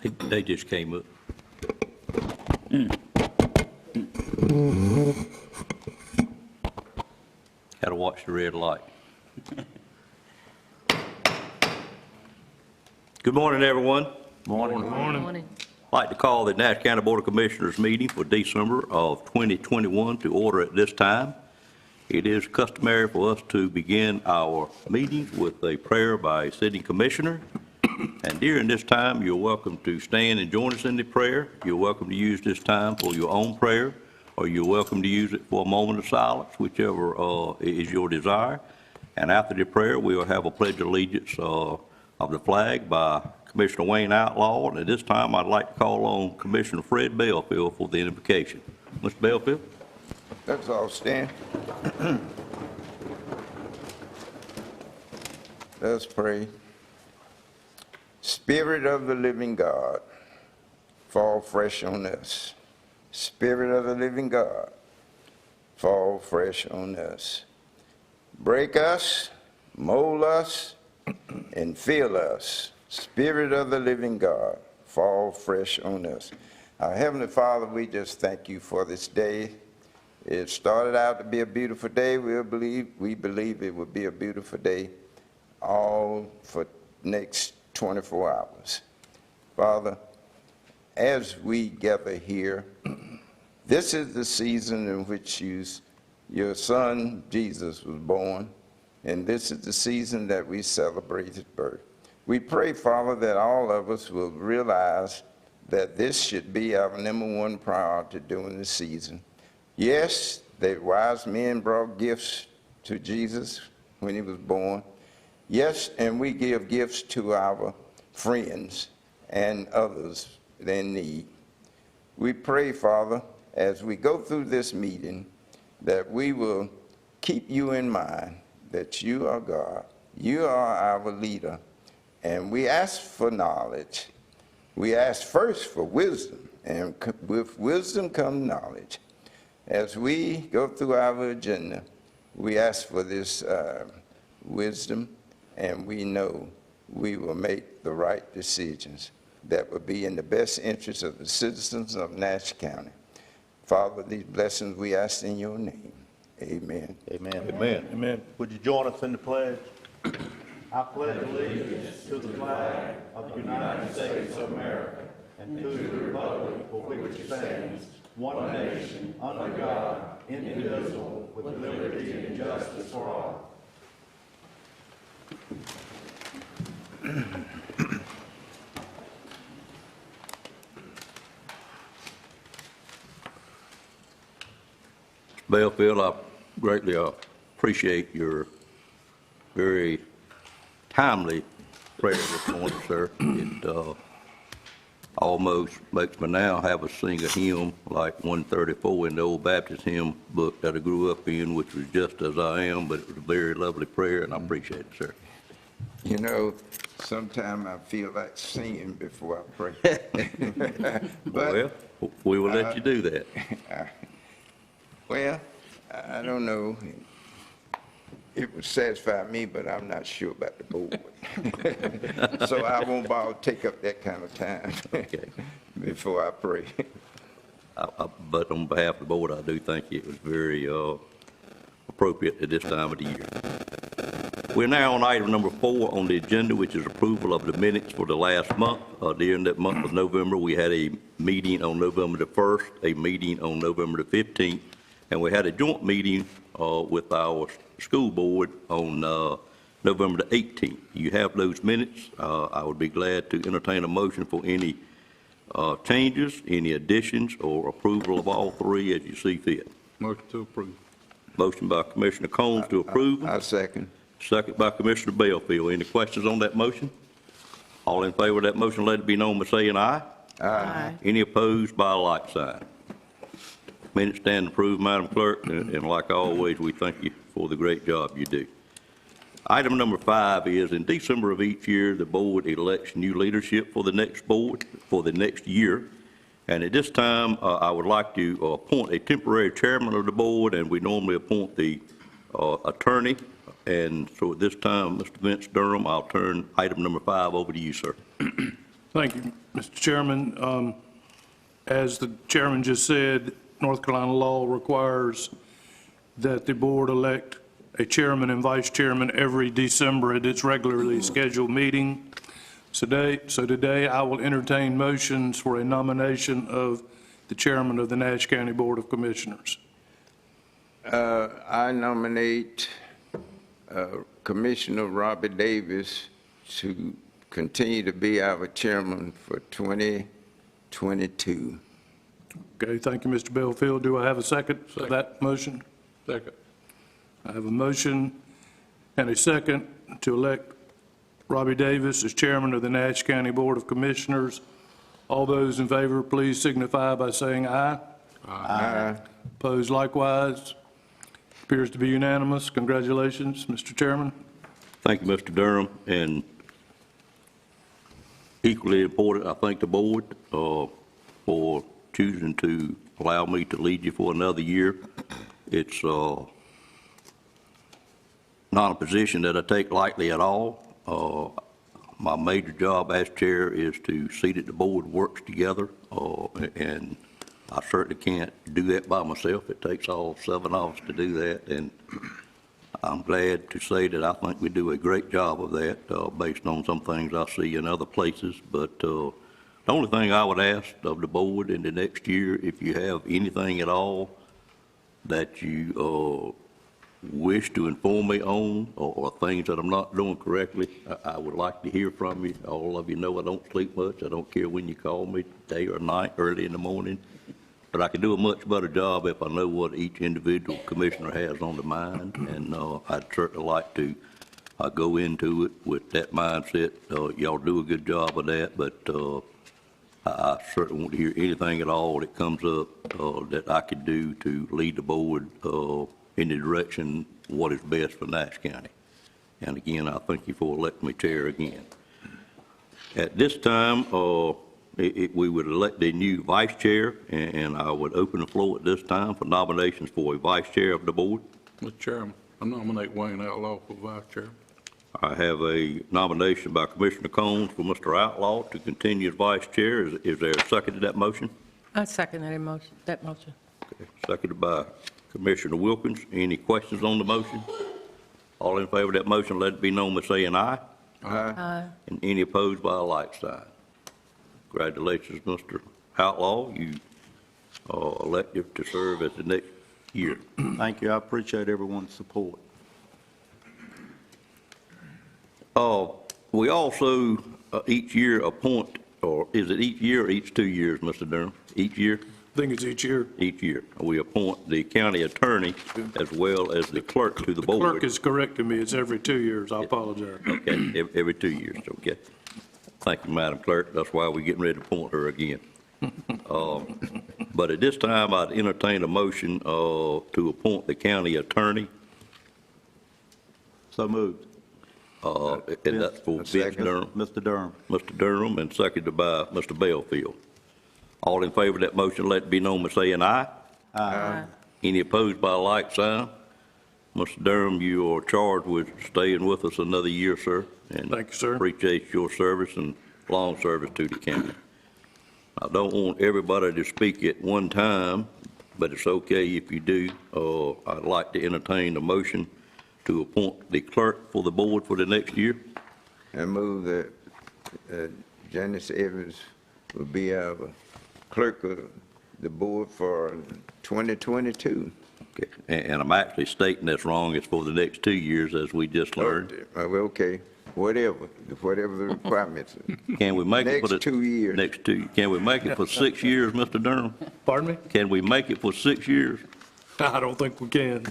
They just came up. Had to watch the red light. Good morning, everyone. Morning. I'd like to call the Nash County Board of Commissioners meeting for December of 2021 to order at this time. It is customary for us to begin our meetings with a prayer by a sitting commissioner. And during this time, you're welcome to stand and join us in the prayer. You're welcome to use this time for your own prayer, or you're welcome to use it for a moment of silence, whichever is your desire. And after the prayer, we will have a pledge of allegiance of the flag by Commissioner Wayne Outlaw. And at this time, I'd like to call on Commissioner Fred Belfield for the invocation. Mr. Belfield? Let's all stand. Let's pray. Spirit of the living God, fall fresh on us. Spirit of the living God, fall fresh on us. Break us, mold us, and fill us. Spirit of the living God, fall fresh on us. Our Heavenly Father, we just thank you for this day. It started out to be a beautiful day. We believe it will be a beautiful day all for next 24 hours. Father, as we gather here, this is the season in which your son Jesus was born, and this is the season that we celebrate his birth. We pray, Father, that all of us will realize that this should be our number one priority during the season. Yes, the wise men brought gifts to Jesus when he was born. Yes, and we give gifts to our friends and others in need. We pray, Father, as we go through this meeting, that we will keep you in mind, that you are God, you are our leader, and we ask for knowledge. We ask first for wisdom, and with wisdom comes knowledge. As we go through our agenda, we ask for this wisdom, and we know we will make the right decisions that will be in the best interest of the citizens of Nash County. Father, these blessings we ask in your name. Amen. Amen. Amen. Amen. Would you join us in the pledge? I pledge allegiance to the flag of the United States of America and to the republic for which it stands, one nation, under God, indivisible, with liberty and justice for all. Belfield, I greatly appreciate your very timely prayer this morning, sir. It almost makes me now have us sing a hymn like 134 in the old Baptist hymn book that I grew up in, which was Just As I Am, but it was a very lovely prayer, and I appreciate it, sir. You know, sometimes I feel like singing before I pray. Well, we will let you do that. Well, I don't know. It would satisfy me, but I'm not sure about the board. So I won't bother take up that kind of time before I pray. But on behalf of the board, I do think it was very appropriate at this time of the year. We're now on item number 4 on the agenda, which is approval of the minutes for the last month. During that month of November, we had a meeting on November the 1st, a meeting on November the 15th, and we had a joint meeting with our school board on November the 18th. You have those minutes. I would be glad to entertain a motion for any changes, any additions, or approval of all three as you see fit. Motion to approve. Motion by Commissioner Combs to approve. I second. Second by Commissioner Belfield. Any questions on that motion? All in favor of that motion, let it be known by saying aye. Aye. Any opposed by a like sign? Minutes stand approved, Madam Clerk, and like always, we thank you for the great job you do. Item number 5 is in December of each year, the board elects new leadership for the next board for the next year. And at this time, I would like to appoint a temporary chairman of the board, and we normally appoint the attorney. And so at this time, Mr. Vince Durham, I'll turn item number 5 over to you, sir. Thank you, Mr. Chairman. As the chairman just said, North Carolina law requires that the board elect a chairman and vice chairman every December at its regularly scheduled meeting. So today, I will entertain motions for a nomination of the chairman of the Nash County Board of Commissioners. I nominate Commissioner Robbie Davis to continue to be our chairman for 2022. Okay, thank you, Mr. Belfield. Do I have a second for that motion? Second. I have a motion and a second to elect Robbie Davis as chairman of the Nash County Board of Commissioners. All those in favor, please signify by saying aye. Aye. Opposed likewise. Appears to be unanimous. Congratulations, Mr. Chairman. Thank you, Mr. Durham, and equally important, I thank the board for choosing to allow me to lead you for another year. It's not a position that I take lightly at all. My major job as chair is to see that the board works together, and I certainly can't do that by myself. It takes all 7 of us to do that, and I'm glad to say that I think we do a great job of that based on some things I see in other places. But the only thing I would ask of the board in the next year, if you have anything at all that you wish to inform me on, or things that I'm not doing correctly, I would like to hear from you. All of you know I don't sleep much. I don't care when you call me, day or night, early in the morning. But I can do a much better job if I know what each individual commissioner has on the mind, and I'd certainly like to go into it with that mindset. Y'all do a good job of that, but I certainly want to hear anything at all that comes up that I could do to lead the board in the direction what is best for Nash County. And again, I thank you for electing me chair again. At this time, we would elect a new vice chair, and I would open the floor at this time for nominations for a vice chair of the board. Mr. Chairman, I nominate Wayne Outlaw for vice chair. I have a nomination by Commissioner Combs for Mr. Outlaw to continue as vice chair. Is there a second to that motion? I second that motion. Okay, seconded by Commissioner Wilkins. Any questions on the motion? All in favor of that motion, let it be known by saying aye. Aye. And any opposed by a like sign. Congratulations, Mr. Outlaw. You are elected to serve as the next year. Thank you. I appreciate everyone's support. We also each year appoint, or is it each year or each 2 years, Mr. Durham? Each year? I think it's each year. Each year. We appoint the county attorney as well as the clerk to the board. Clerk is correcting me. It's every 2 years. I apologize. Okay, every 2 years, okay. Thank you, Madam Clerk. That's why we're getting ready to appoint her again. But at this time, I'd entertain a motion to appoint the county attorney. So moved. And that's for Vince Second. Durham. Mr. Durham. Mr. Durham, and seconded by Mr. Belfield. All in favor of that motion, let it be known by saying aye. Aye. Any opposed by a like sign? Mr. Durham, you are charged with staying with us another year, sir. And Thank you, sir. appreciate your service and long service to the county. I don't want everybody to speak at one time, but it's okay if you do. I'd like to entertain a motion to appoint the clerk for the board for the next year. I move that Janice Evans will be our clerk of the board for 2022. Okay. And I'm actually stating that's wrong. It's for the next 2 years, as we just learned. Okay, whatever the requirements. Can we make it for the? Next 2 years. Next 2. Can we make it for 6 years, Mr. Durham? Pardon me? Can we make it for 6 years? I don't think we can.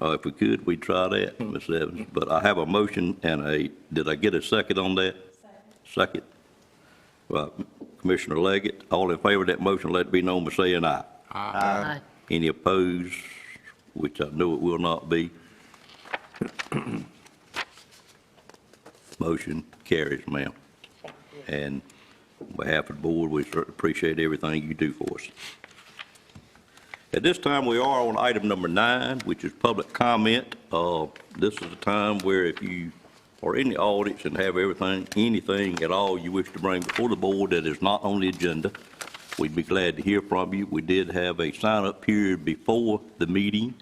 If we could, we'd try that, Ms. Evans. But I have a motion and did I get a second on that? Second. Well, Commissioner Leggett, all in favor of that motion, let it be known by saying aye. Aye. Any opposed, which I know it will not be. Motion carries, ma'am. And on behalf of the board, we certainly appreciate everything you do for us. At this time, we are on item number 9, which is public comment. This is a time where if you or any audits and have anything at all you wish to bring before the board that is not on the agenda, we'd be glad to hear from you. We did have a sign-up period before the meeting,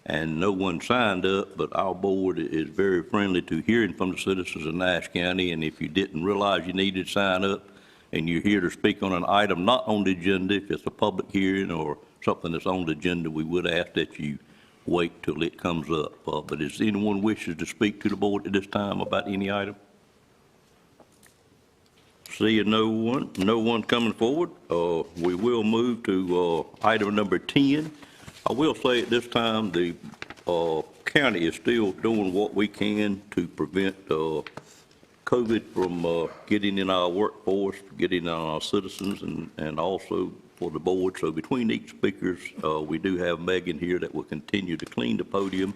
and no one signed up, but our board is very friendly to hearing from the citizens of Nash County, and if you didn't realize you needed to sign up and you're here to speak on an item not on the agenda, if it's a public hearing or something that's on the agenda, we would ask that you wait till it comes up. But is anyone wishes to speak to the board at this time about any item? Seeing no one coming forward, we will move to item number 10. I will say at this time, the county is still doing what we can to prevent COVID from getting in our workforce, getting in our citizens, and also for the board. So between each speakers, we do have Megan here that will continue to clean the podium.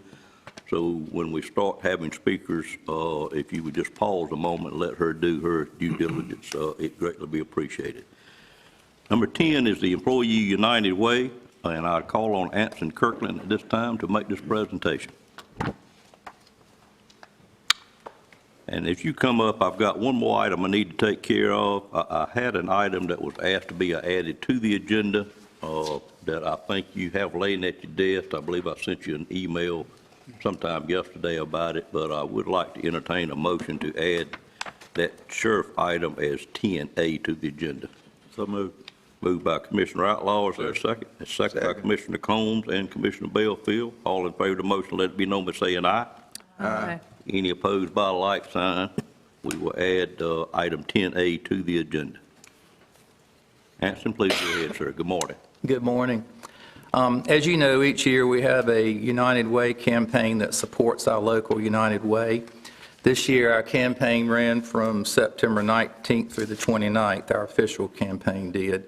So when we start having speakers, if you would just pause a moment and let her do her due diligence, it greatly be appreciated. Number 10 is the Employee United Way, and I call on Anson Kirkland at this time to make this presentation. And as you come up, I've got one more item I need to take care of. I had an item that was asked to be added to the agenda that I think you have laying at your desk. I believe I sent you an email sometime yesterday about it, but I would like to entertain a motion to add that sheriff item as 10A to the agenda. So moved. Moved by Commissioner Outlaw. Is there a second? A second by Commissioner Combs and Commissioner Bellfield. All in favor of the motion, let it be known by saying aye. Aye. Any opposed by a like sign? We will add item 10A to the agenda. Anson, please go ahead, sir. Good morning. Good morning. As you know, each year we have a United Way campaign that supports our local United Way. This year our campaign ran from September 19th through the 29th, our official campaign did.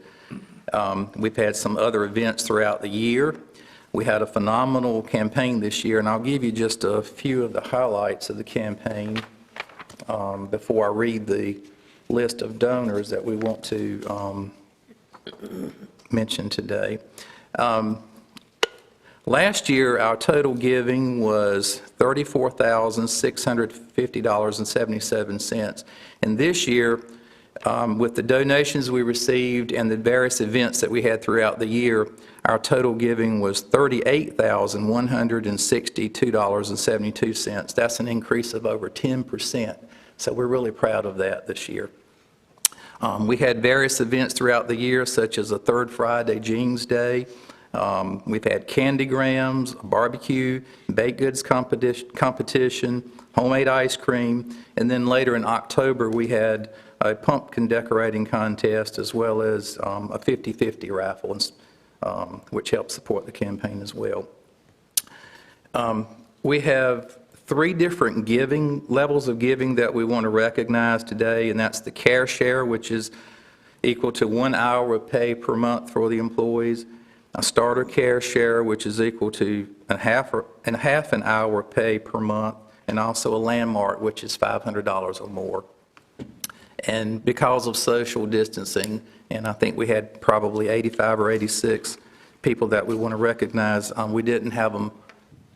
We've had some other events throughout the year. We had a phenomenal campaign this year, and I'll give you just a few of the highlights of the campaign before I read the list of donors that we want to mention today. Last year, our total giving was $34,650.77, and this year, with the donations we received and the various events that we had throughout the year, our total giving was $38,162.72. That's an increase of over 10%, so we're really proud of that this year. We had various events throughout the year, such as a Third Friday Jeans Day. We've had candygrams, a barbecue, baked goods competition, homemade ice cream, and then later in October we had a pumpkin decorating contest as well as a 50-50 raffle, which helped support the campaign as well. We have 3 different levels of giving that we want to recognize today, and that's the Care Share, which is equal to 1 hour of pay per month for the employees, a Starter Care Share, which is equal to half an hour pay per month, and also a Landmark, which is $500 or more. And because of social distancing, and I think we had probably 85 or 86 people that we want to recognize, we didn't have them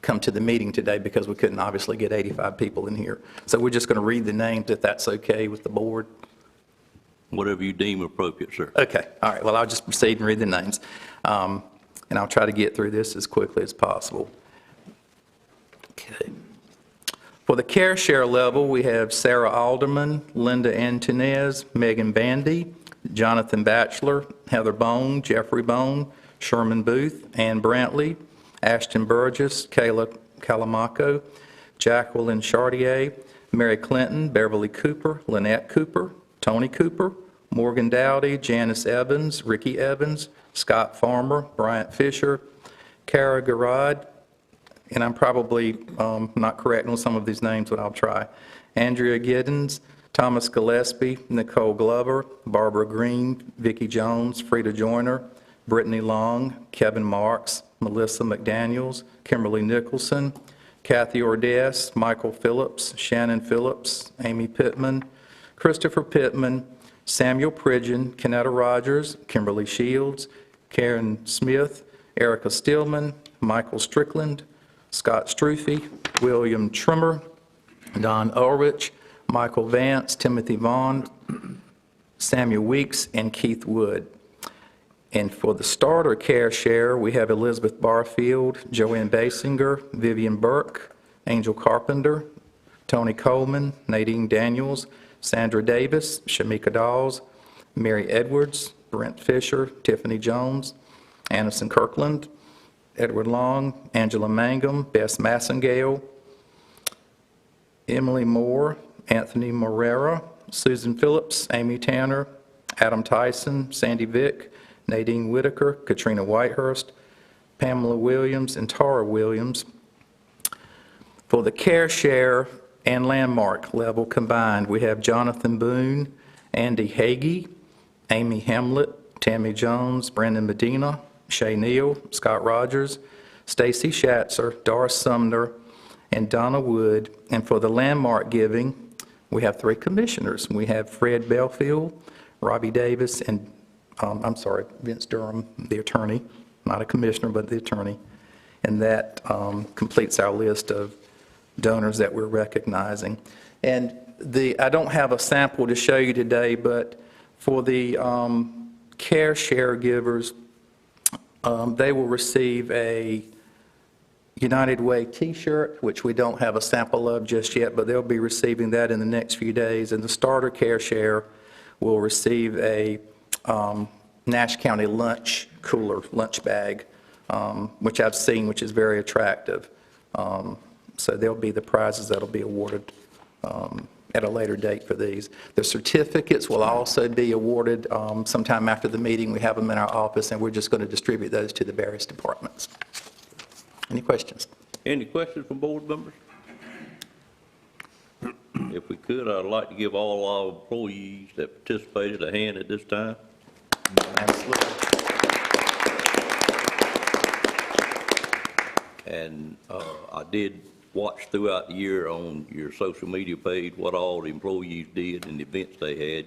come to the meeting today because we couldn't obviously get 85 people in here. So we're just going to read the names if that's okay with the board. Whatever you deem appropriate, sir. Okay, all right, well, I'll just proceed and read the names. And I'll try to get through this as quickly as possible. Okay. For the Care Share level, we have Sarah Alderman, Linda Antunez, Megan Bandy, Jonathan Batchelor, Heather Bone, Jeffrey Bone, Sherman Booth, Ann Brantley, Ashton Burgess, Kayla Calamaco, Jacqueline Chartier, Mary Clinton, Beverly Cooper, Lynette Cooper, Tony Cooper, Morgan Dowdy, Janice Evans, Ricky Evans, Scott Farmer, Bryant Fisher, Kara Garrod, and I'm probably not correct on some of these names, but I'll try, Andrea Giddens, Thomas Gillespie, Nicole Glover, Barbara Green, Vicki Jones, Frida Joyner, Brittany Long, Kevin Marks, Melissa McDaniels, Kimberly Nicholson, Kathy Ordez, Michael Phillips, Shannon Phillips, Amy Pittman, Christopher Pittman, Samuel Pridgeon, Kenetta Rogers, Kimberly Shields, Karen Smith, Erica Stillman, Michael Strickland, Scott Strufy, William Trimmer, Don Ulrich, Michael Vance, Timothy Vaughn, Samuel Weeks, and Keith Wood. And for the starter care share, we have Elizabeth Barfield, Joanne Basinger, Vivian Burke, Angel Carpenter, Tony Coleman, Nadine Daniels, Sandra Davis, Shamika Dawes, Mary Edwards, Brent Fisher, Tiffany Jones, Anderson Kirkland, Edward Long, Angela Mangum, Bess Massengale, Emily Moore, Anthony Morera, Susan Phillips, Amy Tanner, Adam Tyson, Sandy Vick, Nadine Whitaker, Katrina Whitehurst, Pamela Williams, and Tara Williams. For the care share and landmark level combined, we have Jonathan Boone, Andy Hagee, Amy Hamlet, Tammy Jones, Brandon Medina, Shay Neal, Scott Rogers, Stacy Schatzer, Doris Sumner, and Donna Wood. And for the landmark giving, we have 3 commissioners. We have Fred Belfield, Robbie Davis, and Vince Durham, the attorney, not a commissioner, but the attorney. And that completes our list of donors that we're recognizing. And I don't have a sample to show you today, but for the care share givers, they will receive a United Way T-shirt, which we don't have a sample of just yet, but they'll be receiving that in the next few days. And the starter care share will receive a Nash County lunch cooler, lunch bag, which I've seen, which is very attractive. So there'll be the prizes that'll be awarded at a later date for these. The certificates will also be awarded sometime after the meeting. We have them in our office, and we're just going to distribute those to the various departments. Any questions? Any questions from board members? If we could, I'd like to give all our employees that participated a hand at this time. Absolutely. And I did watch throughout the year on your social media page what all the employees did and the events they had.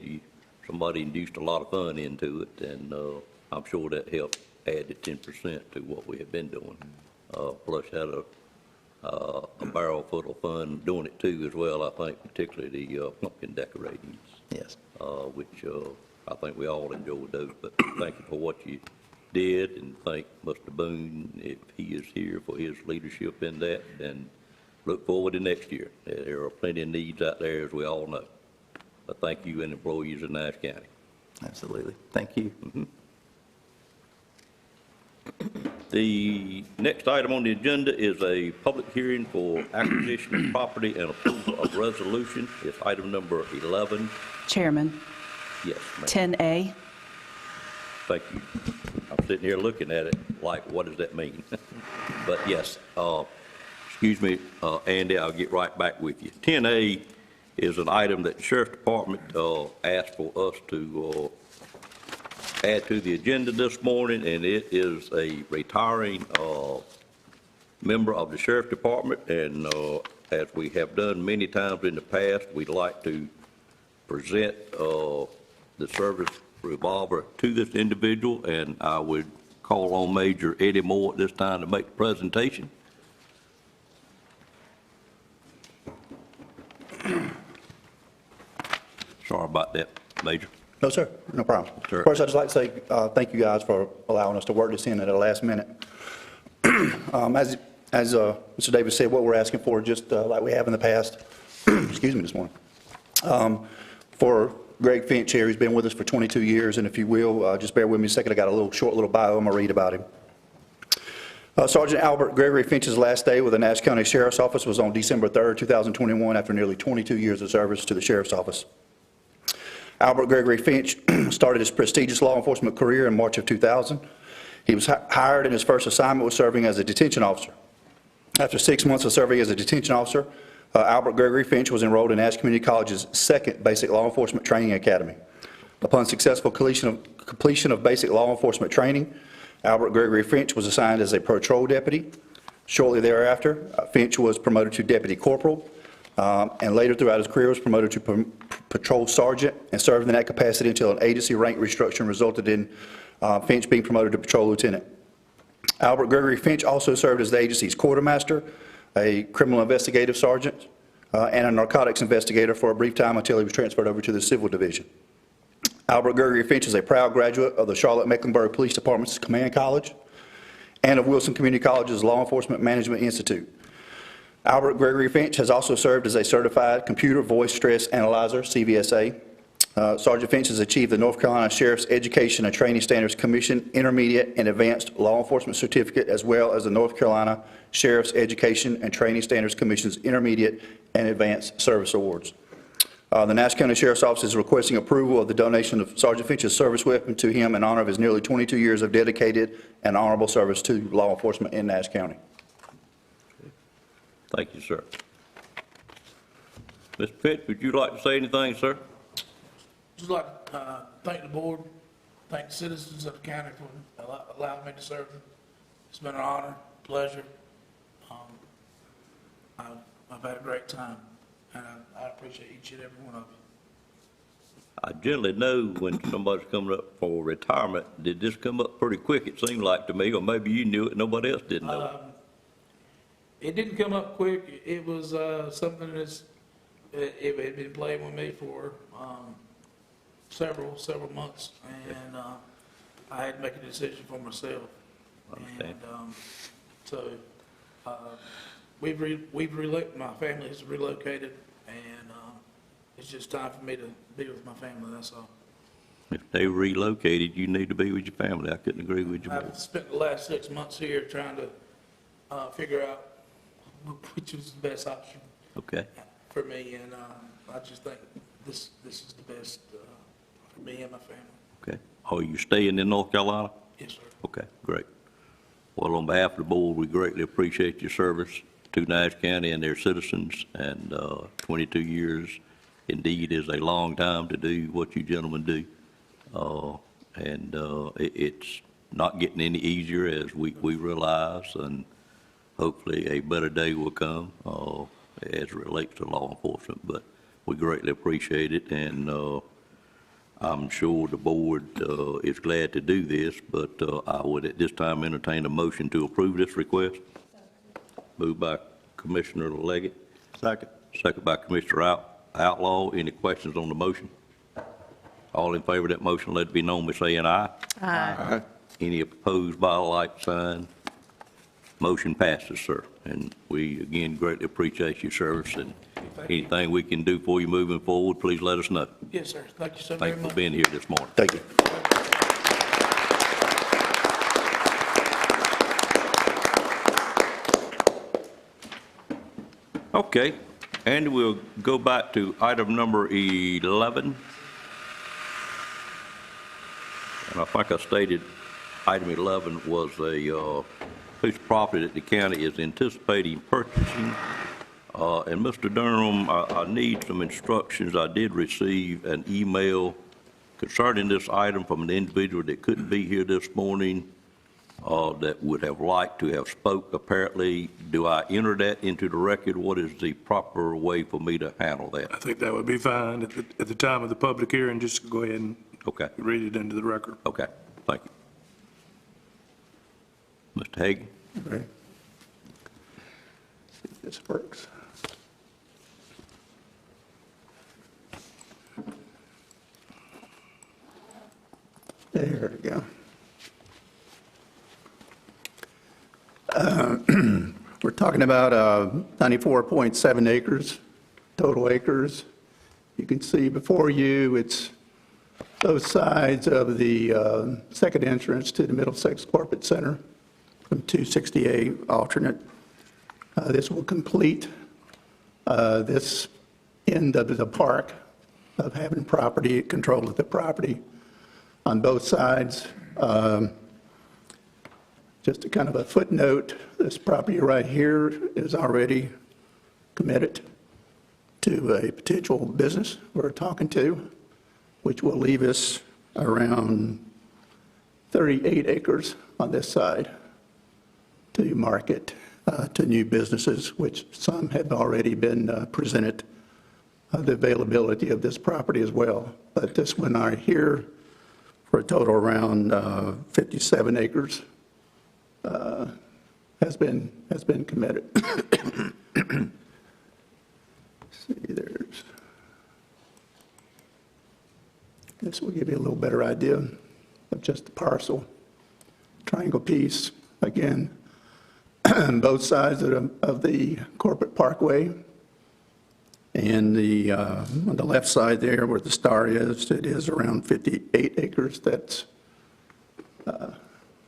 Somebody induced a lot of fun into it, and I'm sure that helped add the 10% to what we have been doing. Plus had a barrel full of fun doing it too as well, I think, particularly the pumpkin decorations. Yes. Which I think we all enjoyed those. But thank you for what you did, and thank Mr. Boone, if he is here, for his leadership in that, and look forward to next year. There are plenty of needs out there, as we all know. But thank you and employees of Nash County. Absolutely. Thank you. The next item on the agenda is a public hearing for acquisition of property and approval of resolution. It's item number 11. Chairman, Yes, ma'am. 10A. Thank you. I'm sitting here looking at it like, what does that mean? But yes, excuse me, Andy, I'll get right back with you. 10A is an item that the Sheriff's Department asked for us to add to the agenda this morning, and it is a retiring member of the Sheriff's Department, and as we have done many times in the past, we'd like to present the service revolver to this individual, and I would call on Major Eddie Moore at this time to make the presentation. Sorry about that, Major. No, sir, no problem. Sure. First, I'd just like to say thank you guys for allowing us to work this in at the last minute. As Mr. Davis said, what we're asking for, just like we have in the past, excuse me, this morning, for Greg Finch here, he's been with us for 22 years, and if you will, just bear with me a second, I got a short little bio I'm going to read about him. Sergeant Albert Gregory Finch's last day with the Nash County Sheriff's Office was on December 3rd, 2021, after nearly 22 years of service to the Sheriff's Office. Albert Gregory Finch started his prestigious law enforcement career in March of 2000. He was hired, and his first assignment was serving as a detention officer. After 6 months of serving as a detention officer, Albert Gregory Finch was enrolled in Nash Community College's second basic law enforcement training academy. Upon successful completion of basic law enforcement training, Albert Gregory Finch was assigned as a patrol deputy. Shortly thereafter, Finch was promoted to deputy corporal, and later throughout his career was promoted to patrol sergeant and served in that capacity until an agency rank restructuring resulted in Finch being promoted to patrol lieutenant. Albert Gregory Finch also served as the agency's quartermaster, a criminal investigative sergeant, and a narcotics investigator for a brief time until he was transferred over to the Civil Division. Albert Gregory Finch is a proud graduate of the Charlotte-Mecklenburg Police Department's Command College and of Wilson Community College's Law Enforcement Management Institute. Albert Gregory Finch has also served as a certified computer voice stress analyzer, CVSA. Sergeant Finch has achieved the North Carolina Sheriff's Education and Training Standards Commission Intermediate and Advanced Law Enforcement Certificate, as well as the North Carolina Sheriff's Education and Training Standards Commission's Intermediate and Advanced Service Awards. The Nash County Sheriff's Office is requesting approval of the donation of Sergeant Finch's service weapon to him in honor of his nearly 22 years of dedicated and honorable service to law enforcement in Nash County. Thank you, sir. Mr. Finch, would you like to say anything, sir? Just like to thank the board, thank the citizens of the county for allowing me to serve. It's been an honor, pleasure. I've had a great time, and I appreciate each and every one of you. I generally know when somebody's coming up for retirement. Did this come up pretty quick, it seemed like to me, or maybe you knew it, nobody else didn't know it? It didn't come up quick. It was something it had been playing with me for several months, and I had to make a decision for myself. Understand. And so my family has relocated, and it's just time for me to be with my family. That's all. If they relocated, you need to be with your family. I couldn't agree with you more. I've spent the last 6 months here trying to figure out which was the best option Okay, for me, and I just think this is the best for me and my family. okay. Are you staying in North Carolina? Yes, sir. Okay, great. Well, on behalf of the board, we greatly appreciate your service to Nash County and their citizens, and 22 years indeed is a long time to do what you gentlemen do. It's not getting any easier, as we realize, and hopefully a better day will come as it relates to law enforcement, but we greatly appreciate it, and I'm sure the board is glad to do this, but I would at this time entertain a motion to approve this request. Moved by Commissioner Leggett. Second. Second by Commissioner Outlaw. Any questions on the motion? All in favor of that motion, let it be known by saying aye. Aye. Any opposed by a like sign? Motion passes, sir. And we, again, greatly appreciate your service, and anything we can do for you moving forward, please let us know. Yes, sir. Thank you so very Thank you much. for being here this morning. Thank you. Okay, and we'll go back to item number 11. And I think I stated item 11 was a piece of property that the county is anticipating purchasing. And Mr. Durham, I need some instructions. I did receive an email concerning this item from an individual that couldn't be here this morning, that would have liked to have spoke. Apparently, do I enter that into the record? What is the proper way for me to handle that? I think that would be fine at the time of the public hearing, just go ahead and Okay, read it into the record. okay, thank you. Mr. Hagan? Okay. See if this works. There we go. We're talking about 94.7 acres, total acres. You can see before you, it's both sides of the second entrance to the Middlesex Corporate Center from 268 alternate. This will complete this end of the park of having property, control of the property on both sides. Just a kind of a footnote, this property right here is already committed to a potential business we're talking to, which will leave us around 38 acres on this side to market to new businesses, which some have already been presented the availability of this property as well. But this one right here, for a total around 57 acres, has been committed. see, this will give you a little better idea of just the parcel. Triangle piece, again, both sides of the corporate parkway. And on the left side there where the star is, it is around 58 acres that's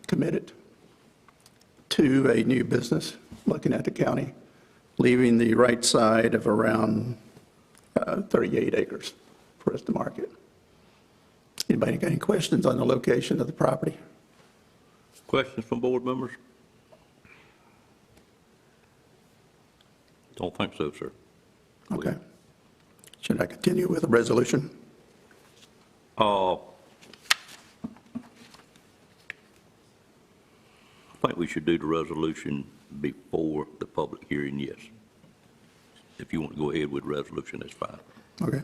committed to a new business looking at the county, leaving the right side of around 38 acres for us to market. Anybody got any questions on the location of the property? Questions from board members? Don't think so, sir. Okay. Should I continue with the resolution? I think we should do the resolution before the public hearing, yes. If you want to go ahead with the resolution, that's fine. Okay.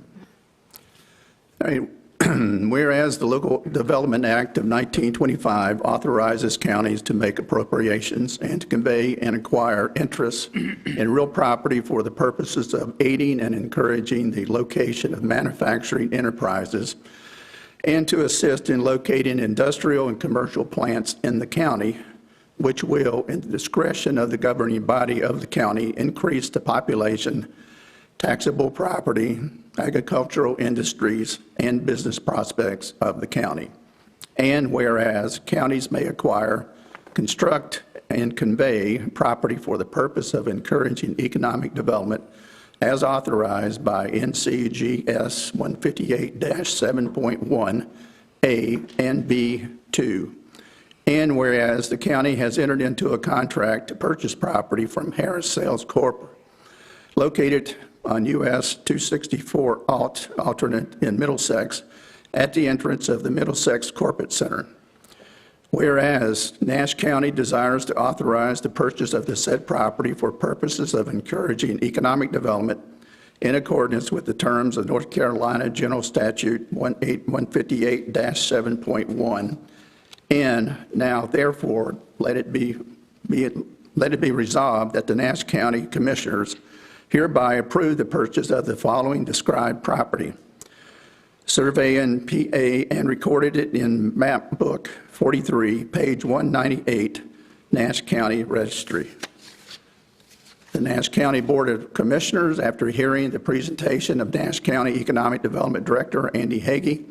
All right. Whereas the Local Development Act of 1925 authorizes counties to make appropriations and to convey and acquire interests in real property for the purposes of aiding and encouraging the location of manufacturing enterprises and to assist in locating industrial and commercial plants in the county, which will, in the discretion of the governing body of the county, increase the population, taxable property, agricultural industries, and business prospects of the county. And whereas counties may acquire, construct, and convey property for the purpose of encouraging economic development as authorized by NCGS 158-7.1A and B2. And whereas the county has entered into a contract to purchase property from Harris Sales Corp. located on US 264 alternate in Middlesex at the entrance of the Middlesex Corporate Center. Whereas Nash County desires to authorize the purchase of the said property for purposes of encouraging economic development in accordance with the terms of North Carolina General Statute 158-7.1. And now, therefore, let it be resolved that the Nash County Commissioners hereby approve the purchase of the following described property. Survey in PA and recorded it in map book 43, page 198, Nash County Registry. The Nash County Board of Commissioners, after hearing the presentation of Nash County Economic Development Director Andy Hagee,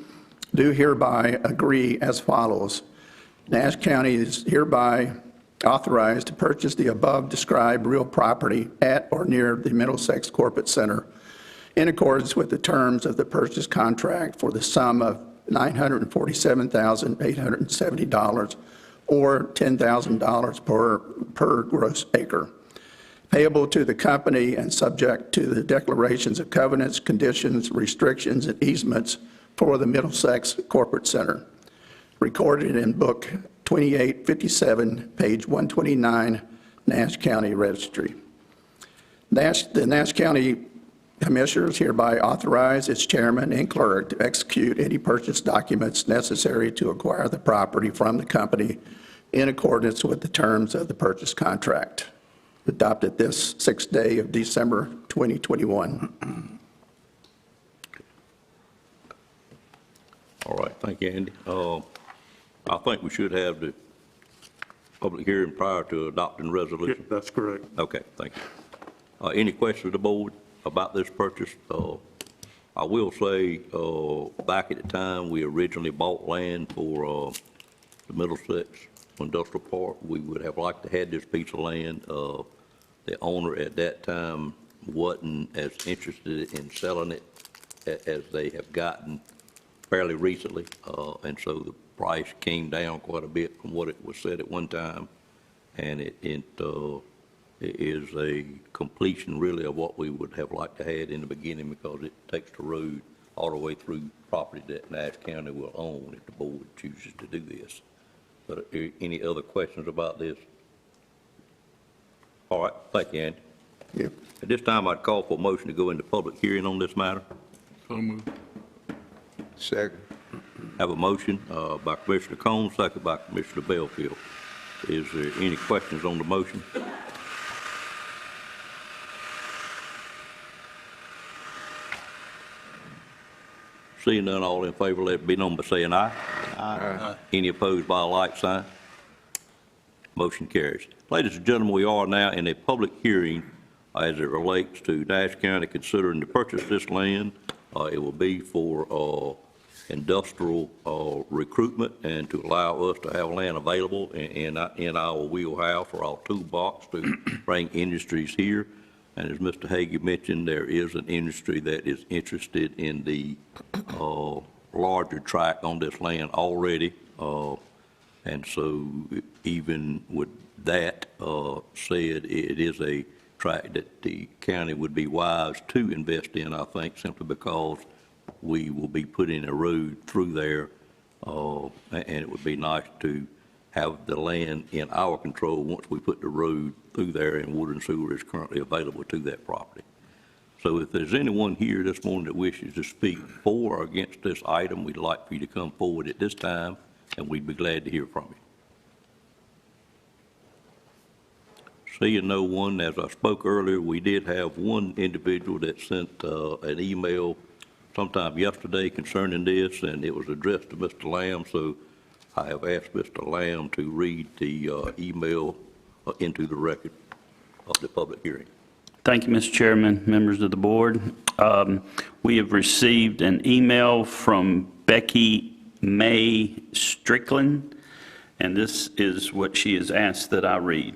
do hereby agree as follows. Nash County is hereby authorized to purchase the above described real property at or near the Middlesex Corporate Center in accordance with the terms of the purchase contract for the sum of $947,870 or $10,000 per gross acre, payable to the company and subject to the declarations of covenants, conditions, restrictions, and easements for the Middlesex Corporate Center, recorded in book 2857, page 129, Nash County Registry. The Nash County Commissioners hereby authorize its chairman and clerk to execute any purchase documents necessary to acquire the property from the company in accordance with the terms of the purchase contract, adopted this 6th day of December 2021. All right, thank you, Andy. I think we should have the public hearing prior to adopting the resolution. That's correct. Okay, thank you. Any questions of the board about this purchase? I will say, back at the time we originally bought land for the Middlesex Industrial Park, we would have liked to have this piece of land. The owner at that time wasn't as interested in selling it as they have gotten fairly recently, and so the price came down quite a bit from what it was said at one time, and it is a completion really of what we would have liked to have in the beginning, because it takes the road all the way through property that Nash County will own if the board chooses to do this. But any other questions about this? All right, thank you, Andy. Yeah. At this time, I'd call for a motion to go into public hearing on this matter. So moved. Second. Have a motion by Commissioner Combs, second by Commissioner Belfield. Is there any questions on the motion? Seeing none, all in favor, let it be known by saying aye. Aye. Any opposed by a like sign? Motion carries. Ladies and gentlemen, we are now in a public hearing as it relates to Nash County considering to purchase this land. It will be for industrial recruitment and to allow us to have land available in our wheelhouse for our toolbox to bring industries here. And as Mr. Hagee mentioned, there is an industry that is interested in the larger tract on this land already. And so even with that said, it is a tract that the county would be wise to invest in, I think, simply because we will be putting a road through there, and it would be nice to have the land in our control once we put the road through there, and water and sewer is currently available to that property. So if there's anyone here this morning that wishes to speak for or against this item, we'd like for you to come forward at this time, and we'd be glad to hear from you. Seeing no one, as I spoke earlier, we did have one individual that sent an email sometime yesterday concerning this, and it was addressed to Mr. Lamb, so I have asked Mr. Lamb to read the email into the record of the public hearing. Thank you, Mr. Chairman, members of the board. We have received an email from Becky May Strickland, and this is what she has asked that I read.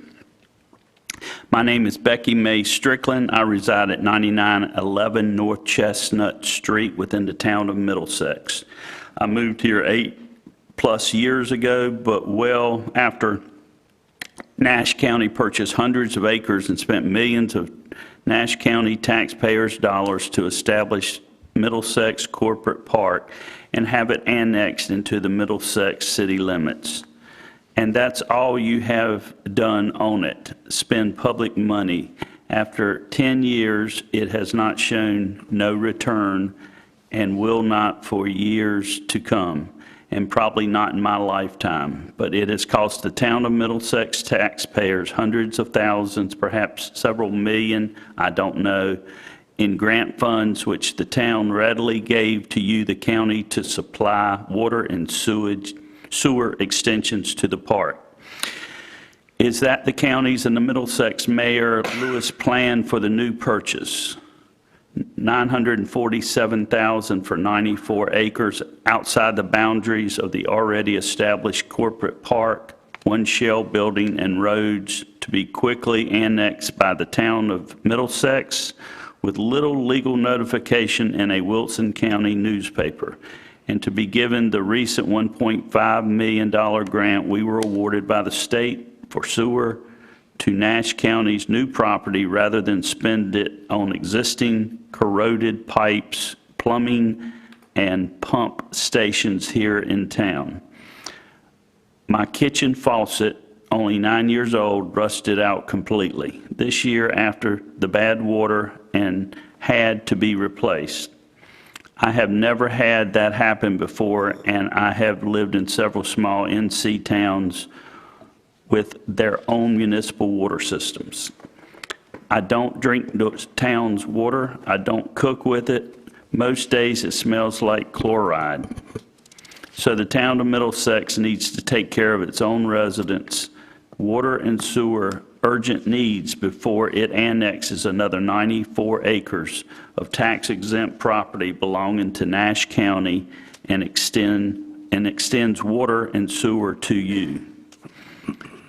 My name is Becky May Strickland. I reside at 9911 North Chestnut Street within the town of Middlesex. I moved here 8+ years ago, but well after Nash County purchased hundreds of acres and spent millions of Nash County taxpayers' dollars to establish Middlesex Corporate Park and have it annexed into the Middlesex city limits. And that's all you have done on it, spend public money. After 10 years, it has not shown no return and will not for years to come, and probably not in my lifetime. But it has cost the town of Middlesex taxpayers hundreds of thousands, perhaps several million, I don't know, in grant funds which the town readily gave to you, the county, to supply water and sewer extensions to the park. Is that the county's and the Middlesex Mayor Lewis plan for the new purchase? $947,000 for 94 acres outside the boundaries of the already established corporate park, one shell building and roads to be quickly annexed by the town of Middlesex with little legal notification in a Wilson County newspaper, and to be given the recent $1.5 million grant we were awarded by the state for sewer to Nash County's new property rather than spend it on existing corroded pipes, plumbing, and pump stations here in town. My kitchen faucet, only 9 years old, rusted out completely this year after the bad water and had to be replaced. I have never had that happen before, and I have lived in several small NC towns with their own municipal water systems. I don't drink those towns' water. I don't cook with it. Most days it smells like chloride. So the town of Middlesex needs to take care of its own residents' water and sewer urgent needs before it annexes another 94 acres of tax-exempt property belonging to Nash County and extends water and sewer to you.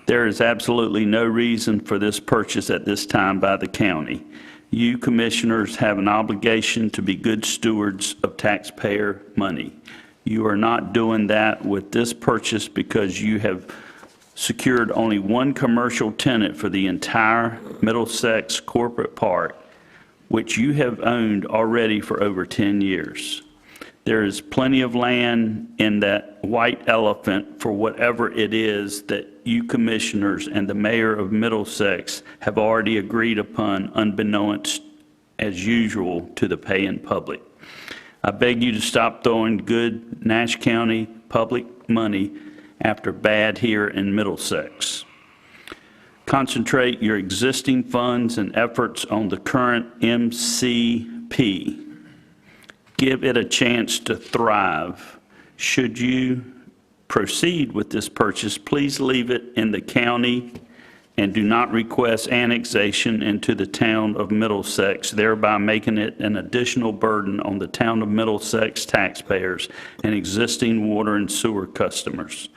There is absolutely no reason for this purchase at this time by the county. You commissioners have an obligation to be good stewards of taxpayer money. You are not doing that with this purchase because you have secured only one commercial tenant for the entire Middlesex Corporate Park, which you have owned already for over 10 years. There is plenty of land in that white elephant for whatever it is that you commissioners and the mayor of Middlesex have already agreed upon, unbeknownst as usual to the paying public. I beg you to stop throwing good Nash County public money after bad here in Middlesex. Concentrate your existing funds and efforts on the current MCP. give it a chance to thrive. Should you proceed with this purchase, please leave it in the county and do not request annexation into the town of Middlesex, thereby making it an additional burden on the town of Middlesex taxpayers and existing water and sewer customers.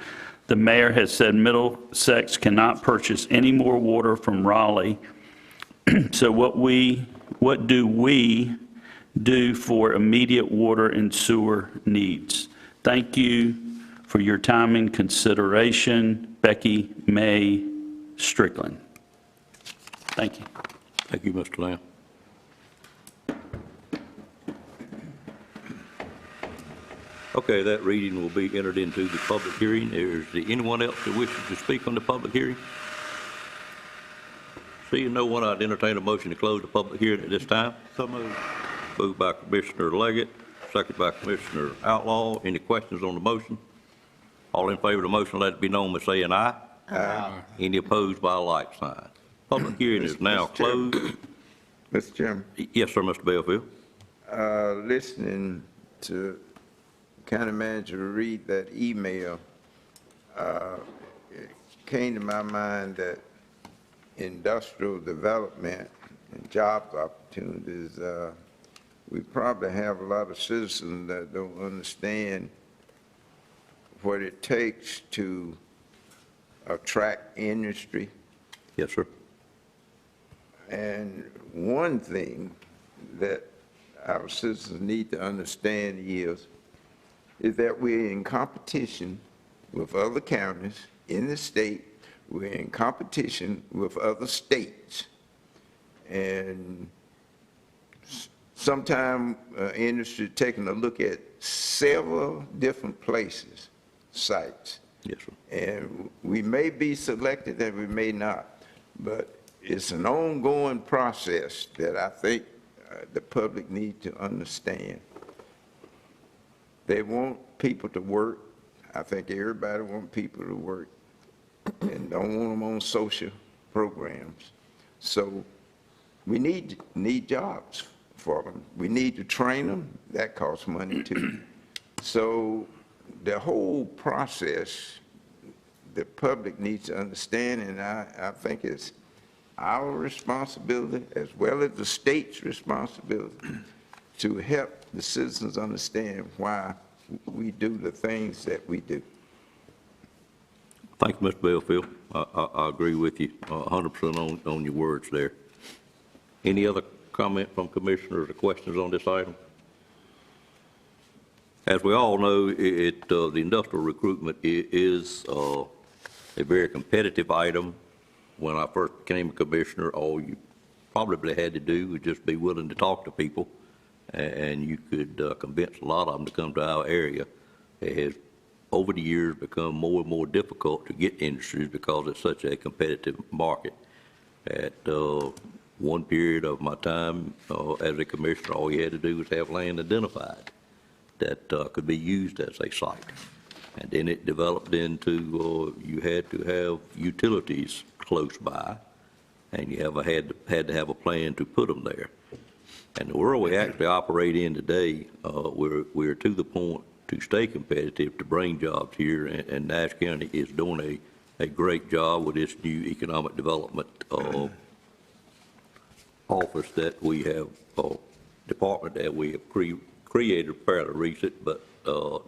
The mayor has said Middlesex cannot purchase any more water from Raleigh. So what do we do for immediate water and sewer needs? Thank you for your time and consideration. Becky May Strickland. Thank you. Thank you, Mr. Lamb. Okay, that reading will be entered into the public hearing. Is there anyone else that wishes to speak on the public hearing? Seeing no one, I'd entertain a motion to close the public hearing at this time. So moved. Moved by Commissioner Leggett, second by Commissioner Outlaw. Any questions on the motion? All in favor of the motion, let it be known by saying aye. Aye. Any opposed by a like sign. Public hearing is now Mr. Chairman. closed. Mr. Chairman, Yes, sir, Mr. Belfield. listening to county manager read that email, it came to my mind that industrial development and job opportunities, we probably have a lot of citizens that don't understand what it takes to attract industry. Yes, sir. And one thing that our citizens need to understand is that we're in competition with other counties in the state. We're in competition with other states. And sometime industry taking a look at several different places, sites. Yes, sir. And we may be selected and we may not, but it's an ongoing process that I think the public need to understand. They want people to work. I think everybody want people to work and don't want them on social programs. So we need jobs for them. We need to train them. That costs money too. So the whole process, the public needs to understand, and I think it's our responsibility as well as the state's responsibility to help the citizens understand why we do the things that we do. Thank you, Mr. Belfield. I agree with you 100% on your words there. Any other comment from commissioners or questions on this item? As we all know, the industrial recruitment is a very competitive item. When I first became a commissioner, all you probably had to do was just be willing to talk to people, and you could convince a lot of them to come to our area. It has, over the years, become more and more difficult to get industries because it's such a competitive market. At one period of my time as a commissioner, all you had to do was have land identified that could be used as a site. And then it developed into you had to have utilities close by, and you had to have a plan to put them there. And the world we actually operate in today, we're to the point to stay competitive, to bring jobs here, and Nash County is doing a great job with this new economic development office that we have, department that we have created fairly recent, but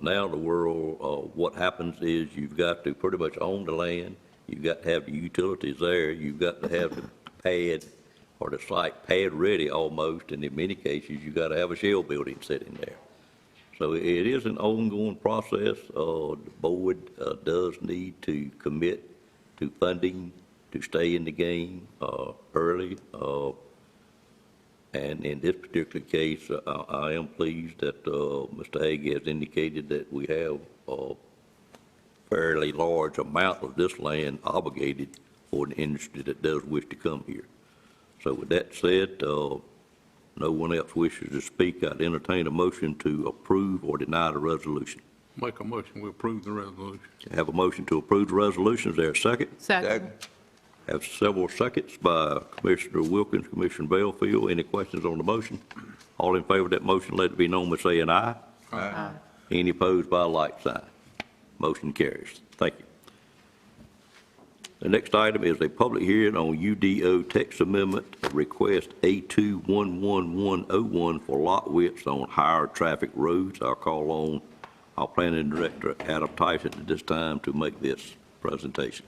now the world, what happens is you've got to pretty much own the land, you've got to have the utilities there, you've got to have the pad or the site pad ready almost, and in many cases, you've got to have a shell building sitting there. So it is an ongoing process. The board does need to commit to funding to stay in the game early. And in this particular case, I am pleased that Mr. Hague has indicated that we have a fairly large amount of this land obligated for the industry that does wish to come here. So with that said, no one else wishes to speak. I'd entertain a motion to approve or deny the resolution. Make a motion, we approve the resolution. Have a motion to approve the resolution. Is there a second? Second. Have several seconds by Commissioner Wilkins, Commissioner Bellfield. Any questions on the motion? All in favor of that motion, let it be known by saying aye. Aye. Any opposed by a like sign? Motion carries. Thank you. The next item is a public hearing on UDO text amendment request A211101 for lot widths on higher traffic roads. I'll call on our planning director, Adam Tyson, at this time to make this presentation.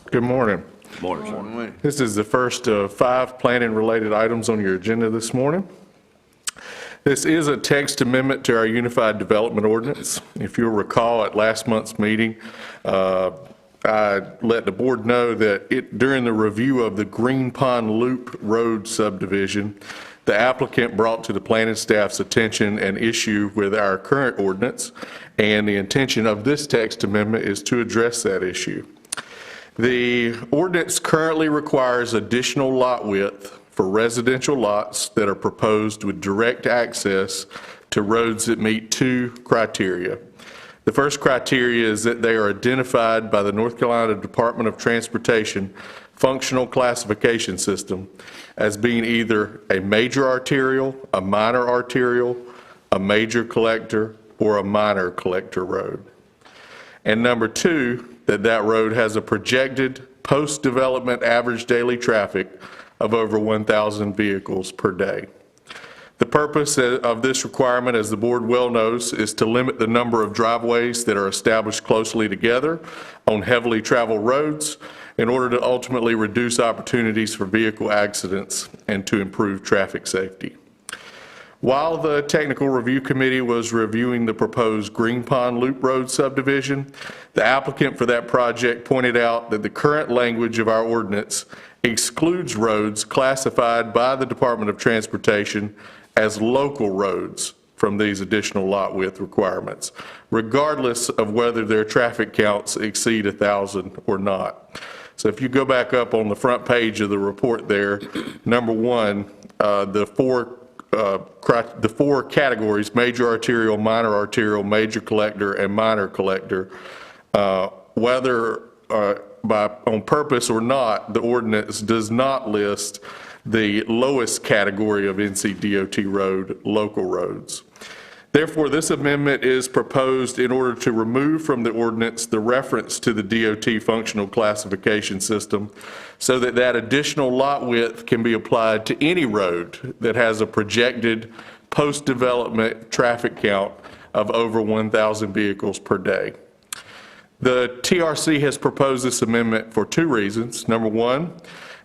Good morning. Morning, sir. This is the first of 5 planning-related items on your agenda this morning. This is a text amendment to our Unified Development Ordinance. If you'll recall, at last month's meeting, I let the board know that during the review of the Green Pond Loop Road subdivision, the applicant brought to the planning staff's attention an issue with our current ordinance, and the intention of this text amendment is to address that issue. The ordinance currently requires additional lot width for residential lots that are proposed with direct access to roads that meet 2 criteria. The first criteria is that they are identified by the North Carolina Department of Transportation Functional Classification System as being either a major arterial, a minor arterial, a major collector, or a minor collector road. And number 2, that road has a projected post-development average daily traffic of over 1,000 vehicles per day. The purpose of this requirement, as the board well knows, is to limit the number of driveways that are established closely together on heavily traveled roads in order to ultimately reduce opportunities for vehicle accidents and to improve traffic safety. While the Technical Review Committee was reviewing the proposed Green Pond Loop Road subdivision, the applicant for that project pointed out that the current language of our ordinance excludes roads classified by the Department of Transportation as local roads from these additional lot width requirements, regardless of whether their traffic counts exceed 1,000 or not. So if you go back up on the front page of the report there, number 1, the four categories, major arterial, major collector, and minor collector, whether on purpose or not, the ordinance does not list the lowest category of NCDOT road, local roads. Therefore, this amendment is proposed in order to remove from the ordinance the reference to the DOT functional classification system so that that additional lot width can be applied to any road that has a projected post-development traffic count of over 1,000 vehicles per day. The TRC has proposed this amendment for 2 reasons. Number 1,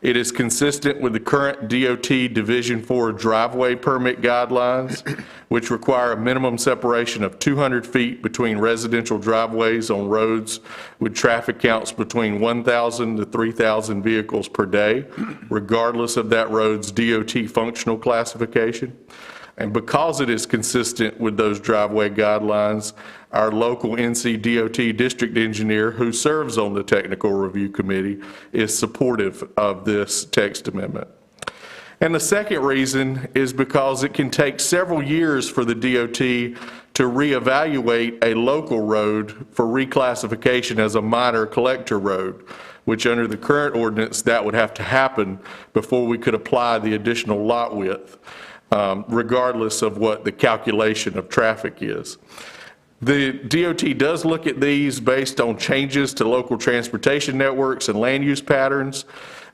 it is consistent with the current DOT Division 4 driveway permit guidelines, which require a minimum separation of 200 feet between residential driveways on roads with traffic counts between 1,000 to 3,000 vehicles per day, regardless of that road's DOT functional classification. And because it is consistent with those driveway guidelines, our local NCDOT district engineer, who serves on the Technical Review Committee, is supportive of this text amendment. And the second reason is because it can take several years for the DOT to reevaluate a local road for reclassification as a minor collector road, which under the current ordinance, that would have to happen before we could apply the additional lot width, regardless of what the calculation of traffic is. The DOT does look at these based on changes to local transportation networks and land use patterns,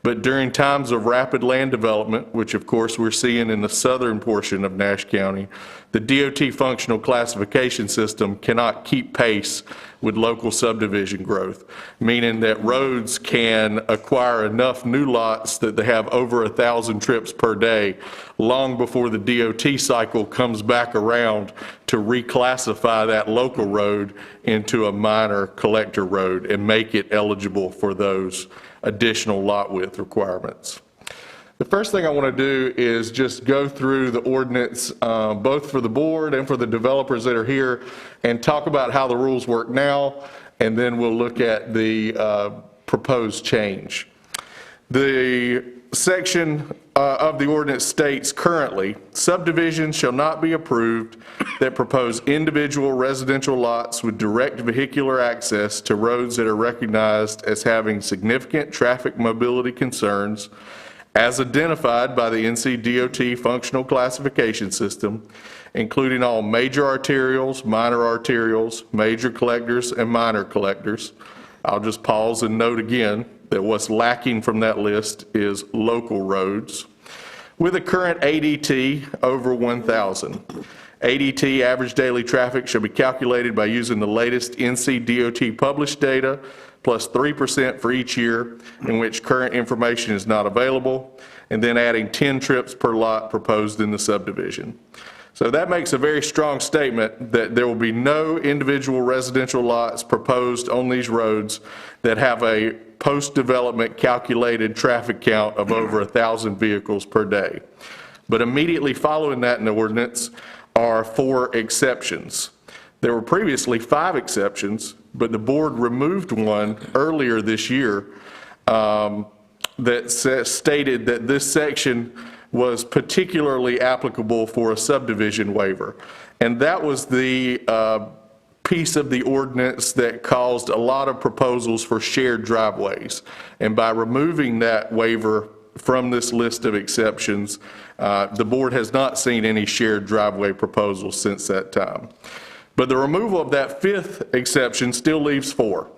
but during times of rapid land development, which of course we're seeing in the southern portion of Nash County, the DOT functional classification system cannot keep pace with local subdivision growth, meaning that roads can acquire enough new lots that they have over 1,000 trips per day long before the DOT cycle comes back around to reclassify that local road into a minor collector road and make it eligible for those additional lot width requirements. The first thing I want to do is just go through the ordinance, both for the board and for the developers that are here, and talk about how the rules work now, and then we'll look at the proposed change. The section of the ordinance states currently, subdivisions shall not be approved that propose individual residential lots with direct vehicular access to roads that are recognized as having significant traffic mobility concerns as identified by the NCDOT functional classification system, including all major arterials, minor arterials, major collectors, and minor collectors. I'll just pause and note again that what's lacking from that list is local roads, with a current ADT over 1,000. ADT, average daily traffic, shall be calculated by using the latest NCDOT published data plus 3% for each year in which current information is not available, and then adding 10 trips per lot proposed in the subdivision. So that makes a very strong statement that there will be no individual residential lots proposed on these roads that have a post-development calculated traffic count of over 1,000 vehicles per day. But immediately following that in the ordinance are 4 exceptions. There were previously 5 exceptions, but the board removed one earlier this year that stated that this section was particularly applicable for a subdivision waiver. And that was the piece of the ordinance that caused a lot of proposals for shared driveways. And by removing that waiver from this list of exceptions, the board has not seen any shared driveway proposals since that time. But the removal of that 5th exception still leaves 4.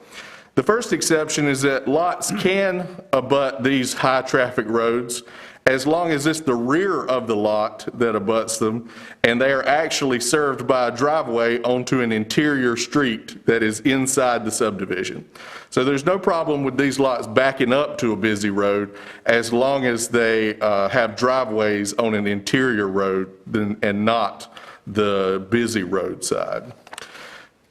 The first exception is that lots can abut these high traffic roads as long as it's the rear of the lot that abuts them and they are actually served by a driveway onto an interior street that is inside the subdivision. So there's no problem with these lots backing up to a busy road as long as they have driveways on an interior road and not the busy roadside.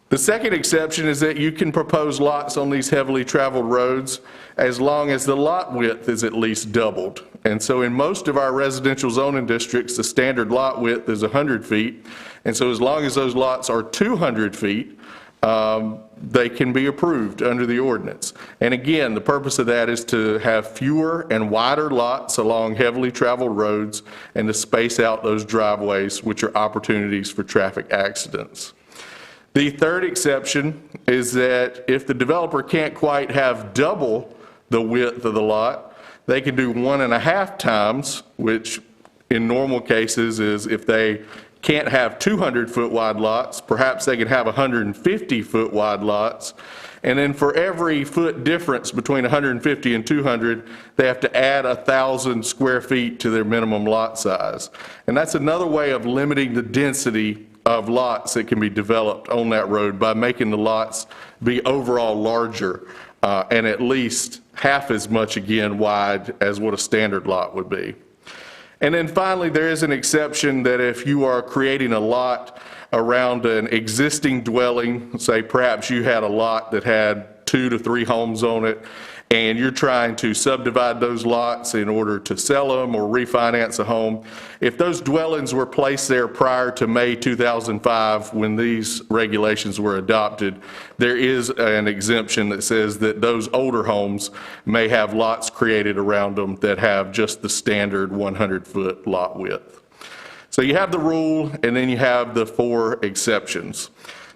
The second exception is that you can propose lots on these heavily traveled roads as long as the lot width is at least doubled. And so in most of our residential zoning districts, the standard lot width is 100 feet. And so as long as those lots are 200 feet, they can be approved under the ordinance. And again, the purpose of that is to have fewer and wider lots along heavily traveled roads and to space out those driveways, which are opportunities for traffic accidents. The third exception is that if the developer can't quite have double the width of the lot, they can do 1.5 times, which in normal cases is if they can't have 200-foot wide lots, perhaps they can have 150-foot wide lots. And then for every foot difference between 150 and 200, they have to add 1,000 square feet to their minimum lot size. And that's another way of limiting the density of lots that can be developed on that road by making the lots be overall larger and at least half as much again wide as what a standard lot would be. And then finally, there is an exception that if you are creating a lot around an existing dwelling, say perhaps you had a lot that had 2 to 3 homes on it, and you're trying to subdivide those lots in order to sell them or refinance a home. If those dwellings were placed there prior to May 2005 when these regulations were adopted, there is an exemption that says that those older homes may have lots created around them that have just the standard 100-foot lot width. So you have the rule and then you have the 4 exceptions.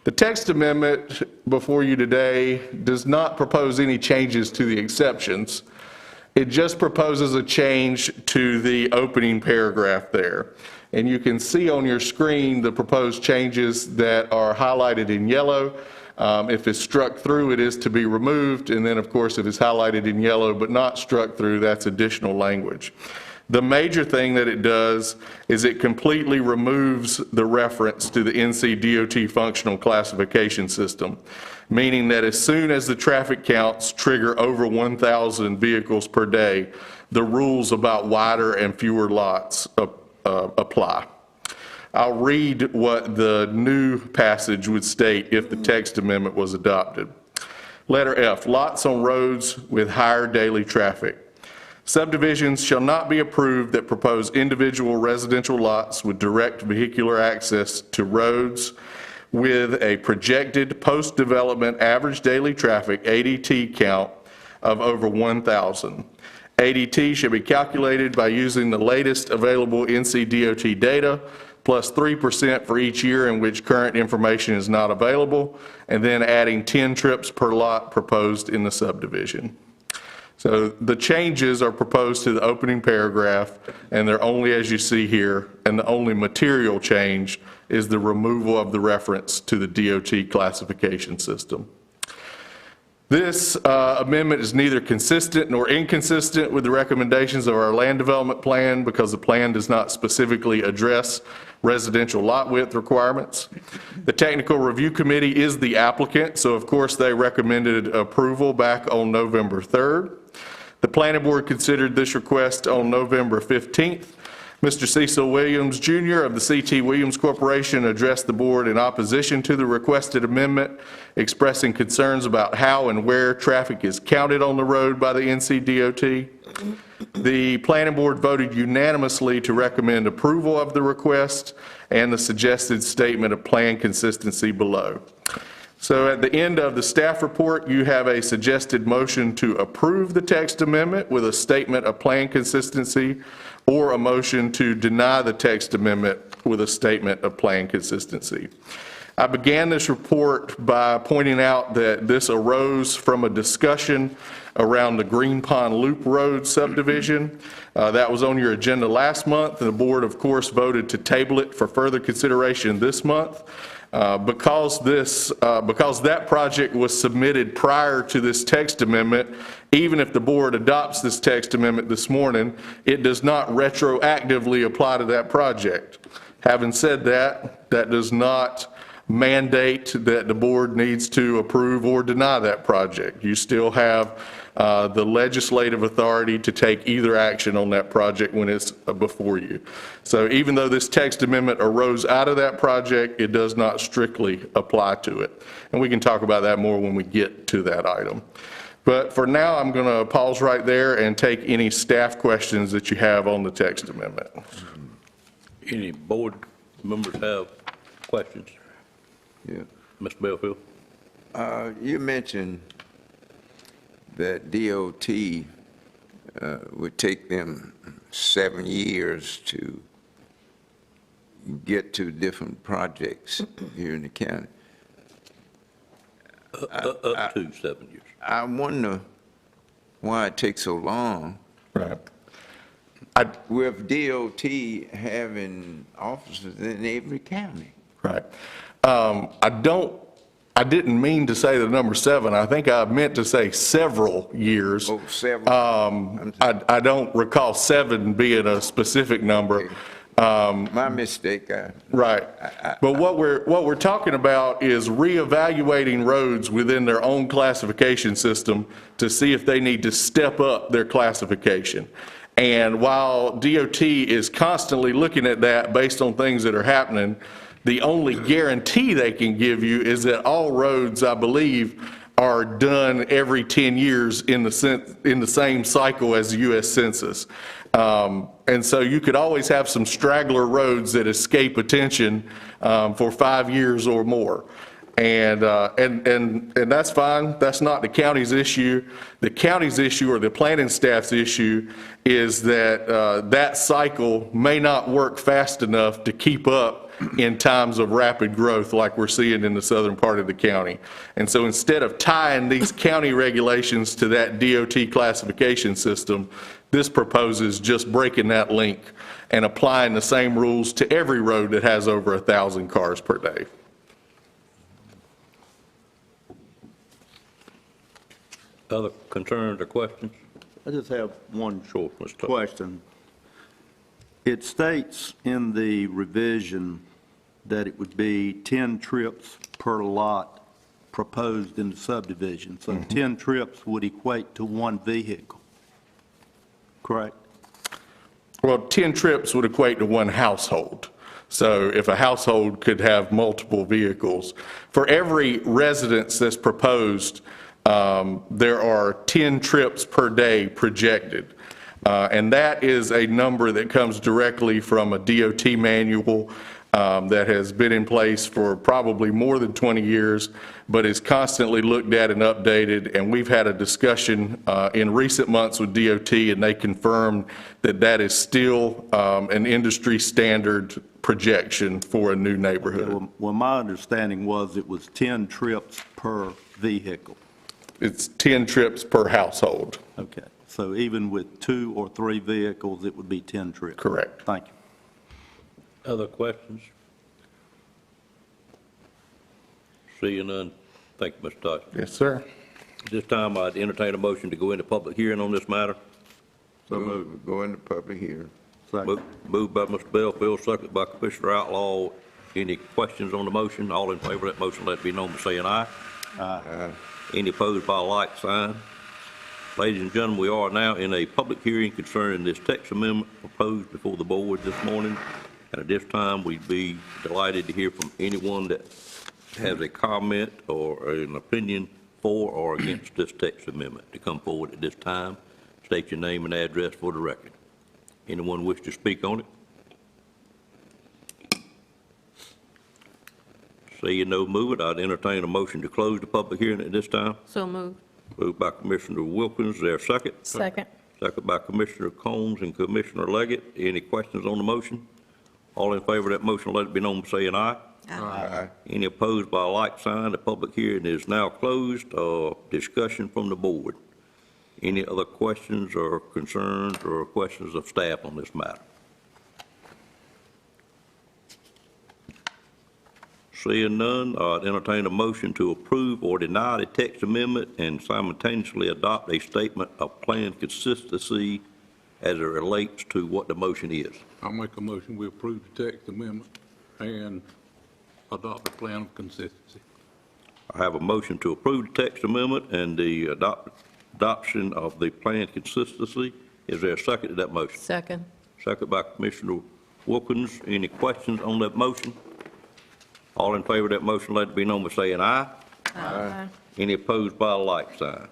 The text amendment before you today does not propose any changes to the exceptions. It just proposes a change to the opening paragraph there. And you can see on your screen the proposed changes that are highlighted in yellow. If it's struck through, it is to be removed. And then, of course, if it's highlighted in yellow but not struck through, that's additional language. The major thing that it does is it completely removes the reference to the NCDOT functional classification system, meaning that as soon as the traffic counts trigger over 1,000 vehicles per day, the rules about wider and fewer lots apply. I'll read what the new passage would state if the text amendment was adopted. Letter F, lots on roads with higher daily traffic. Subdivisions shall not be approved that propose individual residential lots with direct vehicular access to roads with a projected post-development average daily traffic ADT count of over 1,000. ADT should be calculated by using the latest available NCDOT data, plus 3% for each year in which current information is not available, and then adding 10 trips per lot proposed in the subdivision. So the changes are proposed to the opening paragraph, and they're only as you see here, and the only material change is the removal of the reference to the DOT classification system. This amendment is neither consistent nor inconsistent with the recommendations of our land development plan because the plan does not specifically address residential lot width requirements. The Technical Review Committee is the applicant, so of course they recommended approval back on November 3rd. The Planning Board considered this request on November 15th. Mr. Cecil Williams, Jr. of the C.T. Williams Corporation addressed the board in opposition to the requested amendment, expressing concerns about how and where traffic is counted on the road by the NCDOT. The Planning Board voted unanimously to recommend approval of the request and the suggested statement of plan consistency below. So at the end of the staff report, you have a suggested motion to approve the text amendment with a statement of plan consistency, or a motion to deny the text amendment with a statement of plan consistency. I began this report by pointing out that this arose from a discussion around the Green Pond Loop Road subdivision. That was on your agenda last month, and the board, of course, voted to table it for further consideration this month. Because that project was submitted prior to this text amendment, even if the board adopts this text amendment this morning, it does not retroactively apply to that project. Having said that, that does not mandate that the board needs to approve or deny that project. You still have the legislative authority to take either action on that project when it's before you. So even though this text amendment arose out of that project, it does not strictly apply to it. And we can talk about that more when we get to that item. But for now, I'm going to pause right there and take any staff questions that you have on the text amendment. Any board members have questions? Yeah. Mr. Belfield? You mentioned that DOT would take them 7 years to get to different projects here in the county. Up to 7 years. I wonder why it takes so long. Right. With DOT having offices in every county. Right. I didn't mean to say the number 7. I think I meant to say several years. Oh, several. I don't recall 7 being a specific number. My mistake. Right. But what we're talking about is reevaluating roads within their own classification system to see if they need to step up their classification. And while DOT is constantly looking at that based on things that are happening, the only guarantee they can give you is that all roads, I believe, are done every 10 years in the same cycle as the U.S. Census. And so you could always have some straggler roads that escape attention for 5 years or more. And that's fine. That's not the county's issue. The county's issue, or the planning staff's issue, is that that cycle may not work fast enough to keep up in times of rapid growth like we're seeing in the southern part of the county. And so instead of tying these county regulations to that DOT classification system, this proposes just breaking that link and applying the same rules to every road that has over 1,000 cars per day. Other concerns or questions? I just have one Sure, Mr. Tucker. question. It states in the revision that it would be 10 trips per lot proposed in the subdivision. So 10 trips would equate to 1 vehicle, correct? Well, 10 trips would equate to 1 household. So if a household could have multiple vehicles, for every residence that's proposed, there are 10 trips per day projected. And that is a number that comes directly from a DOT manual. that has been in place for probably more than 20 years, but is constantly looked at and updated. And we've had a discussion in recent months with DOT, and they confirmed that that is still an industry standard projection for a new neighborhood. Well, my understanding was it was 10 trips per vehicle. It's 10 trips per household. Okay, so even with 2 or 3 vehicles, it would be 10 trips? Correct. Thank you. Other questions? Seeing none, thank you, Mr. Dodson. Yes, sir. At this time, I'd entertain a motion to go into public hearing on this matter. So moved. Go into public hearing. Moved by Mr. Bellfield, seconded by Commissioner Outlaw. Any questions on the motion? All in favor of that motion, let it be known by saying aye. Aye. Any opposed by a like sign? Ladies and gentlemen, we are now in a public hearing concerning this text amendment proposed before the board this morning. And at this time, we'd be delighted to hear from anyone that has a comment or an opinion for or against this text amendment to come forward at this time. State your name and address for the record. Anyone wish to speak on it? Seeing no movement, I'd entertain a motion to close the public hearing at this time. So moved. Moved by Commissioner Wilkins, is there a second? Second. Second by Commissioner Combs and Commissioner Leggett. Any questions on the motion? All in favor of that motion, let it be known by saying aye. Aye. Any opposed by a like sign? The public hearing is now closed. Discussion from the board. Any other questions or concerns or questions of staff on this matter? Seeing none, I'd entertain a motion to approve or deny the text amendment and simultaneously adopt a statement of plan consistency as it relates to what the motion is. I'll make a motion, we approve the text amendment and adopt the plan of consistency. I have a motion to approve the text amendment and the adoption of the plan consistency. Is there a second to that motion? Second. Second by Commissioner Wilkins. Any questions on that motion? All in favor of that motion, let it be known by saying aye. Aye. Any opposed by a like sign?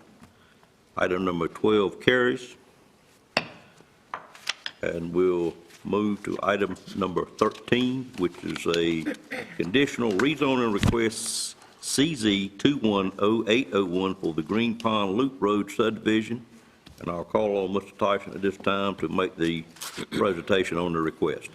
Item number 12 carries. And we'll move to item number 13, which is a conditional rezoning request CZ 210801 for the Green Pond Loop Road subdivision. And I'll call on Mr. Tyson at this time to make the presentation on the request.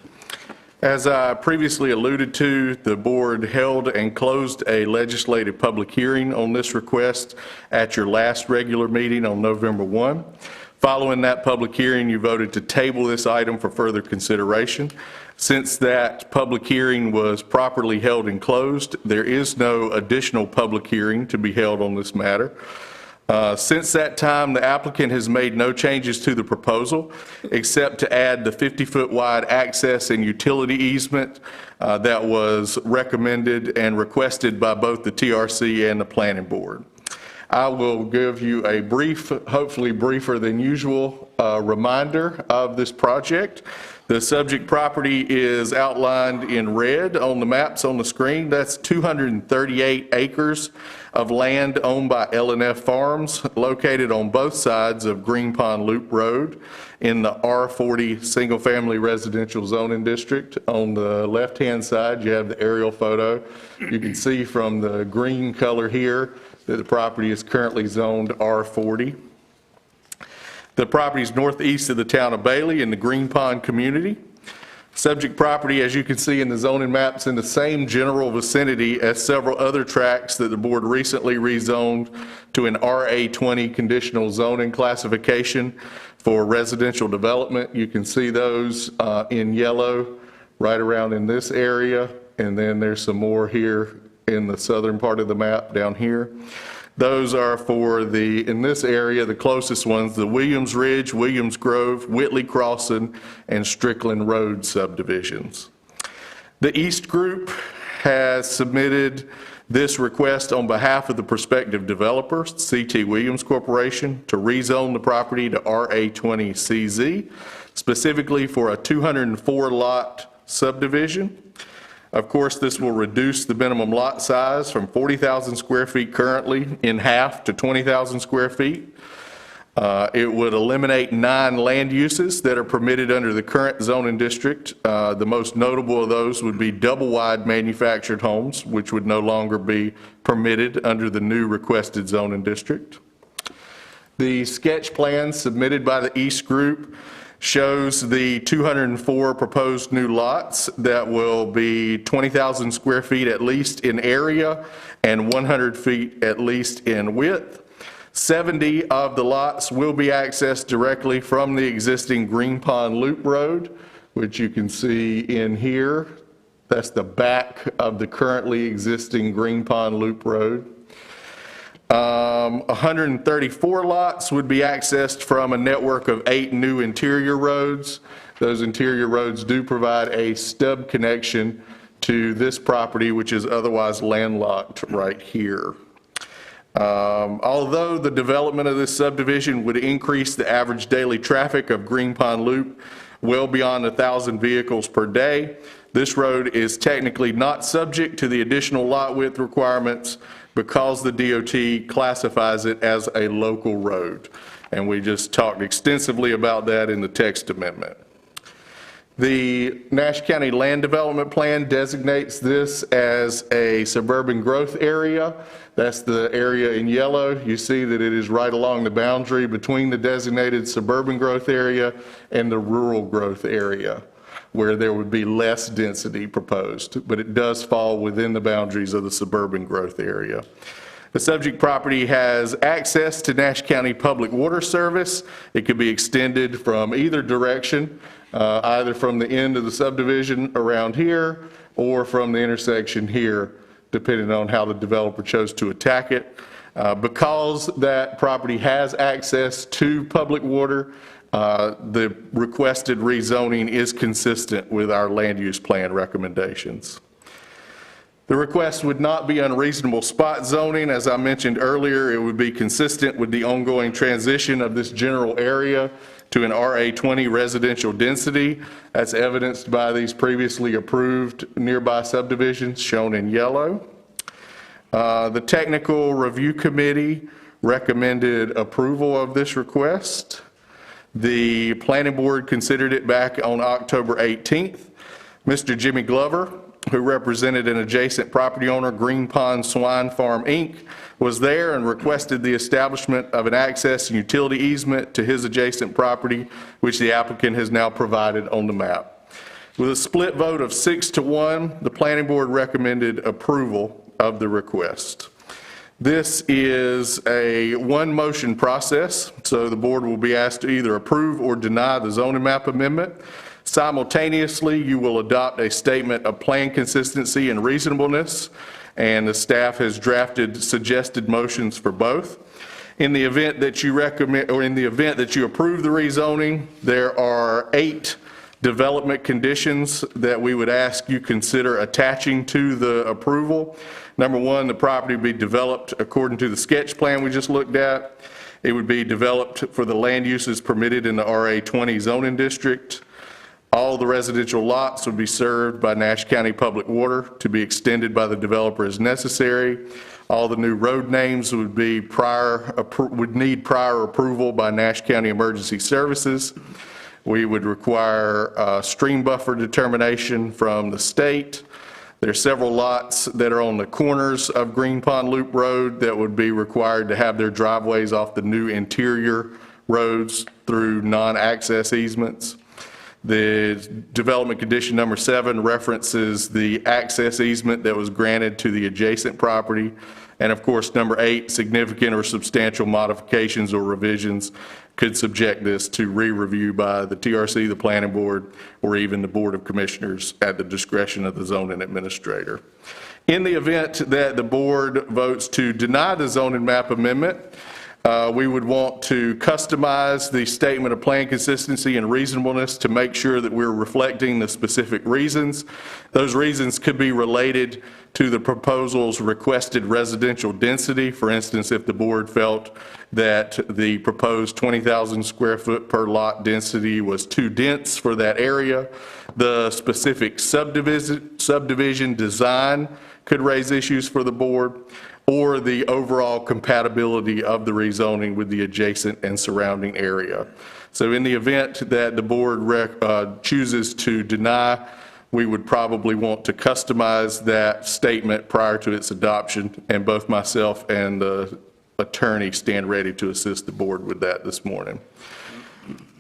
As I previously alluded to, the board held and closed a legislative public hearing on this request at your last regular meeting on November 1. Following that public hearing, you voted to table this item for further consideration. Since that public hearing was properly held and closed, there is no additional public hearing to be held on this matter. Since that time, the applicant has made no changes to the proposal except to add the 50-foot wide access and utility easement that was recommended and requested by both the TRC and the Planning Board. I will give you a brief, hopefully briefer than usual, reminder of this project. The subject property is outlined in red on the maps on the screen. That's 238 acres of land owned by L&F Farms, located on both sides of Green Pond Loop Road in the R40 Single Family Residential Zoning District. On the left-hand side, you have the aerial photo. You can see from the green color here that the property is currently zoned R40. The property is northeast of the town of Bailey in the Green Pond community. Subject property, as you can see in the zoning maps, in the same general vicinity as several other tracts that the board recently rezoned to an RA20 conditional zoning classification for residential development. You can see those in yellow right around in this area, and then there's some more here in the southern part of the map down here. Those are for in this area, the closest ones, the Williams Ridge, Williams Grove, Whitley Crossing, and Strickland Road subdivisions. The East Group has submitted this request on behalf of the prospective developer, CT Williams Corporation, to rezone the property to RA20CZ, specifically for a 204-lot subdivision. Of course, this will reduce the minimum lot size from 40,000 square feet currently in half to 20,000 square feet. It would eliminate 9 land uses that are permitted under the current zoning district. The most notable of those would be double-wide manufactured homes, which would no longer be permitted under the new requested zoning district. The sketch plan submitted by the East Group shows the 204 proposed new lots that will be 20,000 square feet at least in area and 100 feet at least in width. 70 of the lots will be accessed directly from the existing Green Pond Loop Road, which you can see in here. That's the back of the currently existing Green Pond Loop Road. 134 lots would be accessed from a network of 8 new interior roads. Those interior roads do provide a stub connection to this property, which is otherwise landlocked right here. Although the development of this subdivision would increase the average daily traffic of Green Pond Loop well beyond 1,000 vehicles per day, this road is technically not subject to the additional lot width requirements because the DOT classifies it as a local road. And we just talked extensively about that in the text amendment. The Nash County Land Development Plan designates this as a suburban growth area. That's the area in yellow. You see that it is right along the boundary between the designated suburban growth area and the rural growth area, where there would be less density proposed, but it does fall within the boundaries of the suburban growth area. The subject property has access to Nash County Public Water Service. It could be extended from either direction, either from the end of the subdivision around here or from the intersection here, depending on how the developer chose to attack it. Because that property has access to public water, the requested rezoning is consistent with our land use plan recommendations. The request would not be unreasonable spot zoning. As I mentioned earlier, it would be consistent with the ongoing transition of this general area to an RA20 residential density. That's evidenced by these previously approved nearby subdivisions shown in yellow. The Technical Review Committee recommended approval of this request. The Planning Board considered it back on October 18th. Mr. Jimmy Glover, who represented an adjacent property owner, Green Pond Swine Farm, Inc., was there and requested the establishment of an access and utility easement to his adjacent property, which the applicant has now provided on the map. With a split vote of 6-1, the Planning Board recommended approval of the request. This is a one-motion process, so the board will be asked to either approve or deny the zoning map amendment. Simultaneously, you will adopt a statement of plan consistency and reasonableness, and the staff has drafted suggested motions for both. In the event that you recommend, or in the event that you approve the rezoning, there are 8 development conditions that we would ask you consider attaching to the approval. Number 1, the property would be developed according to the sketch plan we just looked at. It would be developed for the land uses permitted in the RA20 zoning district. All the residential lots would be served by Nash County Public Water to be extended by the developer as necessary. All the new road names would need prior approval by Nash County Emergency Services. We would require a stream buffer determination from the state. There are several lots that are on the corners of Green Pond Loop Road that would be required to have their driveways off the new interior roads through non-access easements. The development condition number 7 references the access easement that was granted to the adjacent property. And of course, number 8, significant or substantial modifications or revisions could subject this to re-review by the TRC, the Planning Board, or even the Board of Commissioners at the discretion of the zoning administrator. In the event that the board votes to deny the zoning map amendment, we would want to customize the statement of plan consistency and reasonableness to make sure that we're reflecting the specific reasons. Those reasons could be related to the proposal's requested residential density. For instance, if the board felt that the proposed 20,000 square foot per lot density was too dense for that area, the specific subdivision design could raise issues for the board. or the overall compatibility of the rezoning with the adjacent and surrounding area. So in the event that the board chooses to deny, we would probably want to customize that statement prior to its adoption, and both myself and the attorney stand ready to assist the board with that this morning.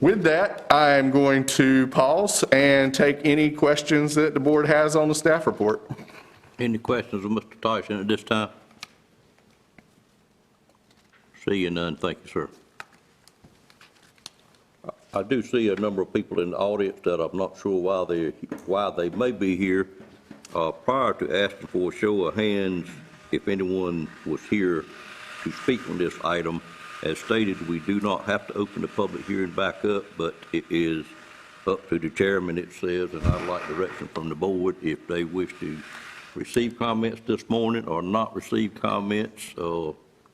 With that, I am going to pause and take any questions that the board has on the staff report. Any questions of Mr. Tyson at this time? Seeing none, thank you, sir. I do see a number of people in the audience that I'm not sure why they may be here. Prior to asking for a show of hands, if anyone was here to speak on this item, as stated, we do not have to open the public hearing back up, but it is up to the chairman, it says, and I'd like direction from the board if they wish to receive comments this morning or not receive comments.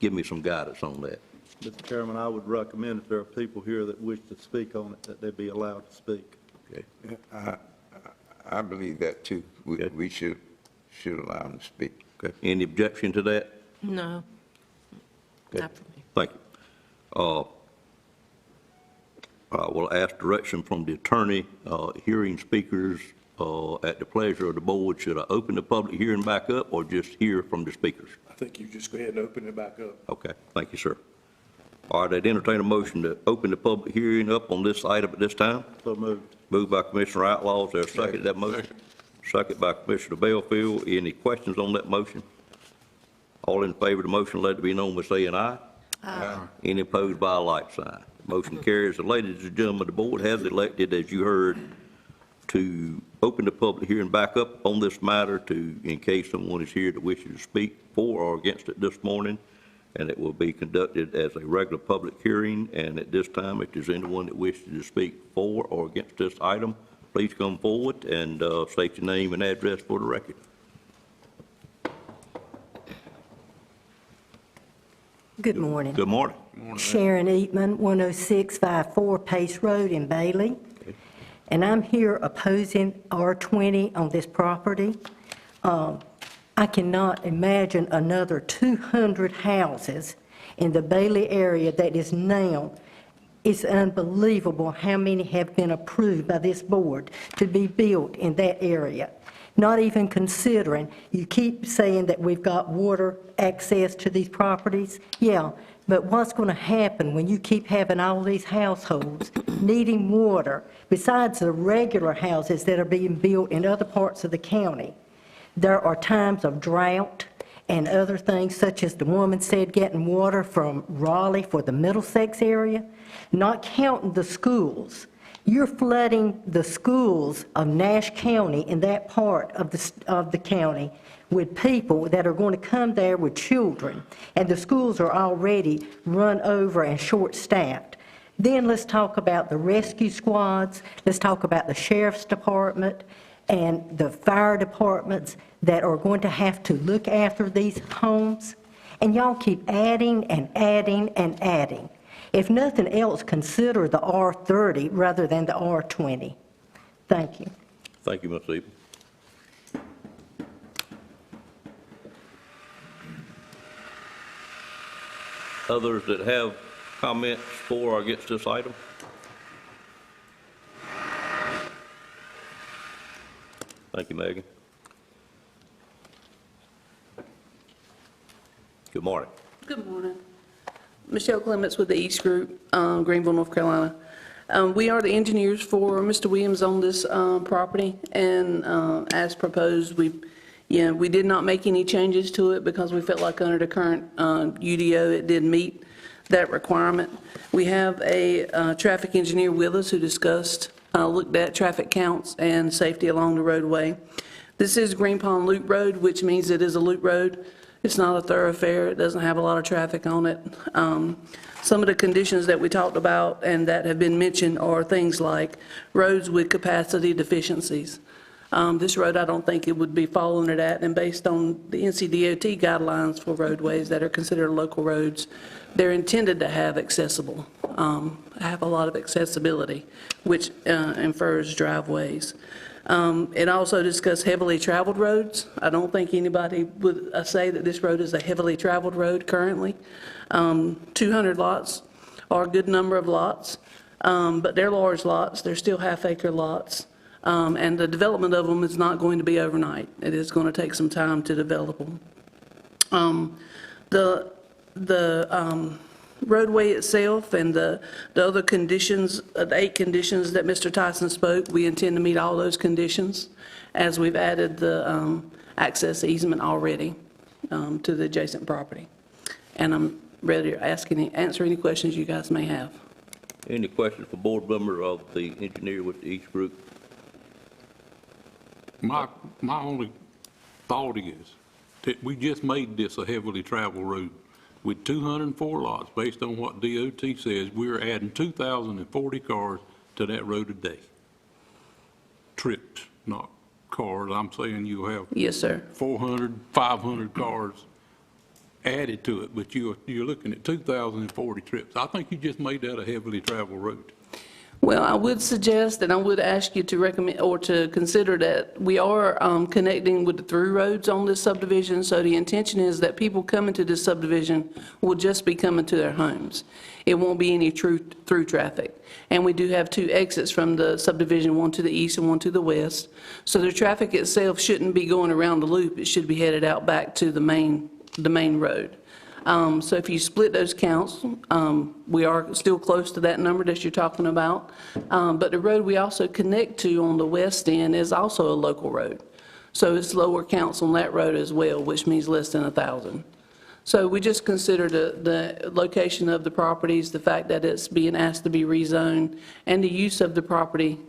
Give me some guidance on that. Mr. Chairman, I would recommend if there are people here that wish to speak on it, that they be allowed to speak. Okay. I believe that too. We should allow them to speak. Okay. Any objection to that? No, Okay. not for me. Thank you. I will ask direction from the attorney. Hearing speakers at the pleasure of the board. Should I open the public hearing back up or just hear from the speakers? I think you just go ahead and open it back up. Okay, thank you, sir. All right, I'd entertain a motion to open the public hearing up on this item at this time. So moved. Moved by Commissioner Outlaw. Is there a second to that motion? Second by Commissioner Bellfield. Any questions on that motion? All in favor of the motion, let it be known by saying aye. Aye. Any opposed by a like sign. Motion carries. The ladies and gentlemen, the board has elected, as you heard, to open the public hearing back up on this matter in case someone is here that wishes to speak for or against it this morning, and it will be conducted as a regular public hearing. And at this time, if there's anyone that wishes to speak for or against this item, please come forward and state your name and address for the record. Good morning. Good morning. Sharon Eatman, 10654 Pace Road in Bailey. And I'm here opposing R20 on this property. I cannot imagine another 200 houses in the Bailey area that is now. It's unbelievable how many have been approved by this board to be built in that area. Not even considering, you keep saying that we've got water access to these properties. Yeah, but what's going to happen when you keep having all these households needing water, besides the regular houses that are being built in other parts of the county? There are times of drought and other things, such as the woman said, getting water from Raleigh for the Middlesex area, not counting the schools. You're flooding the schools of Nash County in that part of the county with people that are going to come there with children, and the schools are already run over and short-staffed. Then let's talk about the rescue squads, let's talk about the sheriff's department and the fire departments that are going to have to look after these homes, and y'all keep adding and adding and adding. If nothing else, consider the R30 rather than the R20. Thank you. Thank you, Ms. Eaton. Others that have comments for or against this item? Thank you, Megan. Good morning. Good morning. Michelle Clements with the East Group, Greenville, North Carolina. We are the engineers for Mr. Williams on this property, and as proposed, we did not make any changes to it because we felt like under the current UDO, it did meet that requirement. We have a traffic engineer with us who looked at traffic counts and safety along the roadway. This is Green Pond Loop Road, which means it is a loop road. It's not a thoroughfare. It doesn't have a lot of traffic on it. Some of the conditions that we talked about and that have been mentioned are things like roads with capacity deficiencies. This road, I don't think it would be fall under that, and based on the NCDOT guidelines for roadways that are considered local roads, they're intended to have have a lot of accessibility, which infers driveways. It also discussed heavily traveled roads. I don't think anybody would say that this road is a heavily traveled road currently. 200 lots are a good number of lots, but they're large lots. They're still half-acre lots, and the development of them is not going to be overnight. It is going to take some time to develop them. The roadway itself and the other conditions, the 8 conditions that Mr. Tyson spoke, we intend to meet all those conditions as we've added the access easement already to the adjacent property. And I'm ready to answer any questions you guys may have. Any questions for board members of the engineer with each group? My only thought is that we just made this a heavily traveled road with 204 lots. Based on what DOT says, we're adding 2,040 cars to that road a day. Trips, not cars. I'm saying you'll have Yes, sir. 400, 500 cars added to it, but you're looking at 2,040 trips. I think you just made that a heavily traveled road. Well, I would suggest, and I would ask you to recommend, or to consider that we are connecting with the through roads on this subdivision, so the intention is that people coming to this subdivision will just be coming to their homes. It won't be any true through traffic. And we do have 2 exits from the subdivision, one to the east and one to the west. So the traffic itself shouldn't be going around the loop. It should be headed out back to the main road. So if you split those counts, we are still close to that number that you're talking about. But the road we also connect to on the west end is also a local road. So it's lower counts on that road as well, which means less than 1,000. So we just consider the location of the properties, the fact that it's being asked to be rezoned, and the use of the property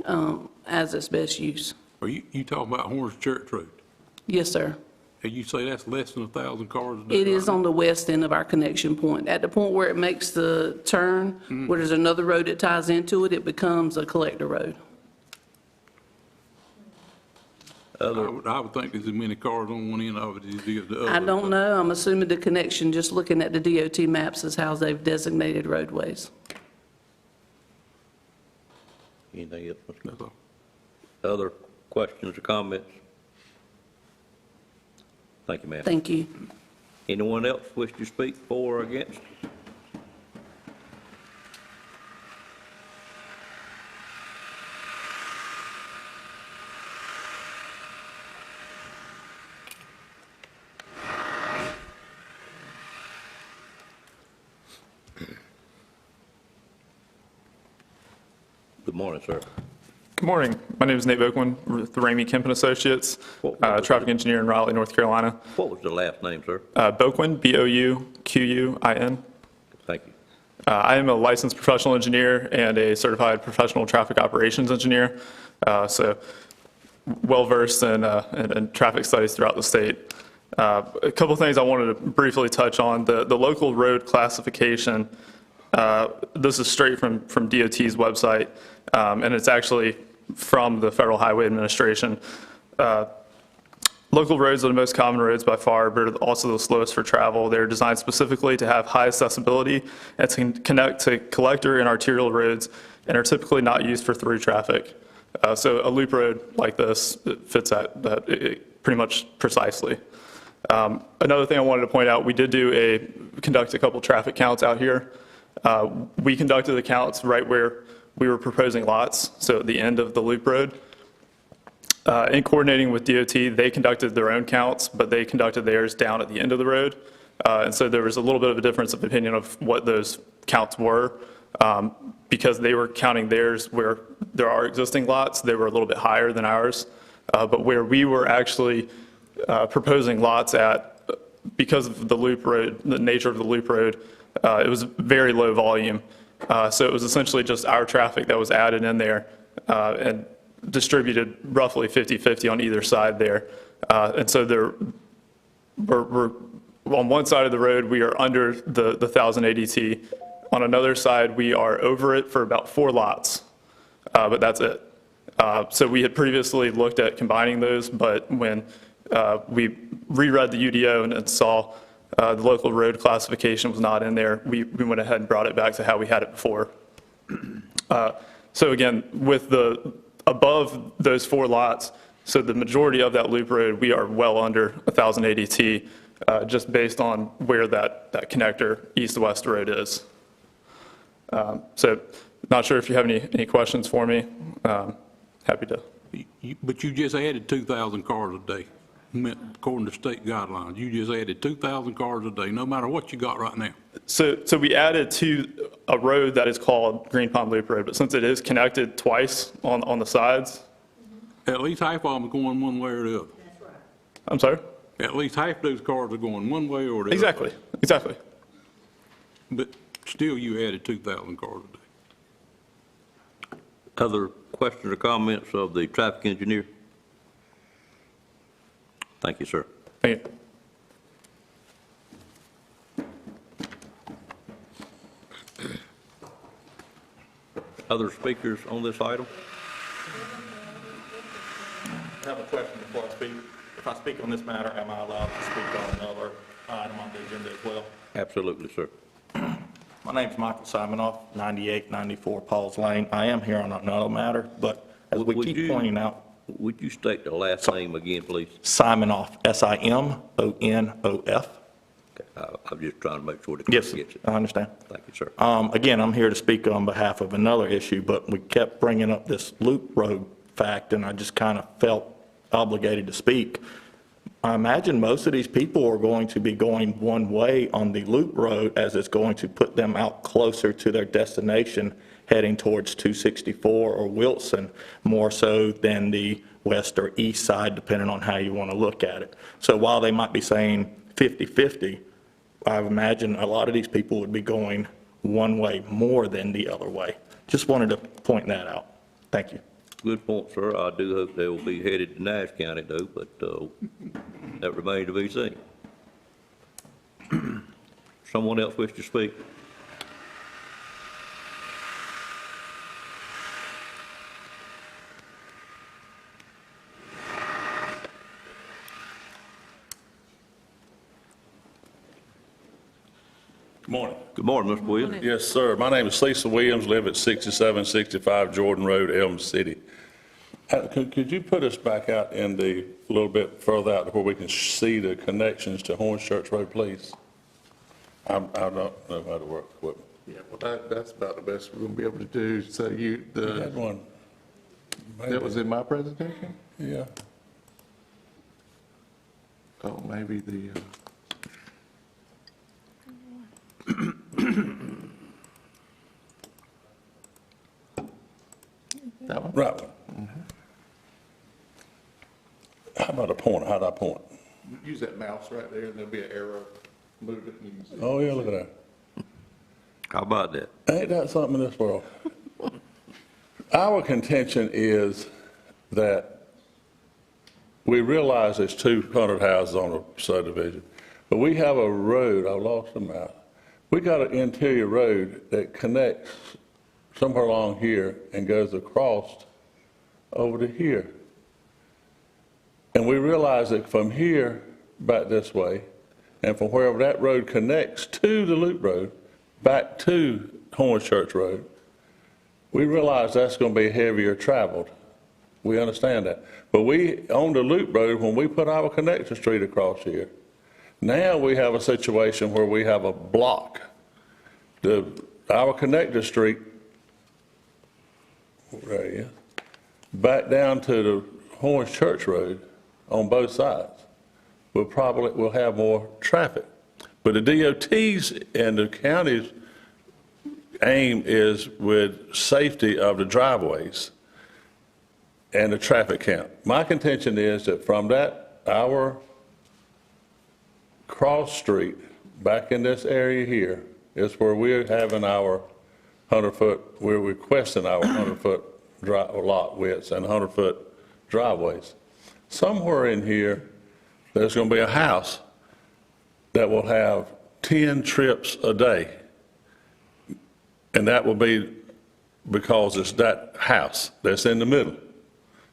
as its best use. Are you talking about Horns Church Road? Yes, sir. And you say that's less than 1,000 cars a day? It is on the west end of our connection point. At the point where it makes the turn, where there's another road that ties into it, it becomes a collector road. I would think there's as many cars on one end of it as there is the other. I don't know. I'm assuming the connection, just looking at the DOT maps, is how they've designated roadways. Anything else, Mr. That's all. Other questions or comments? Thank you, ma'am. Thank you. Anyone else wish to speak for or against? Good morning, sir. Good morning. My name is Nate Boquin with Ramey Kemp & Associates, traffic engineer in Raleigh, North Carolina. What was the last name, sir? Boquin, B-O-U-Q-U-I-N. Thank you. I am a licensed professional engineer and a certified professional traffic operations engineer, so well-versed in traffic studies throughout the state. A couple things I wanted to briefly touch on. The local road classification, this is straight from DOT's website, and it's actually from the Federal Highway Administration. Local roads are the most common roads by far, but also the slowest for travel. They're designed specifically to have high accessibility and to connect to collector and arterial roads, and are typically not used for through traffic. So a loop road like this fits that pretty much precisely. Another thing I wanted to point out, we did conduct a couple traffic counts out here. We conducted the counts right where we were proposing lots, so at the end of the loop road. In coordinating with DOT, they conducted their own counts, but they conducted theirs down at the end of the road. And so there was a little bit of a difference of opinion of what those counts were. Because they were counting theirs where there are existing lots, they were a little bit higher than ours. But where we were actually proposing lots at, because of the loop road, the nature of the loop road, it was very low volume. So it was essentially just our traffic that was added in there and distributed roughly 50-50 on either side there. And so we're on one side of the road, we are under the 1,000 ADT. On another side, we are over it for about 4 lots, but that's it. So we had previously looked at combining those, but when we reread the UDO and saw the local road classification was not in there, we went ahead and brought it back to how we had it before. So again, with the above those 4 lots, so the majority of that loop road, we are well under 1,080 T, just based on where that connector east-west road is. So not sure if you have any questions for me. Happy to. But you just added 2,000 cars a day, according to state guidelines. You just added 2,000 cars a day, no matter what you got right now. So we added to a road that is called Green Pond Loop Road, but since it is connected twice on the sides. At least half of them are going one way or the other. I'm sorry? At least half those cars are going one way or the other. Exactly. But still, you added 2,000 cars a day. Other questions or comments of the traffic engineer? Thank you, sir. Thank you. Other speakers on this item? I have a question before I speak. If I speak on this matter, am I allowed to speak on another item on the agenda as well? Absolutely, sir. My name's Michael Simonoff, 9894 Paul's Lane. I am here on another matter, but as we keep pointing out. Would you state the last name again, please? Simonoff, Simonoff. Okay, I'm just trying to make sure the Yes, clerk gets it. I understand. Thank you, sir. Again, I'm here to speak on behalf of another issue, but we kept bringing up this loop road fact, and I just kind of felt obligated to speak. I imagine most of these people are going to be going one way on the loop road, as it's going to put them out closer to their destination, heading towards 264 or Wilson, more so than the west or east side, depending on how you want to look at it. So while they might be saying 50-50, I imagine a lot of these people would be going one way more than the other way. Just wanted to point that out. Thank you. Good point, sir. I do hope they will be headed to Nash County, though, but that remains to be seen. Someone else wish to speak? Good morning. Good morning, Mr. Williams. Yes, sir. My name is Cecil Williams, live at 6765 Jordan Road, Elm City. Could you put us back out in a little bit further out where we can see the connections to Horns Church Road, please? I don't know how to work equipment. Yeah, well, that's about the best we're going to be able to do. So You had one. that was in my presentation? Yeah. Oh, maybe the, that one? Right one. How about a pointer? How do I point? Use that mouse right there, and there'll be an arrow. Move it, and you can see. Oh, yeah, look at that. How about that? Ain't that something in this world? Our contention is that we realize there's 200 houses on a subdivision, but we have a road, I lost the map. We got an interior road that connects somewhere along here and goes across over to here. And we realize that from here back this way, and from wherever that road connects to the loop road, back to Horns Church Road, we realize that's going to be heavier traveled. We understand that. But we, on the loop road, when we put our connector street across here, now we have a situation where we have a block. Our connector street, right here, back down to the Horns Church Road on both sides, we'll have more traffic. But the DOT's and the county's aim is with safety of the driveways and the traffic count. My contention is that from that, our cross street back in this area here is where we're having our 100-foot, we're requesting our 100-foot lot widths and 100-foot driveways. Somewhere in here, there's going to be a house that will have 10 trips a day. And that will be because it's that house that's in the middle.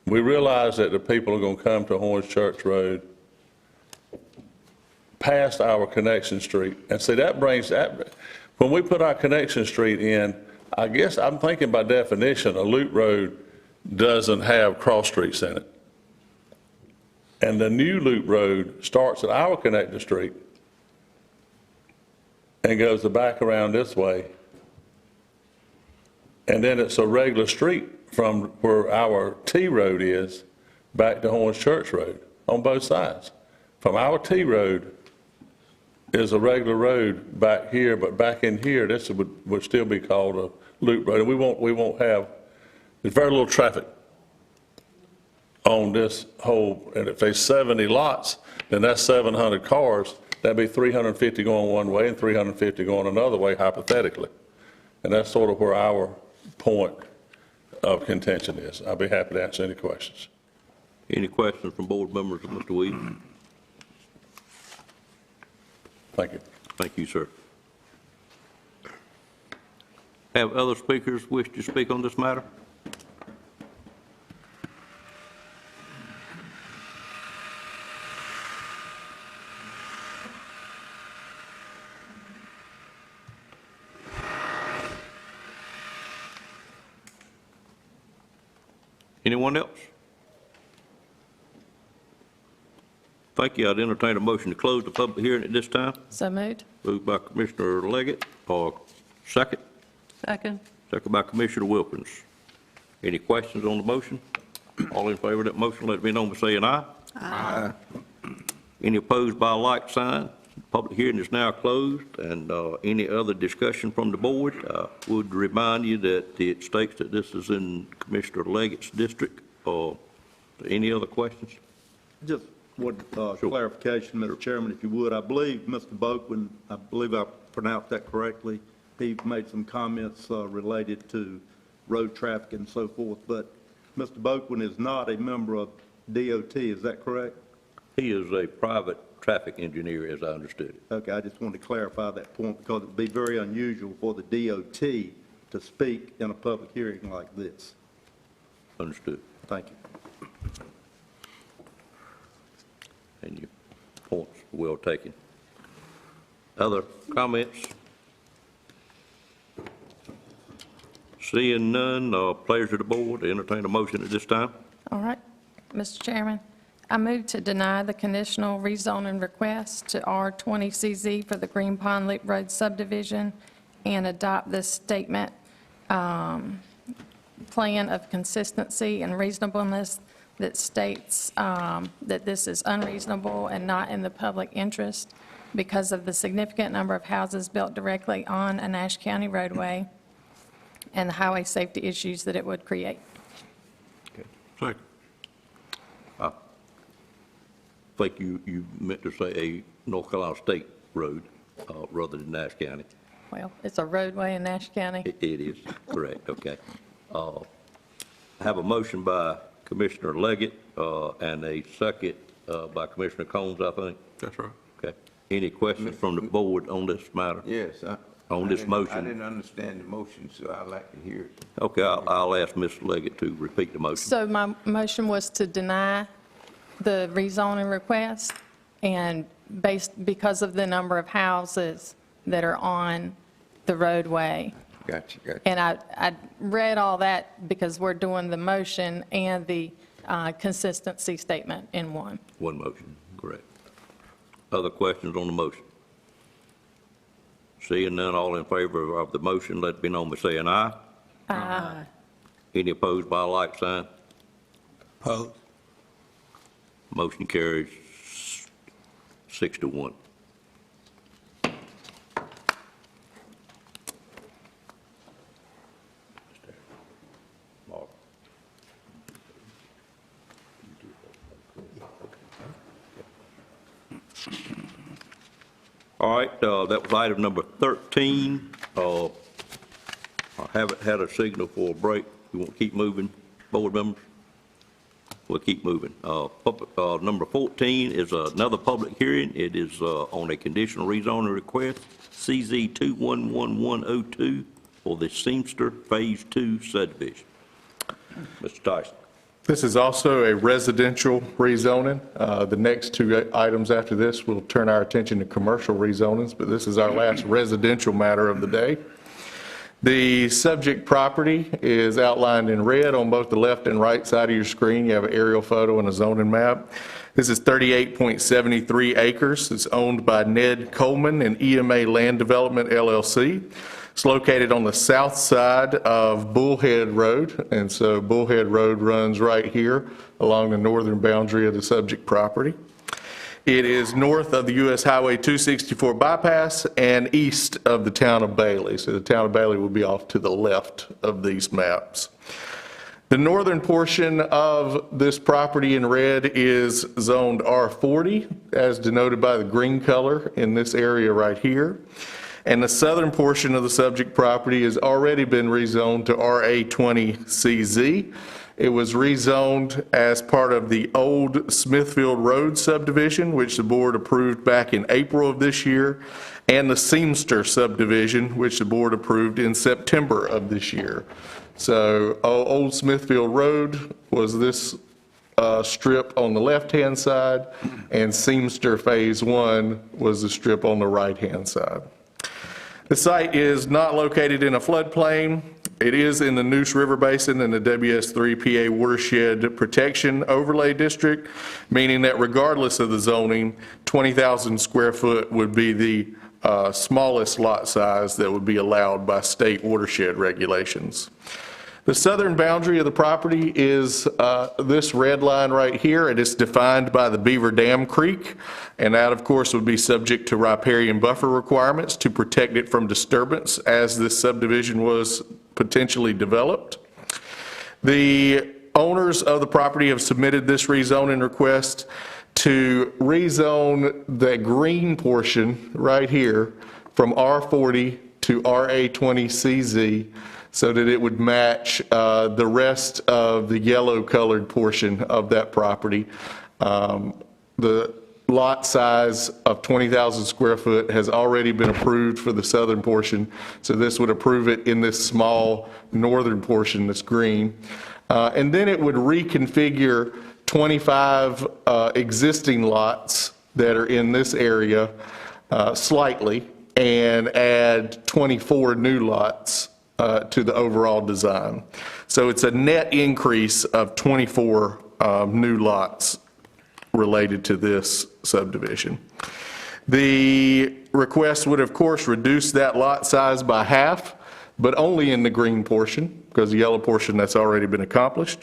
We realize that the people are going to come to Horns Church Road past our connection street. And see, that brings that, when we put our connection street in, I guess I'm thinking by definition, a loop road doesn't have cross streets in it. And the new loop road starts at our connector street and goes the back around this way. And then it's a regular street from where our T road is back to Horns Church Road on both sides. From our T road is a regular road back here, but back in here, this would still be called a loop road. And we won't have, there's very little traffic on this whole, and if there's 70 lots, then that's 700 cars. That'd be 350 going one way and 350 going another way, hypothetically. And that's sort of where our point of contention is. I'll be happy to answer any questions. Any questions from board members of Mr. Williams? Thank you. Thank you, sir. Have other speakers wish to speak on this matter? Anyone else? Thank you. I'd entertain a motion to close the public hearing at this time. So moved. Moved by Commissioner Leggett, or second? Second. Second by Commissioner Wilkins. Any questions on the motion? All in favor of that motion, let it be known by saying aye. Aye. Any opposed by a like sign? Public hearing is now closed, and any other discussion from the board? Would remind you that it states that this is in Commissioner Leggett's district. Any other questions? Just one clarification, Mr. Chairman, if you would. I believe Mr. Boakman, I believe I pronounced that correctly. He made some comments related to road traffic and so forth, but Mr. Boakman is not a member of DOT, is that correct? He is a private traffic engineer, as I understood it. Okay, I just wanted to clarify that point because it would be very unusual for the DOT to speak in a public hearing like this. Understood. Thank you. And your points well taken. Other comments? Seeing none, players of the board, entertain a motion at this time. All right. Mr. Chairman, I move to deny the conditional rezoning request to R20CZ for the Green Pond Loop Road subdivision and adopt this statement plan of consistency and reasonableness that states that this is unreasonable and not in the public interest because of the significant number of houses built directly on a Nash County roadway and the highway safety issues that it would create. Second. I think you meant to say a North Carolina State road rather than Nash County. Well, it's a roadway in Nash County. It is, correct, okay. I have a motion by Commissioner Leggett and a second by Commissioner Combs, I think. That's right. Okay. Any questions from the board on this matter? Yes. On this motion? I didn't understand the motion, so I'd like to hear it. Okay, I'll ask Mr. Leggett to repeat the motion. So my motion was to deny the rezoning request, and because of the number of houses that are on the roadway. Gotcha. And I read all that because we're doing the motion and the consistency statement in one. One motion, correct. Other questions on the motion? Seeing none, all in favor of the motion, let it be known by saying aye. Aye. Any opposed by a like sign? Opposed. Motion carries 6-1. All right, that was item number 13. I haven't had a signal for a break. We want to keep moving, board members? We'll keep moving. Number 14 is another public hearing. It is on a conditional rezoning request, CZ 211102, for the Seamster Phase 2 subdivision. Mr. Tyson. This is also a residential rezoning. The next two items after this will turn our attention to commercial rezonings, but this is our last residential matter of the day. The subject property is outlined in red on both the left and right side of your screen. You have an aerial photo and a zoning map. This is 38.73 acres. It's owned by Ned Coleman and EMA Land Development LLC. It's located on the south side of Bullhead Road, and so Bullhead Road runs right here along the northern boundary of the subject property. It is north of the US Highway 264 bypass and east of the town of Bailey. So the town of Bailey will be off to the left of these maps. The northern portion of this property in red is zoned R40, as denoted by the green color in this area right here. And the southern portion of the subject property has already been rezoned to RA20CZ. It was rezoned as part of the old Smithfield Road subdivision, which the board approved back in April of this year, and the Seamster subdivision, which the board approved in September of this year. So old Smithfield Road was this strip on the left-hand side, and Seamster Phase 1 was the strip on the right-hand side. The site is not located in a floodplain. It is in the Neuse River Basin and the WS3 PA Watershed Protection Overlay District, meaning that regardless of the zoning, 20,000 square foot would be the smallest lot size that would be allowed by state watershed regulations. The southern boundary of the property is this red line right here. It is defined by the Beaver Dam Creek, and that, of course, would be subject to riparian buffer requirements to protect it from disturbance as this subdivision was potentially developed. The owners of the property have submitted this rezoning request to rezone the green portion right here from R40 to RA20CZ, so that it would match the rest of the yellow colored portion of that property. The lot size of 20,000 square foot has already been approved for the southern portion, so this would approve it in this small northern portion that's green. And then it would reconfigure 25 existing lots that are in this area slightly and add 24 new lots to the overall design. So it's a net increase of 24 new lots related to this subdivision. The request would, of course, reduce that lot size by half, but only in the green portion, because the yellow portion that's already been accomplished.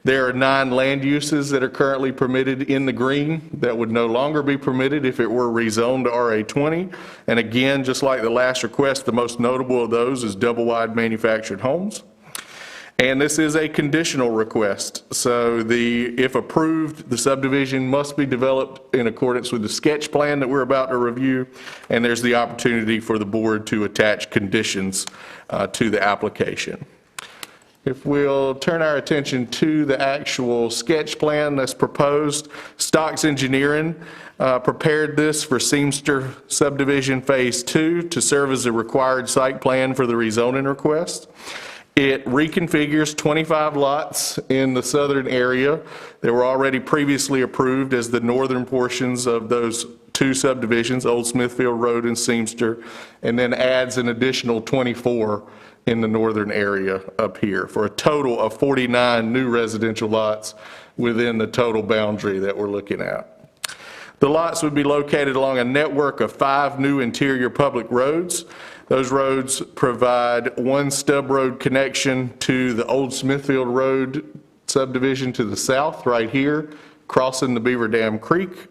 There are 9 land uses that are currently permitted in the green that would no longer be permitted if it were rezoned to RA20. And again, just like the last request, the most notable of those is double-wide manufactured homes. And this is a conditional request. So if approved, the subdivision must be developed in accordance with the sketch plan that we're about to review, and there's the opportunity for the board to attach conditions to the application. If we'll turn our attention to the actual sketch plan that's proposed, Stocks Engineering prepared this for Seamster Subdivision Phase 2 to serve as a required site plan for the rezoning request. It reconfigures 25 lots in the southern area that were already previously approved as the northern portions of those 2 subdivisions, Old Smithfield Road and Seamster, and then adds an additional 24 in the northern area up here for a total of 49 new residential lots within the total boundary that we're looking at. The lots would be located along a network of 5 new interior public roads. Those roads provide one stub road connection to the Old Smithfield Road subdivision to the south right here, crossing the Beaver Dam Creek.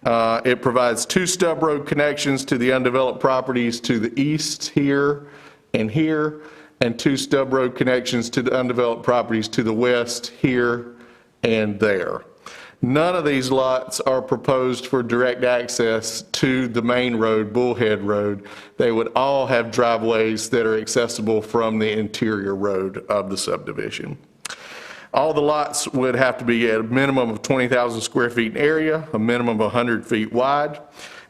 It provides 2 stub road connections to the undeveloped properties to the east here, and 2 stub road connections to the undeveloped properties to the west here and there. None of these lots are proposed for direct access to the main road, Bullhead Road. They would all have driveways that are accessible from the interior road of the subdivision. All the lots would have to be at a minimum of 20,000 square feet in area, a minimum of 100 feet wide.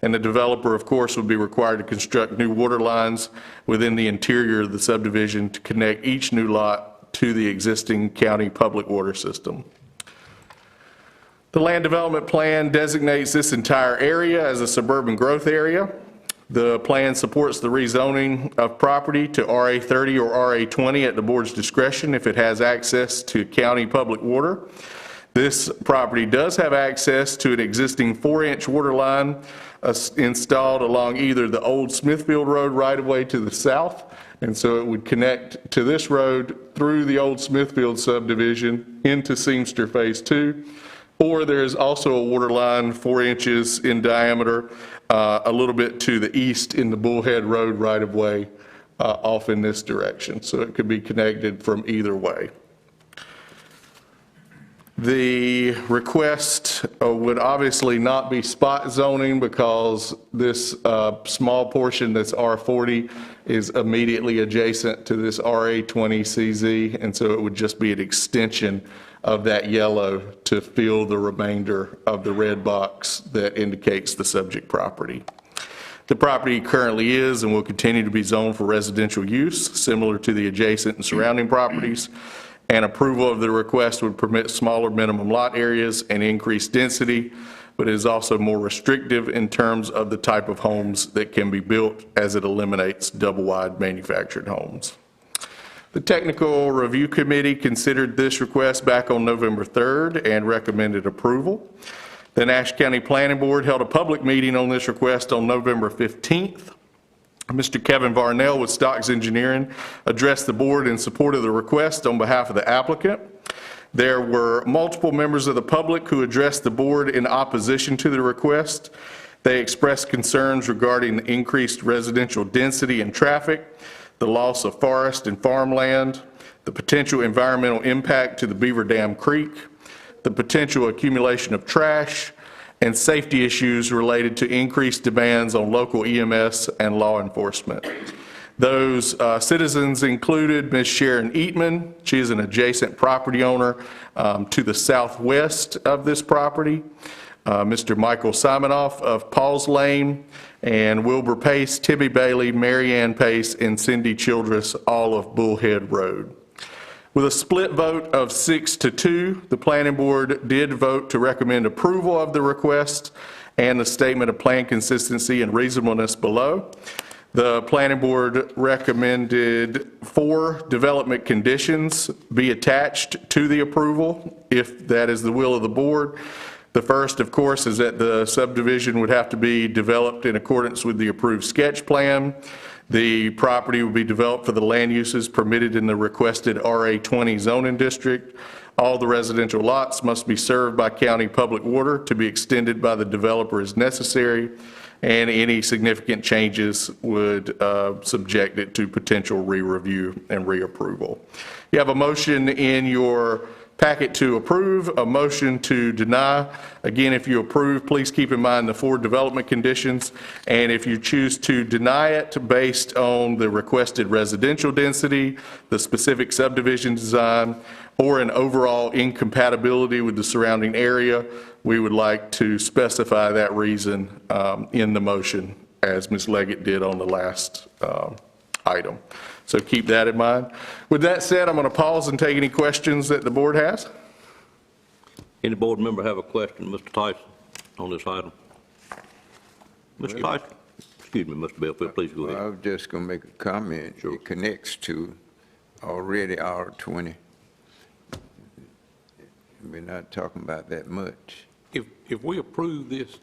And the developer, of course, would be required to construct new water lines within the interior of the subdivision to connect each new lot to the existing county public water system. The land development plan designates this entire area as a suburban growth area. The plan supports the rezoning of property to RA30 or RA20 at the board's discretion if it has access to county public water. This property does have access to an existing 4-inch water line installed along either the old Smithfield Road right-of-way to the south, and so it would connect to this road through the old Smithfield subdivision into Seamster Phase 2, or there is also a water line 4 inches in diameter a little bit to the east in the Bullhead Road right-of-way off in this direction, so it could be connected from either way. The request would obviously not be spot zoning because this small portion that's R40 is immediately adjacent to this RA20 CZ, and so it would just be an extension of that yellow to fill the remainder of the red box that indicates the subject property. The property currently is and will continue to be zoned for residential use, similar to the adjacent and surrounding properties. And approval of the request would permit smaller minimum lot areas and increased density, but is also more restrictive in terms of the type of homes that can be built, as it eliminates double-wide manufactured homes. The Technical Review Committee considered this request back on November 3rd and recommended approval. The Nash County Planning Board held a public meeting on this request on November 15th. Mr. Kevin Varnell with Stocks Engineering addressed the board in support of the request on behalf of the applicant. There were multiple members of the public who addressed the board in opposition to the request. They expressed concerns regarding the increased residential density and traffic, the loss of forest and farmland, the potential environmental impact to the Beaver Dam Creek, the potential accumulation of trash, and safety issues related to increased demands on local EMS and law enforcement. Those citizens included Ms. Sharon Eatman. She is an adjacent property owner to the southwest of this property. Mr. Michael Simonoff of Paul's Lane, and Wilbur Pace, Tibby Bailey, Mary Ann Pace, and Cindy Childress, all of Bullhead Road. With a split vote of 6-2, the planning board did vote to recommend approval of the request and the statement of plan consistency and reasonableness below. The planning board recommended 4 development conditions be attached to the approval, if that is the will of the board. The first, of course, is that the subdivision would have to be developed in accordance with the approved sketch plan. The property will be developed for the land uses permitted in the requested RA20 zoning district. All the residential lots must be served by county public water to be extended by the developer as necessary, and any significant changes would subject it to potential re-review and reapproval. You have a motion in your packet to approve, a motion to deny. Again, if you approve, please keep in mind the 4 development conditions, and if you choose to deny it based on the requested residential density, the specific subdivision design, or an overall incompatibility with the surrounding area, we would like to specify that reason in the motion, as Ms. Leggett did on the last item. So keep that in mind. With that said, I'm going to pause and take any questions that the board has. Any board member have a question, Mr. Tyson, on this item? Mr. Tyson? Excuse me, Mr. Belfield, please go ahead. I was just going to make a comment. Sure. It connects to already R20. We're not talking about that much. If we approve this,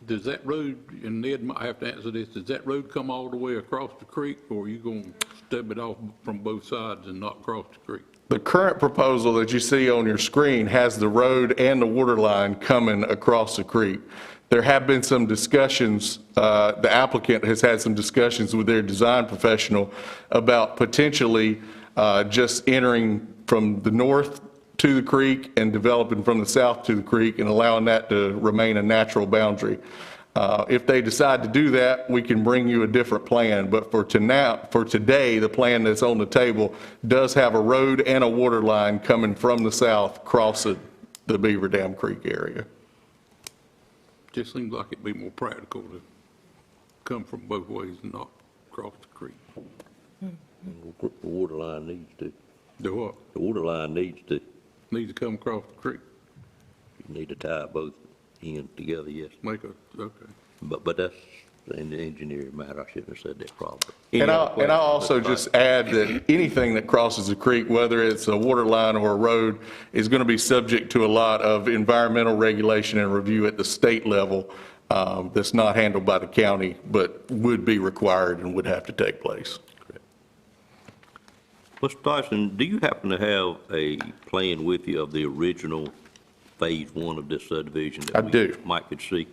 does that road, and Ned might have to answer this, does that road come all the way across the creek, or are you going to stub it off from both sides and not cross the creek? The current proposal that you see on your screen has the road and the water line coming across the creek. There have been some discussions, the applicant has had some discussions with their design professional about potentially just entering from the north to the creek and developing from the south to the creek and allowing that to remain a natural boundary. If they decide to do that, we can bring you a different plan, but for today, the plan that's on the table does have a road and a water line coming from the south crossing the Beaver Dam Creek area. Just seems like it'd be more practical to come from both ways and not cross the creek. The water line needs to. Do what? The water line needs to. Needs to come across the creek. You need to tie both ends together, yes. Okay. But that's In the engineering matter, I shouldn't have said that probably. And I'll also just add that anything that crosses the creek, whether it's a water line or a road, is going to be subject to a lot of environmental regulation and review at the state level that's not handled by the county, but would be required and would have to take place. Mr. Tyson, do you happen to have a plan with you of the original Phase 1 of this subdivision? I do. That Mike could see?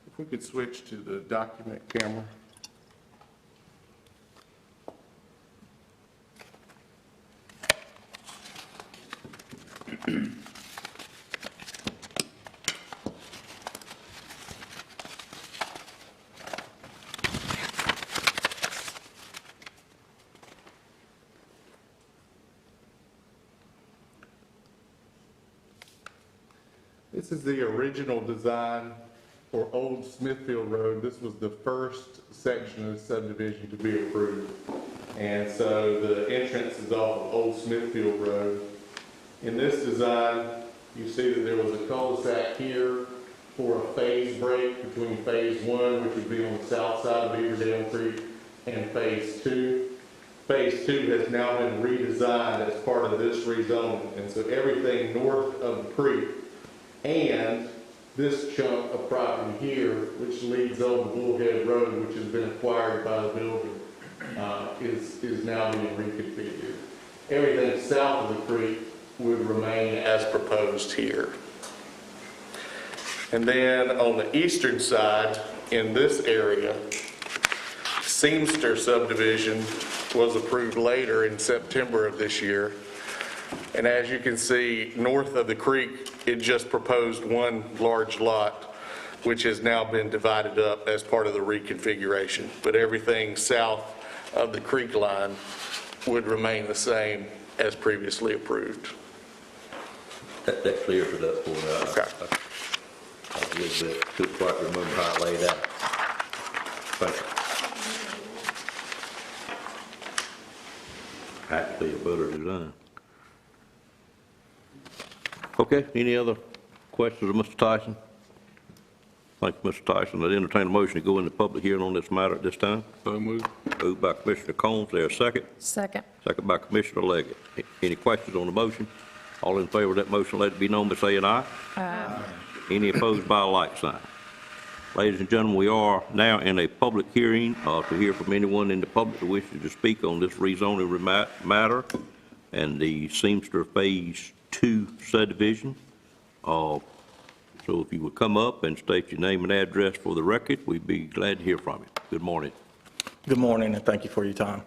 If we could switch to the document camera. This is the original design for Old Smithfield Road. This was the first section of the subdivision to be approved. And so the entrance is off of Old Smithfield Road. In this design, you see that there was a cul-de-sac here for a phase break between Phase 1, which would be on the south side of Beaverdale Creek, and Phase 2. Phase 2 has now been redesigned as part of this rezoning. And so everything north of the creek and this chunk of property here, which leads on to Bullhead Road, which has been acquired by the builder, is now being reconfigured. Everything south of the creek would remain as proposed here. And then on the eastern side, in this area, Seamster subdivision was approved later in September of this year. And as you can see, north of the creek, it just proposed one large lot, which has now been divided up as part of the reconfiguration. But everything south of the creek line would remain the same as previously approved. That clears it up for me. Okay. I was a little bit, couldn't quite remember how it laid out. Thank you. Actually, a better design. Okay, any other questions of Mr. Tyson? Thank you, Mr. Tyson. I'd entertain a motion to go into public hearing on this matter at this time. So moved. Moved by Commissioner Combs, there a second? Second. Second by Commissioner Leggett. Any questions on the motion? All in favor of that motion, let it be known by saying aye. Aye. Any opposed by a like sign. Ladies and gentlemen, we are now in a public hearing to hear from anyone in the public who wishes to speak on this rezoning matter and the Seamster Phase 2 subdivision. So if you would come up and state your name and address for the record, we'd be glad to hear from you. Good morning. Good morning, and thank you for your time.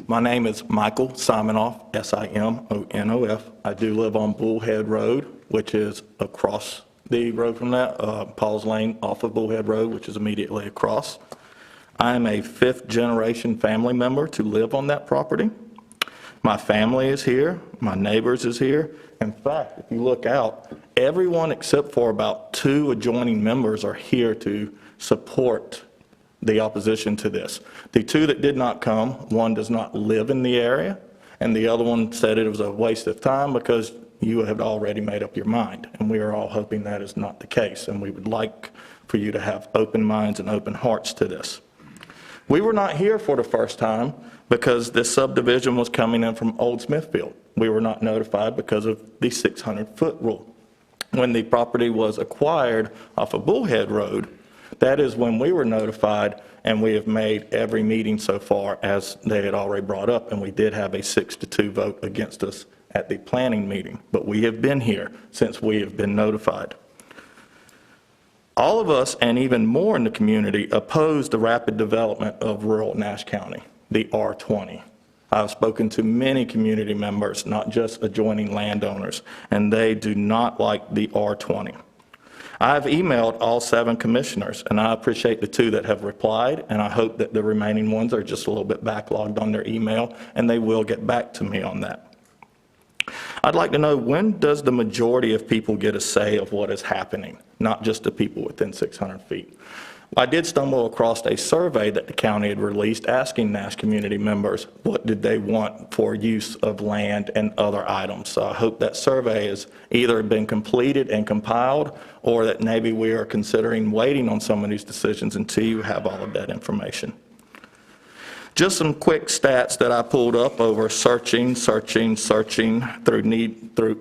My name is Michael Simonoff, S-I-M-O-N-O-F. I do live on Bullhead Road, which is across the road from that, Paul's Lane off of Bullhead Road, which is immediately across. I am a fifth-generation family member to live on that property. My family is here, my neighbors is here. In fact, if you look out, everyone except for about 2 adjoining members are here to support the opposition to this. The 2 that did not come, one does not live in the area, and the other one said it was a waste of time because you have already made up your mind. And we are all hoping that is not the case, and we would like for you to have open minds and open hearts to this. We were not here for the first time because this subdivision was coming in from Old Smithfield. We were not notified because of the 600-foot rule. When the property was acquired off of Bullhead Road, that is when we were notified, and we have made every meeting so far as they had already brought up, and we did have a 6-2 vote against us at the planning meeting. But we have been here since we have been notified. All of us, and even more in the community, oppose the rapid development of rural Nash County, the R20. I've spoken to many community members, not just adjoining landowners, and they do not like the R20. I've emailed all 7 commissioners, and I appreciate the 2 that have replied, and I hope that the remaining ones are just a little bit backlogged on their email, and they will get back to me on that. I'd like to know, when does the majority of people get a say of what is happening, not just the people within 600 feet? I did stumble across a survey that the county had released asking Nash community members what did they want for use of land and other items. So I hope that survey has either been completed and compiled, or that maybe we are considering waiting on some of these decisions until you have all of that information. Just some quick stats that I pulled up over searching through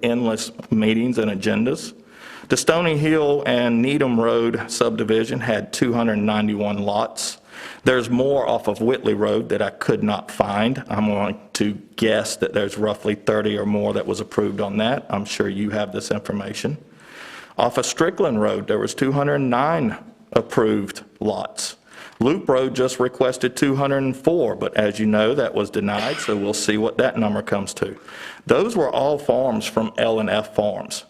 endless meetings and agendas. The Stony Hill and Needham Road subdivision had 291 lots. There's more off of Whitley Road that I could not find. I'm going to guess that there's roughly 30 or more that was approved on that. I'm sure you have this information. Off of Strickland Road, there was 209 approved lots. Loop Road just requested 204, but as you know, that was denied, so we'll see what that number comes to. Those were all farms from L&F Farms.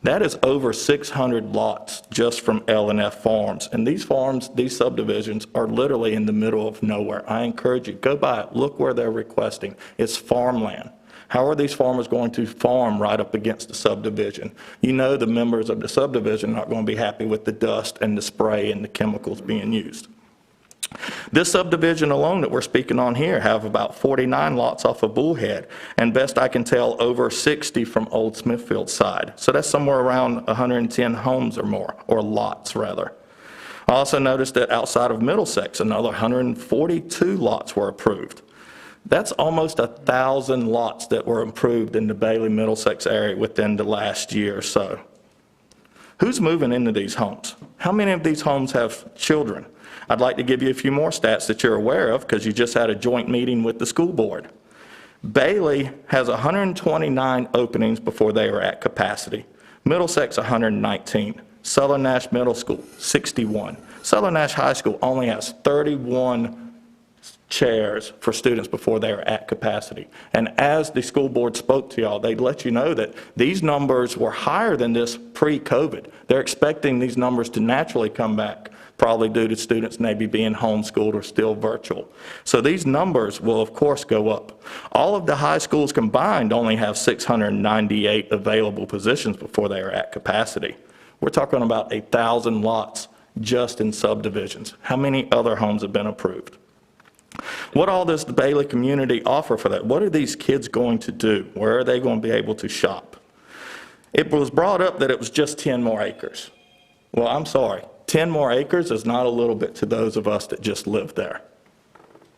That is over 600 lots just from L&F Farms. And these farms, these subdivisions are literally in the middle of nowhere. I encourage you, go by it, look where they're requesting. It's farmland. How are these farmers going to farm right up against the subdivision? You know the members of the subdivision are not going to be happy with the dust and the spray and the chemicals being used. This subdivision alone that we're speaking on here have about 49 lots off of Bullhead, and best I can tell, over 60 from Old Smithfield side. So that's somewhere around 110 homes or more, or lots rather. I also noticed that outside of Middlesex, another 142 lots were approved. That's almost 1,000 lots that were approved in the Bailey Middlesex area within the last year or so. Who's moving into these homes? How many of these homes have children? I'd like to give you a few more stats that you're aware of because you just had a joint meeting with the school board. Bailey has 129 openings before they are at capacity. Middlesex, 119. Southern Nash Middle School, 61. Southern Nash High School only has 31 chairs for students before they are at capacity. And as the school board spoke to y'all, they'd let you know that these numbers were higher than this pre-COVID. They're expecting these numbers to naturally come back, probably due to students maybe being homeschooled or still virtual. So these numbers will of course go up. All of the high schools combined only have 698 available positions before they are at capacity. We're talking about 1,000 lots just in subdivisions. How many other homes have been approved? What all does the Bailey community offer for that? What are these kids going to do? Where are they going to be able to shop? It was brought up that it was just 10 more acres. Well, I'm sorry. 10 more acres is not a little bit to those of us that just live there.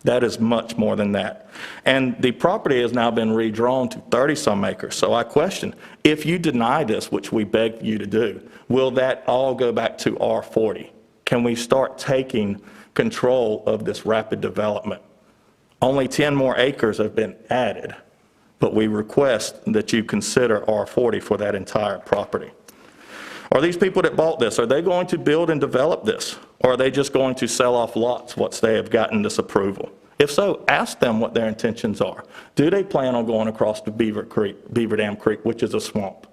That is much more than that. And the property has now been redrawn to 30-some acres. So I question, if you deny this, which we beg you to do, will that all go back to R40? Can we start taking control of this rapid development? Only 10 more acres have been added, but we request that you consider R40 for that entire property. Are these people that bought this, are they going to build and develop this? Or are they just going to sell off lots once they have gotten this approval? If so, ask them what their intentions are. Do they plan on going across the Beaver Dam Creek, which is a swamp?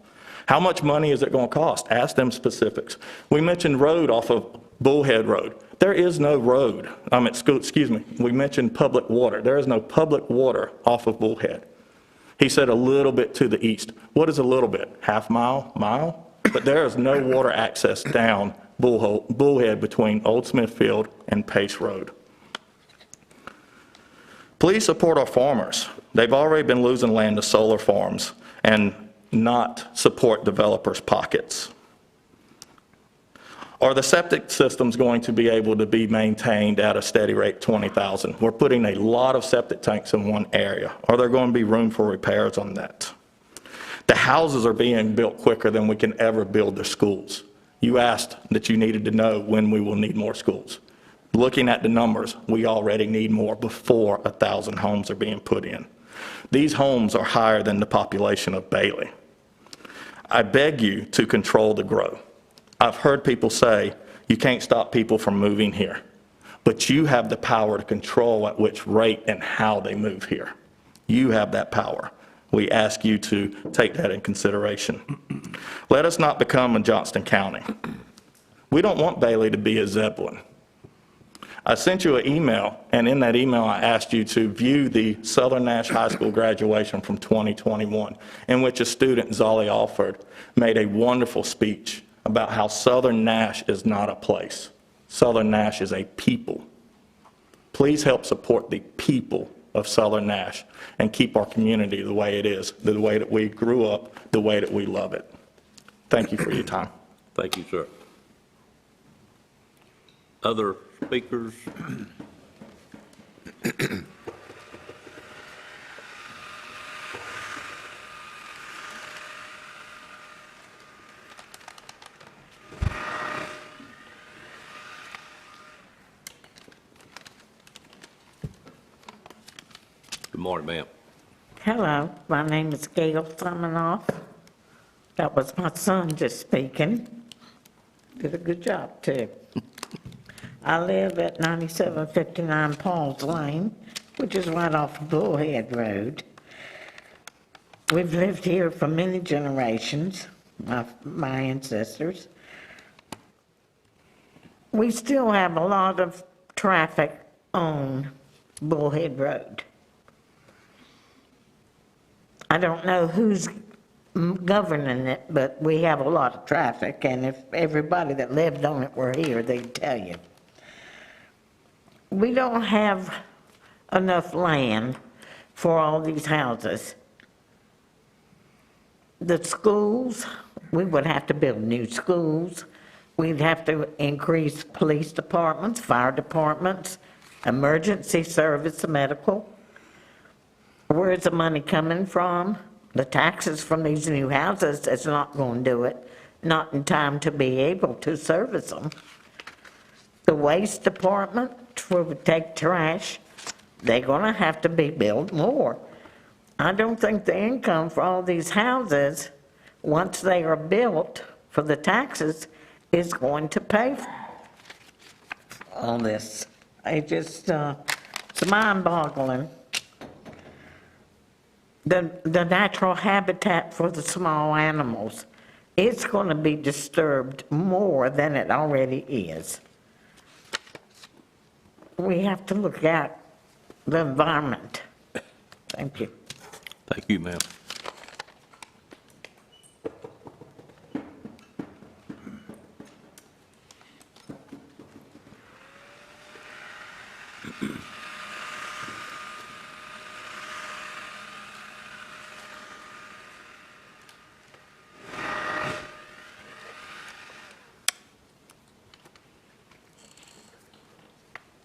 How much money is it going to cost? Ask them specifics. We mentioned road off of Bullhead Road. There is no road. Excuse me. We mentioned public water. There is no public water off of Bullhead. He said a little bit to the east. What is a little bit? Half mile? Mile? But there is no water access down Bullhead between Old Smithfield and Pace Road. Please support our farmers. They've already been losing land to solar farms and not support developers' pockets. Are the septic systems going to be able to be maintained at a steady rate, 20,000? We're putting a lot of septic tanks in one area. Are there going to be room for repairs on that? The houses are being built quicker than we can ever build the schools. You asked that you needed to know when we will need more schools. Looking at the numbers, we already need more before 1,000 homes are being put in. These homes are higher than the population of Bailey. I beg you to control the growth. I've heard people say, you can't stop people from moving here, but you have the power to control at which rate and how they move here. You have that power. We ask you to take that in consideration. Let us not become a Johnston County. We don't want Bailey to be a Zebulon. I sent you an email, and in that email, I asked you to view the Southern Nash High School graduation from 2021, in which a student, Zolly Alford, made a wonderful speech about how Southern Nash is not a place. Southern Nash is a people. Please help support the people of Southern Nash and keep our community the way it is, the way that we grew up, the way that we love it. Thank you for your time. Thank you, sir. Other speakers? Good morning, ma'am. Hello, my name is Gail Summernoff. That was my son just speaking. Did a good job, too. I live at 9759 Paul's Lane, which is right off of Bullhead Road. We've lived here for many generations, my ancestors. We still have a lot of traffic on Bullhead Road. I don't know who's governing it, but we have a lot of traffic, and if everybody that lived on it were here, they'd tell you. We don't have enough land for all these houses. The schools, we would have to build new schools. We'd have to increase police departments, fire departments, emergency service, medical. Where's the money coming from? The taxes from these new houses, that's not going to do it, not in time to be able to service them. The waste department, where we take trash, they're going to have to be built more. I don't think the income for all these houses, once they are built for the taxes, is going to pay for all this. It's mind-boggling. The natural habitat for the small animals, it's going to be disturbed more than it already is. We have to look at the environment. Thank you. Thank you, ma'am.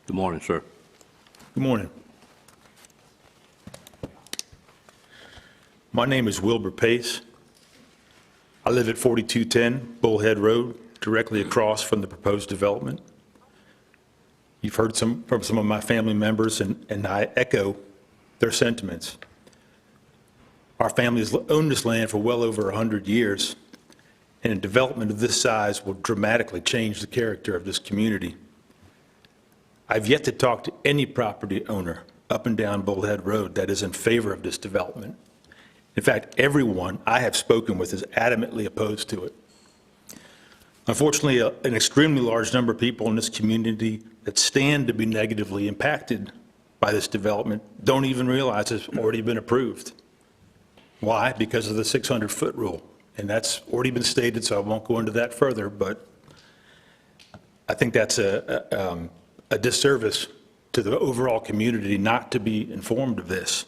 Good morning, sir. Good morning. My name is Wilbur Pace. I live at 4210 Bullhead Road, directly across from the proposed development. You've heard from some of my family members, and I echo their sentiments. Our family has owned this land for well over 100 years, and a development of this size will dramatically change the character of this community. I've yet to talk to any property owner up and down Bullhead Road that is in favor of this development. In fact, everyone I have spoken with is adamantly opposed to it. Unfortunately, an extremely large number of people in this community that stand to be negatively impacted by this development don't even realize it's already been approved. Why? Because of the 600-foot rule. And that's already been stated, so I won't go into that further, but I think that's a disservice to the overall community not to be informed of this.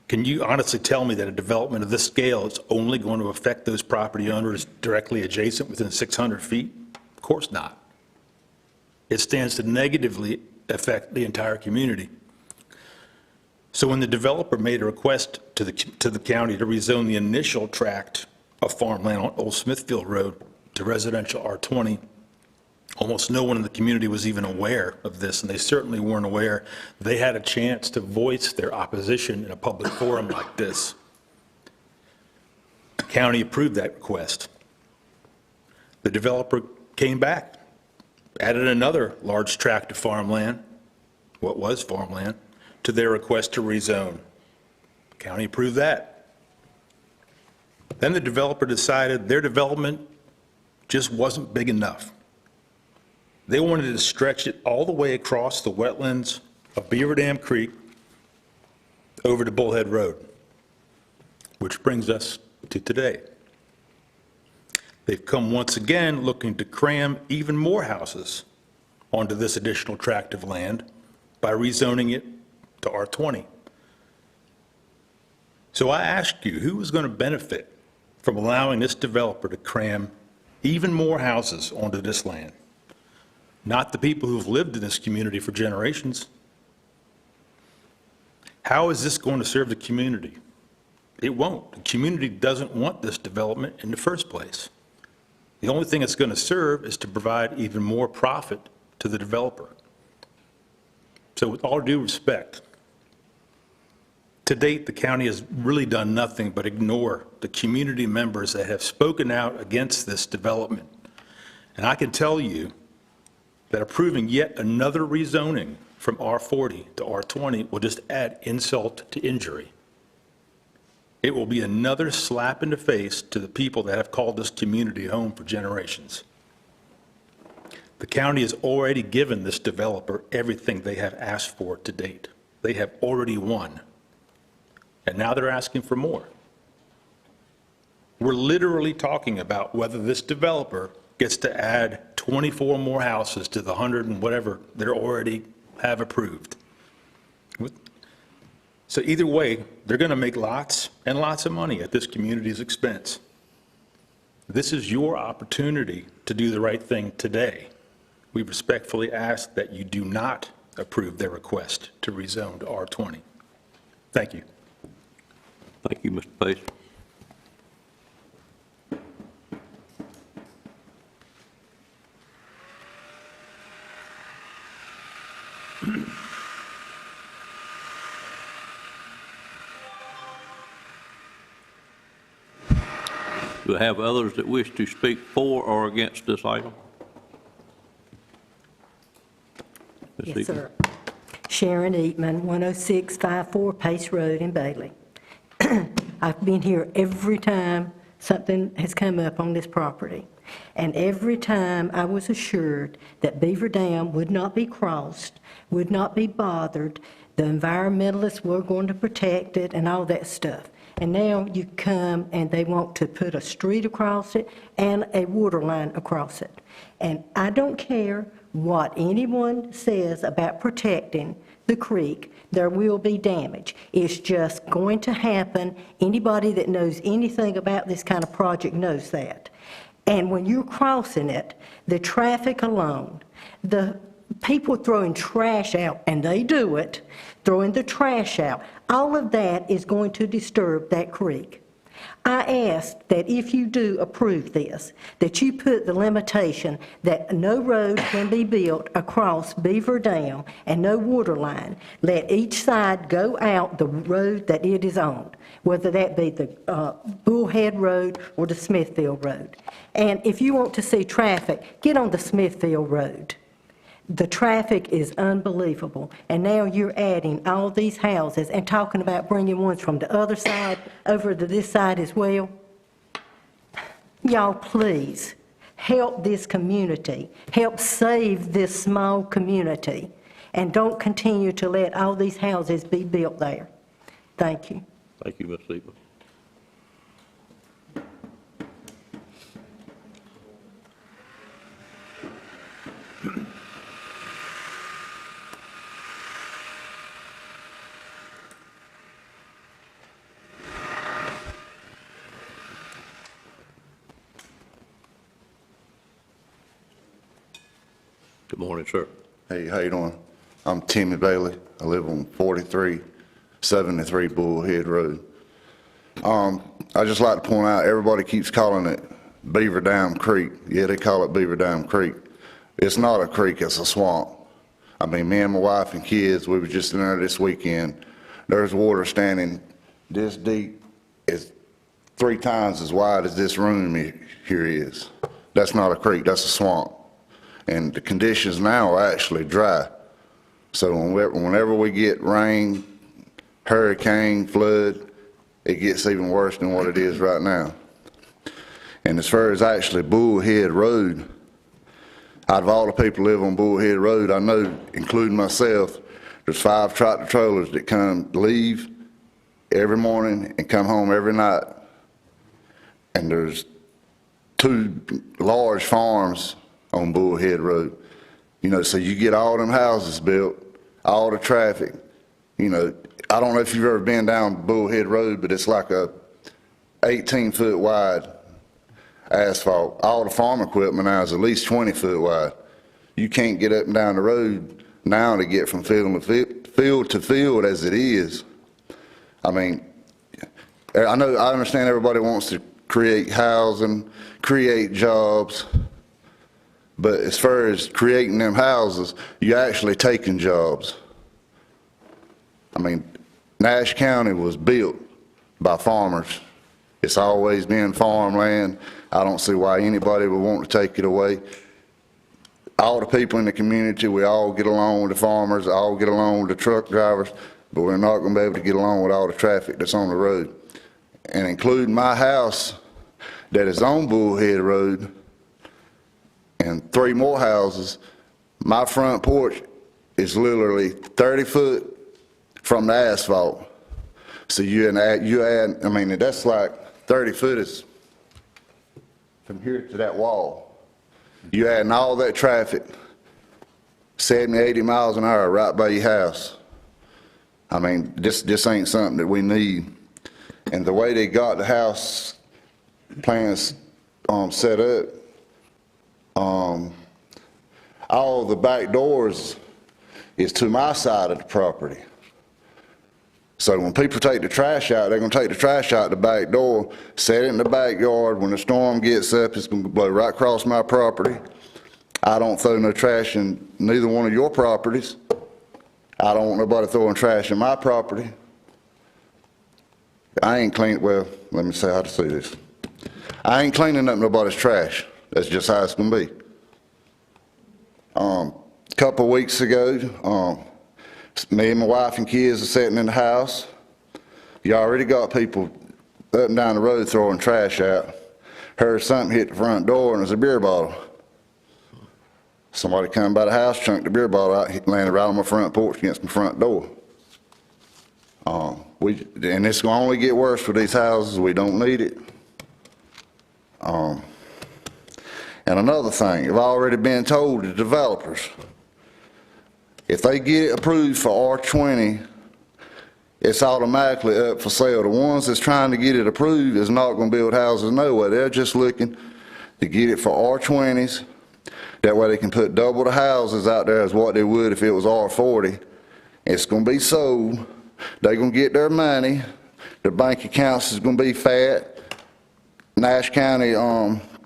Can you honestly tell me that a development of this scale is only going to affect those property owners directly adjacent within 600 feet? Of course not. It stands to negatively affect the entire community. So when the developer made a request to the county to rezone the initial tract of farmland on Old Smithfield Road to residential R20, almost no one in the community was even aware of this, and they certainly weren't aware they had a chance to voice their opposition in a public forum like this. The county approved that request. The developer came back, added another large tract of farmland, what was farmland, to their request to rezone. The county approved that. Then the developer decided their development just wasn't big enough. They wanted to stretch it all the way across the wetlands of Beaver Dam Creek over to Bullhead Road, which brings us to today. They've come once again looking to cram even more houses onto this additional tract of land by rezoning it to R20. So I ask you, who is going to benefit from allowing this developer to cram even more houses onto this land? Not the people who've lived in this community for generations. How is this going to serve the community? It won't. The community doesn't want this development in the first place. The only thing it's going to serve is to provide even more profit to the developer. So with all due respect, to date, the county has really done nothing but ignore the community members that have spoken out against this development. And I can tell you that approving yet another rezoning from R40 to R20 will just add insult to injury. It will be another slap in the face to the people that have called this community home for generations. The county has already given this developer everything they have asked for to date. They have already won. And now they're asking for more. We're literally talking about whether this developer gets to add 24 more houses to the 100 and whatever they already have approved. So either way, they're going to make lots and lots of money at this community's expense. This is your opportunity to do the right thing today. We respectfully ask that you do not approve their request to rezone to R20. Thank you. Thank you, Mr. Pace. Do I have others that wish to speak for or against this item? Ms. Yes, Eaton? sir. Sharon Eatman, 10654 Pace Road in Bailey. I've been here every time something has come up on this property, and every time I was assured that Beaver Dam would not be crossed, would not be bothered, the environmentalists were going to protect it and all that stuff. And now you come and they want to put a street across it and a water line across it. And I don't care what anyone says about protecting the creek, there will be damage. It's just going to happen. Anybody that knows anything about this kind of project knows that. And when you're crossing it, the traffic alone, the people throwing trash out, and they do it, throwing the trash out, all of that is going to disturb that creek. I ask that if you do approve this, that you put the limitation that no road can be built across Beaver Dam and no water line. Let each side go out the road that it is on, whether that be the Bullhead Road or the Smithfield Road. And if you want to see traffic, get on the Smithfield Road. The traffic is unbelievable, and now you're adding all these houses and talking about bringing ones from the other side over to this side as well. Y'all, please, help this community, help save this small community, and don't continue to let all these houses be built there. Thank you. Thank you, Ms. Eatman. Good morning, sir. Hey, how you doing? I'm Timmy Bailey. I live on 4373 Bullhead Road. I just like to point out, everybody keeps calling it Beaver Dam Creek. Yeah, they call it Beaver Dam Creek. It's not a creek, it's a swamp. I mean, me and my wife and kids, we were just in there this weekend. There's water standing this deep. It's 3 times as wide as this room here is. That's not a creek, that's a swamp. And the conditions now are actually dry. So whenever we get rain, hurricane, flood, it gets even worse than what it is right now. And as far as actually Bullhead Road, Out of all the people who live on Bullhead Road, I know, including myself, there's 5 tractor trailers that leave every morning and come home every night. And there's 2 large farms on Bullhead Road. You know, so you get all them houses built, all the traffic. You know, I don't know if you've ever been down Bullhead Road, but it's like a 18-foot wide asphalt. All the farm equipment now is at least 20 foot wide. You can't get up and down the road now to get from field to field as it is. I mean, I understand everybody wants to create housing, create jobs, but as far as creating them houses, you're actually taking jobs. I mean, Nash County was built by farmers. It's always been farmland. I don't see why anybody would want to take it away. All the people in the community, we all get along with the farmers, all get along with the truck drivers, but we're not going to be able to get along with all the traffic that's on the road. And including my house that is on Bullhead Road and 3 more houses, my front porch is literally 30 foot from the asphalt. So you add, I mean, that's like 30 foot is from here to that wall. You adding all that traffic, 70, 80 miles an hour right by your house. I mean, this ain't something that we need. And the way they got the house plans set up, all the back doors is to my side of the property. So when people take the trash out, they're going to take the trash out the back door, set it in the backyard. When the storm gets up, it's going to blow right across my property. I don't throw no trash in neither one of your properties. I don't want nobody throwing trash in my property. I ain't clean, well, let me say how to say this. I ain't cleaning up nobody's trash. That's just how it's going to be. A couple of weeks ago, me and my wife and kids are sitting in the house. You already got people up and down the road throwing trash out. Heard something hit the front door and it was a beer bottle. Somebody come by the house, chunked the beer bottle out, landed right on my front porch against my front door. And it's going to only get worse for these houses. We don't need it. And another thing, I've already been told the developers, if they get it approved for R20, it's automatically up for sale. The ones that's trying to get it approved is not going to build houses nowhere. They're just looking to get it for R20s. That way they can put double the houses out there as what they would if it was R40. It's going to be sold. They're going to get their money. Their bank accounts is going to be fat. Nash County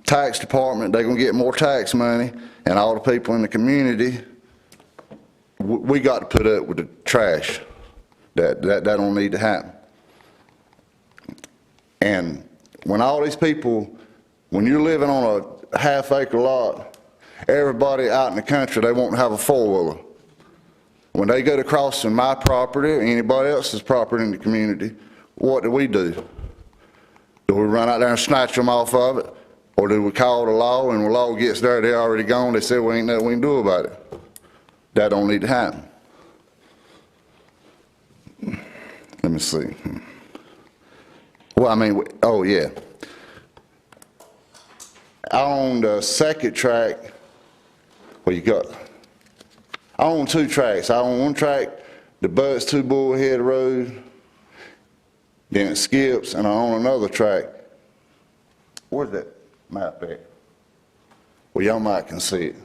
Tax Department, they're going to get more tax money. And all the people in the community, we got to put up with the trash. That don't need to happen. And when all these people, when you're living on a half-acre lot, everybody out in the country, they won't have a four-wheeler. When they go to crossing my property or anybody else's property in the community, what do? Do we run out there and snatch them off of it? Or do we call the law, and when the law gets there, they're already gone, they say, well, ain't nothing we can do about it. That don't need to happen. Let me see. Well, I mean, oh yeah. On the second track, well, you got, I own 2 tracks. I own one track that butts to Bullhead Road, then it skips, and I own another track. Where's that map at? Well, y'all might can see it.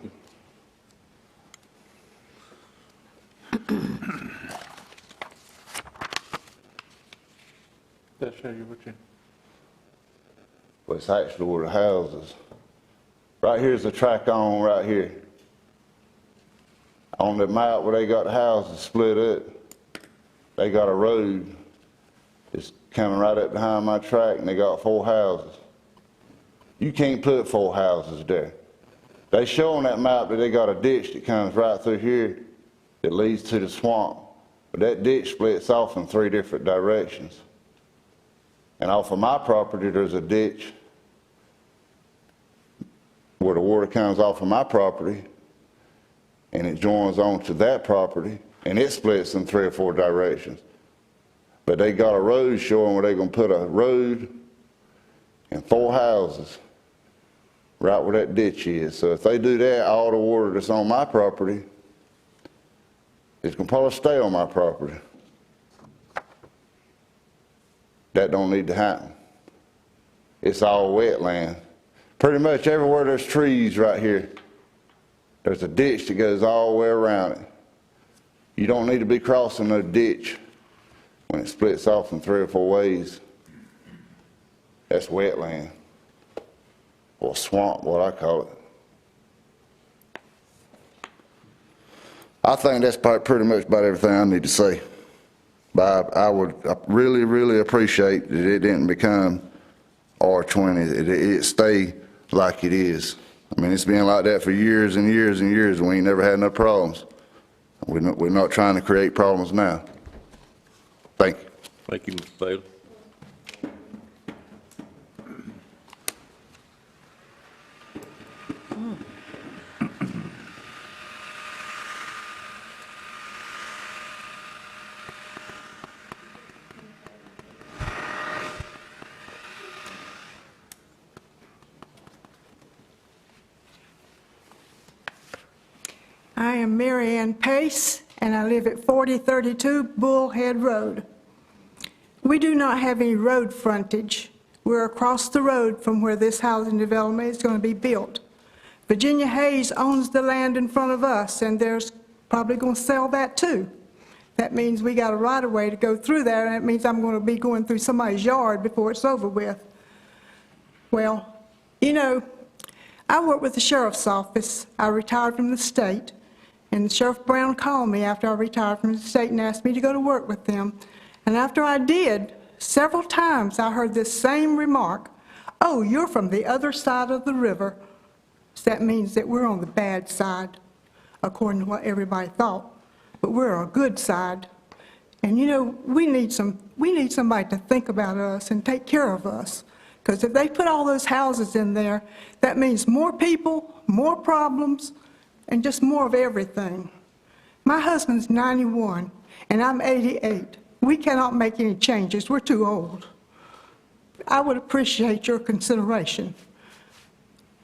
That show you what you... Well, it's actually where the houses. Right here's the track on right here. On the map where they got the houses split up, they got a road that's coming right up behind my track, and they got 4 houses. You can't put 4 houses there. They show on that map that they got a ditch that comes right through here that leads to the swamp. But that ditch splits off in 3 different directions. And off of my property, there's a ditch where the water comes off of my property and it joins onto that property and it splits in 3 or 4 directions. But they got a road showing where they're gonna put a road and 4 houses right where that ditch is. So if they do that, all the water that's on my property is gonna probably stay on my property. That don't need to happen. It's all wetland. Pretty much everywhere there's trees right here, there's a ditch that goes all the way around it. You don't need to be crossing no ditch when it splits off in 3 or 4 ways. That's wetland, or swamp, what I call it. I think that's pretty much about everything I need to say. But I really, really appreciate that it didn't become R20. It stay like it is. I mean, it's been like that for years and years and years, and we ain't never had no problems. We're not trying to create problems now. Thank you. Thank you, Mr. Bailey. I am Mary Ann Pace, and I live at 4032 Bullhead Road. We do not have any road frontage. We're across the road from where this housing development is going to be built. Virginia Hayes owns the land in front of us, and they're probably going to sell that too. That means we got a right-of-way to go through there, and it means I'm going to be going through somebody's yard before it's over with. Well, you know, I work with the sheriff's office. I retired from the state, and Sheriff Brown called me after I retired from the state and asked me to go to work with them. And after I did, several times I heard this same remark, "Oh, you're from the other side of the river." So that means that we're on the bad side, according to what everybody thought. But we're on a good side. And you know, we need somebody to think about us and take care of us. Because if they put all those houses in there, that means more people, more problems, and just more of everything. My husband's 91, and I'm 88. We cannot make any changes. We're too old. I would appreciate your consideration.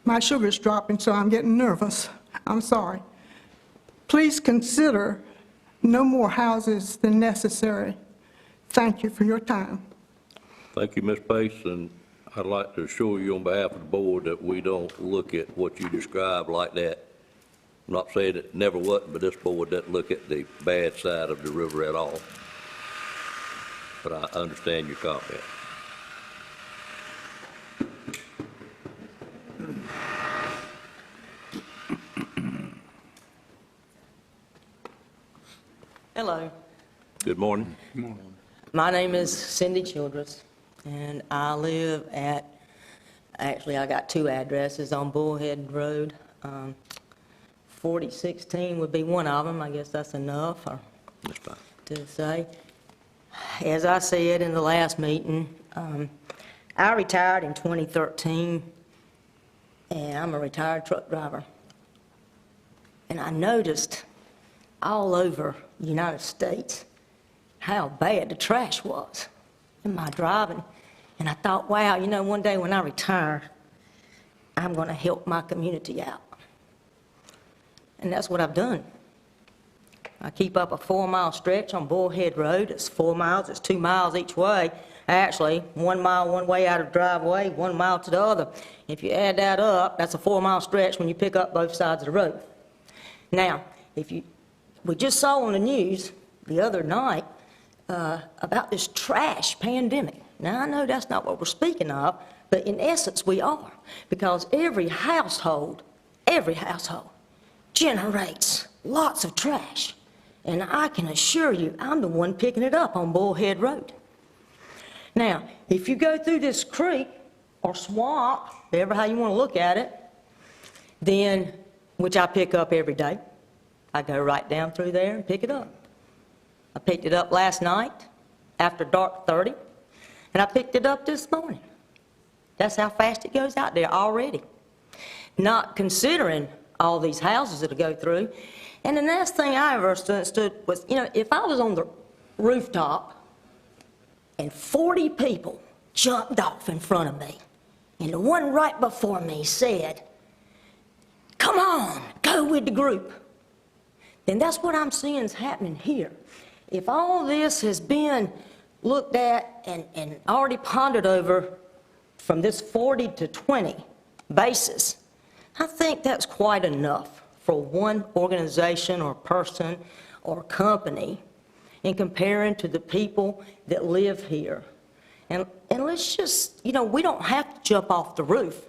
My sugar's dropping, so I'm getting nervous. I'm sorry. Please consider no more houses than necessary. Thank you for your time. Thank you, Ms. Pace, and I'd like to assure you on behalf of the board that we don't look at what you described like that. I'm not saying it never wasn't, but this board doesn't look at the bad side of the river at all. But I understand your comment. Hello. Good morning. Good morning. My name is Cindy Childress, and I live at, actually I got 2 addresses on Bullhead Road. 4016 would be one of them. I guess that's enough to say. As I said in the last meeting, I retired in 2013, and I'm a retired truck driver. And I noticed all over the United States how bad the trash was in my driving. And I thought, wow, you know, one day when I retire, I'm going to help my community out. And that's what I've done. I keep up a 4-mile stretch on Bullhead Road. It's 4 miles, it's 2 miles each way. Actually, 1 mile one way out of the driveway, 1 mile to the other. If you add that up, that's a 4-mile stretch when you pick up both sides of the road. Now, we just saw on the news the other night about this trash pandemic. Now, I know that's not what we're speaking of, but in essence we are, because every household generates lots of trash. And I can assure you, I'm the one picking it up on Bullhead Road. Now, if you go through this creek or swamp, whatever how you want to look at it, then, which I pick up every day, I go right down through there and pick it up. I picked it up last night after dark 30, and I picked it up this morning. That's how fast it goes out there already. not considering all these houses that go through. And the next thing I ever understood was, if I was on the rooftop and 40 people jumped off in front of me, and the one right before me said, "Come on, go with the group," then that's what I'm seeing is happening here. If all this has been looked at and already pondered over from this 40 to 20 basis, I think that's quite enough for one organization or person or company in comparing to the people that live here. And let's just, we don't have to jump off the roof.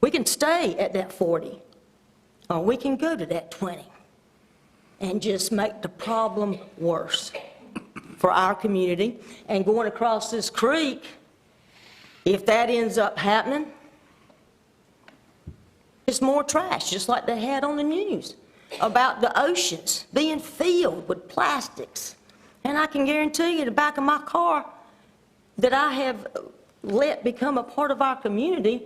We can stay at that 40, or we can go to that 20 and just make the problem worse for our community. And going across this creek, if that ends up happening, it's more trash, just like they had on the news about the oceans being filled with plastics. And I can guarantee you the back of my car that I have let become a part of our community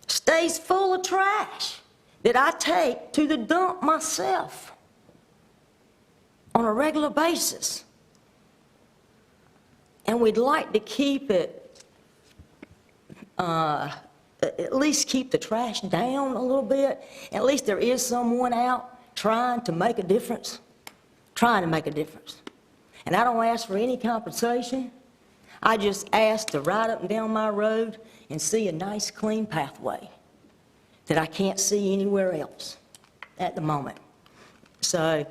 stays full of trash that I take to the dump myself on a regular basis. And we'd like to keep it, at least keep the trash down a little bit. At least there is someone out trying to make a difference, And I don't ask for any compensation. I just ask to ride up and down my road and see a nice, clean pathway that I can't see anywhere else at the moment. So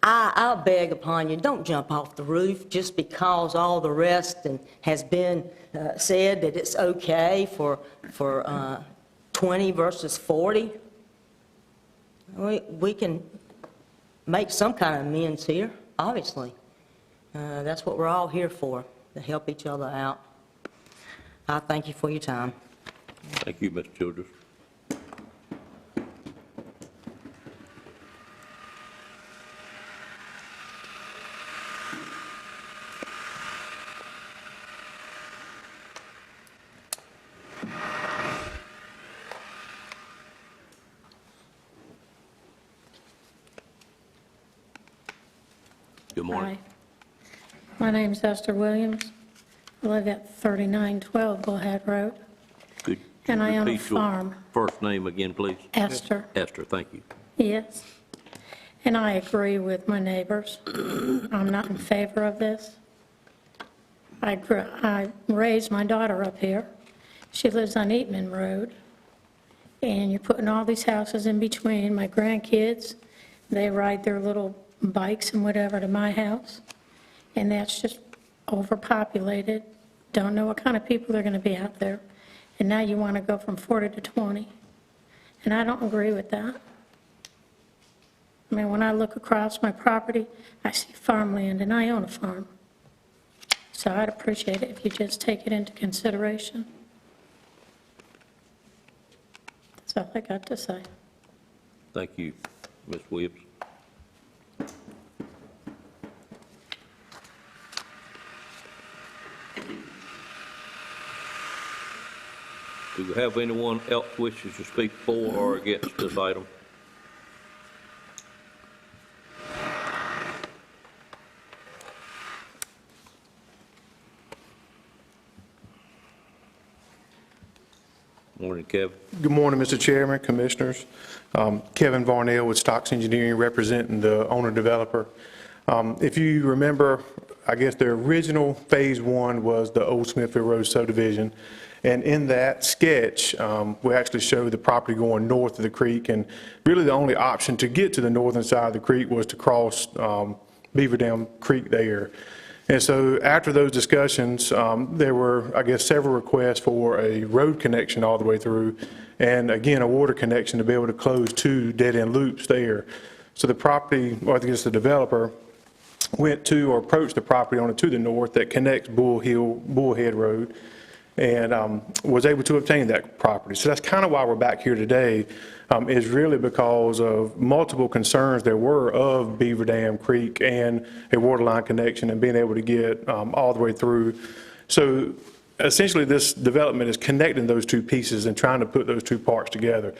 I'll beg upon you, don't jump off the roof just because all the rest has been said that it's okay for 20 versus 40. We can make some kind of amends here, obviously. That's what we're all here for, to help each other out. I thank you for your time. Thank you, Mr. Childers. Good morning. Hi. My name's Esther Williams. I live at 3912 Bullhead Road. Could you And I own a repeat your farm. first name again, please? Esther. Esther, thank you. Yes. And I agree with my neighbors. I'm not in favor of this. I raised my daughter up here. She lives on Eatman Road. And you're putting all these houses in between. My grandkids, they ride their little bikes and whatever to my house. And that's just overpopulated. Don't know what kind of people are going to be out there. And now you want to go from 40 to 20. And I don't agree with that. I mean, when I look across my property, I see farmland, and I own a farm. So I'd appreciate it if you just take it into consideration. That's all I got to say. Thank you, Ms. Williams. Do we have anyone else wishes to speak for or against this item? Morning, Kevin. Good morning, Mr. Chairman, Commissioners. Kevin Varnell with Stocks Engineering, representing the owner-developer. If you remember, I guess the original Phase 1 was the Old Smithfield Road subdivision. And in that sketch, we actually showed the property going north of the creek. And really the only option to get to the northern side of the creek was to cross Beaver Dam Creek there. And so after those discussions, there were, I guess, several requests for a road connection all the way through, and again, a water connection to be able to close 2 dead-end loops there. So the property, or I guess the developer, went to or approached the property owner to the north that connects Bullhead Road, and was able to obtain that property. So that's kind of why we're back here today, is really because of multiple concerns there were of Beaver Dam Creek and a water line connection and being able to get all the way through. So essentially, this development is connecting those two pieces and trying to put those two parts together.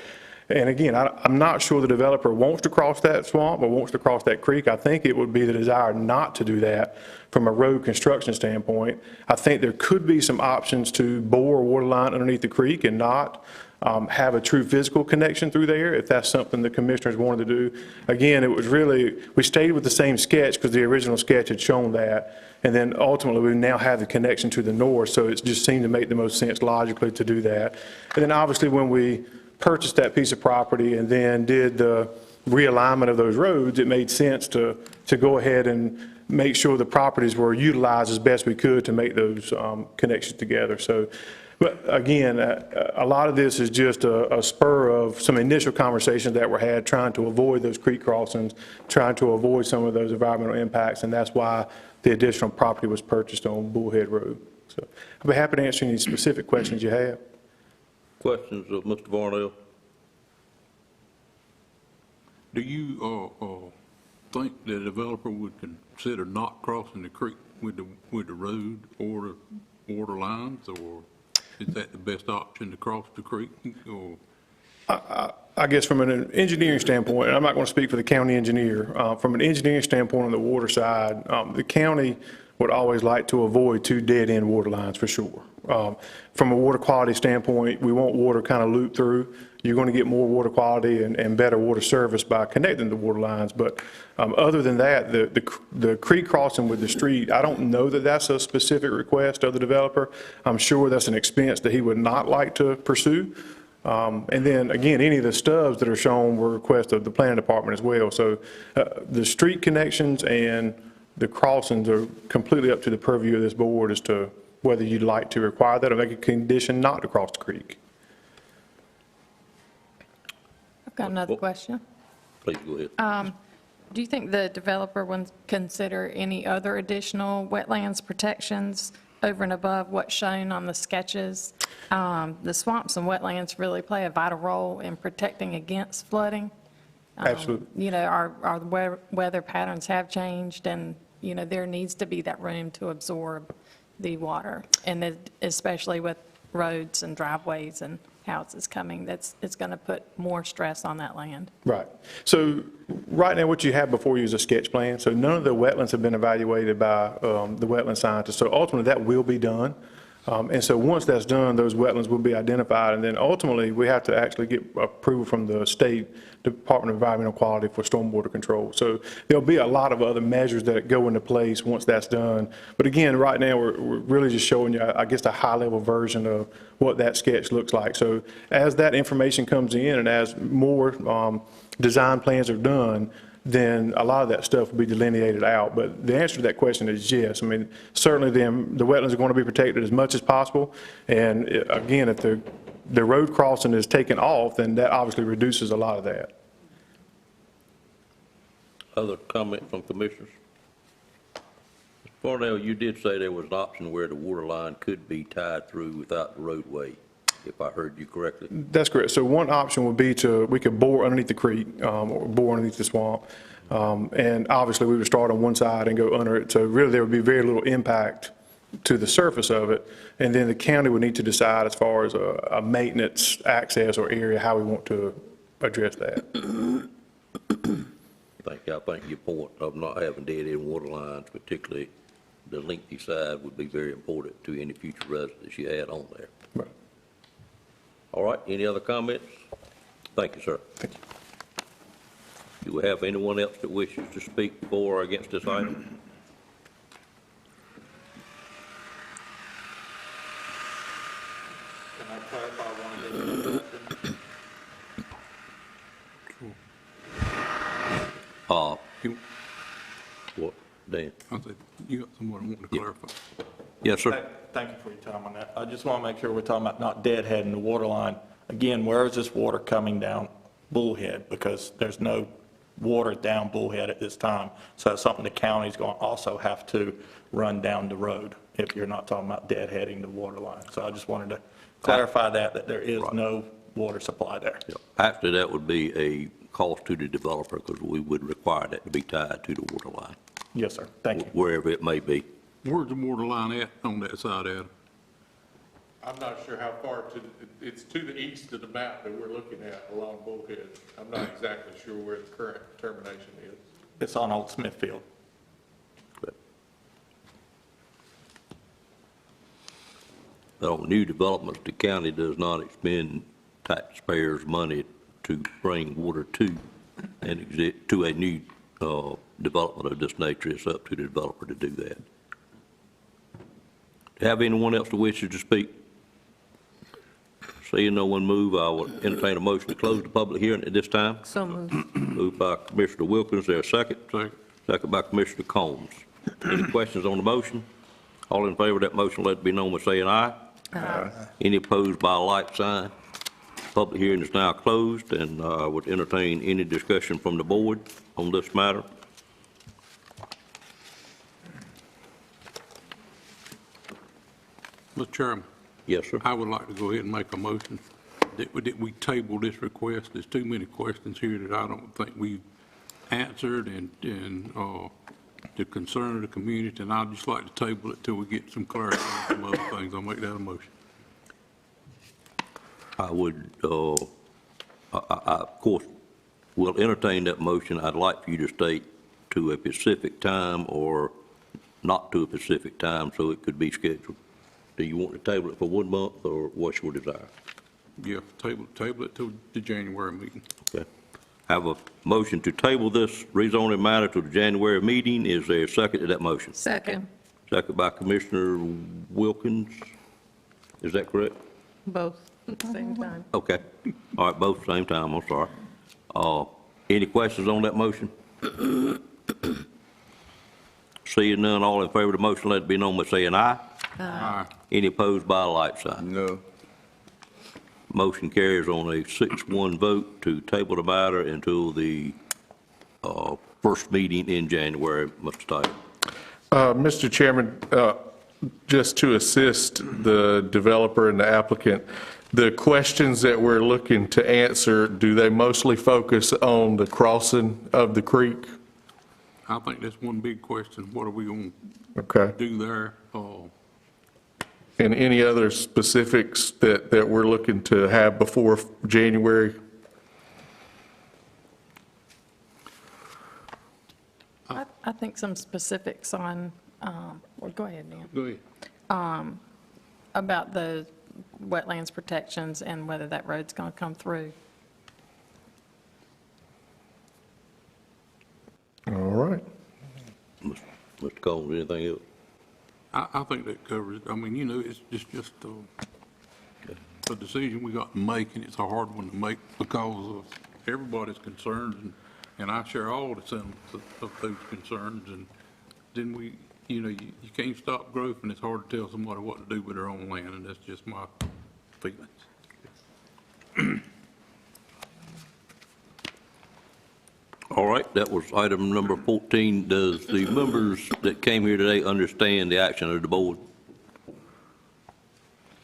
And again, I'm not sure the developer wants to cross that swamp or wants to cross that creek. I think it would be the desire not to do that from a road construction standpoint. I think there could be some options to bore a water line underneath the creek and not have a true physical connection through there, if that's something the commissioners wanted to do. Again, it was really, we stayed with the same sketch because the original sketch had shown that. And then ultimately, we now have the connection to the north, so it just seemed to make the most sense logically to do that. And then obviously, when we purchased that piece of property and then did the realignment of those roads, it made sense to go ahead and make sure the properties were utilized as best we could to make those connections together. So, but again, a lot of this is just a spur of some initial conversations that were had, trying to avoid those creek crossings, trying to avoid some of those environmental impacts, and that's why the additional property was purchased on Bullhead Road. So I'll be happy to answer any specific questions you have. Questions of Mr. Varnell? Do you think the developer would consider not crossing the creek with the road or the water lines, or is that the best option to cross the creek? Or I guess from an engineering standpoint, and I'm not going to speak for the county engineer, from an engineering standpoint on the water side, the county would always like to avoid two dead-end water lines for sure. From a water quality standpoint, we want water kind of loop through. You're going to get more water quality and better water service by connecting the water lines. But other than that, the creek crossing with the street, I don't know that that's a specific request of the developer. I'm sure that's an expense that he would not like to pursue. And then, again, any of the stubs that are shown were requests of the planning department as well. So the street connections and the crossings are completely up to the purview of this board as to whether you'd like to require that or make a condition not to cross the creek. I've got another question. Please go ahead. Do you think the developer would consider any other additional wetlands protections over and above what's shown on the sketches? The swamps and wetlands really play a vital role in protecting against flooding. Absolutely. You know, our weather patterns have changed, and, you know, there needs to be that room to absorb the water, and especially with roads and driveways and houses coming, it's going to put more stress on that land. Right. So right now what you have before you is a sketch plan. So none of the wetlands have been evaluated by the wetland scientists. So ultimately that will be done. And so once that's done, those wetlands will be identified, and then ultimately we have to actually get approval from the State Department of Environmental Quality for stormwater control. So there'll be a lot of other measures that go into place once that's done. But again, right now we're really just showing you, I guess, a high-level version of what that sketch looks like. So as that information comes in and as more design plans are done, then a lot of that stuff will be delineated out. But the answer to that question is yes. I mean, certainly the wetlands are going to be protected as much as possible. And again, if the road crossing is taken off, then that obviously reduces a lot of that. Other comment from commissioners? Mr. Farnell, you did say there was an option where the water line could be tied through without the roadway, if I heard you correctly. That's correct. So one option would be we could bore underneath the creek or bore underneath the swamp. And obviously we would start on one side and go under it. So really there would be very little impact to the surface of it. And then the county would need to decide as far as a maintenance access or area, how we want to address that. I think your point of not having dead-end water lines, particularly the lengthy side, would be very important to any future residents you had on there. Right. All right, any other comments? Thank you, sir. Thank you. Do we have anyone else that wishes to speak for or against this item? Can I clarify one of these? What, Dan? I said, you got someone wanting to clarify. Yes, sir. Thank you for your time on that. I just want to make sure we're talking about not deadheading the water line. Again, where is this water coming down Bullhead? Because there's no water down Bullhead at this time. So that's something the county's going to also have to run down the road if you're not talking about deadheading the water line. So I just wanted to clarify that there is no water supply there. Actually, that would be a cost to the developer because we would require that to be tied to the water line. Yes, sir. Thank you. Wherever it may be. Where's the water line at on that side, Adam? I'm not sure how far it's to the east of the map that we're looking at along Bullhead. I'm not exactly sure where the current termination is. It's on Old Smithfield. On new developments, the county does not expend taxpayers' money to bring water to a new development of this nature. It's up to the developer to do that. Have anyone else that wishes to speak? Seeing no one move, I will entertain a motion to close the public hearing at this time. So moved. Moved by Commissioner Wilkins, there a second? Second by Commissioner Combs. Any questions on the motion? All in favor of that motion, let it be known by saying aye. Aye. Any opposed by a like sign? Public hearing is now closed, and I would entertain any discussion from the board on this matter. Mr. Chairman. Yes, sir. I would like to go ahead and make a motion that we table this request. There's too many questions here that I don't think we've answered and the concern of the community, and I'd just like to table it till we get some clarity on some other things. I'll make that a motion. I would, of course, will entertain that motion. I'd like for you to state to a specific time or not to a specific time so it could be scheduled. Do you want to table it for 1 month, or what's your desire? Yeah, table it till the January meeting. Okay. Have a motion to table this rezoning matter to the January meeting. Is there a second to that motion? Second. Second by Commissioner Wilkins. Is that correct? Both at the same time. Okay. All right, both at the same time, I'm sorry. Any questions on that motion? Seeing none, all in favor of the motion, let it be known by saying aye. Aye. Any opposed by a like sign? No. Motion carries on a 6-1 vote to table the matter until the first meeting in January, Mr. Title. Mr. Chairman, just to assist the developer and the applicant, the questions that we're looking to answer, do they mostly focus on the crossing of the creek? I think that's one big question. What are we going to Okay. do there? And any other specifics that we're looking to have before January? I think some specifics on, well, go ahead, Dan. Go ahead. About the wetlands protections and whether that road's going to come through. All right. Mr. Combs, anything else? I think that covers it. I mean, you know, it's just a decision we got to make, and it's a hard one to make because of everybody's concerns, and I share all the sentiments of those concerns, and then we, you know, you can't stop growth, and it's hard to tell somebody what to do with their own land, and that's just my feelings. All right, that was item number 14. Does the members that came here today understand the action of the board?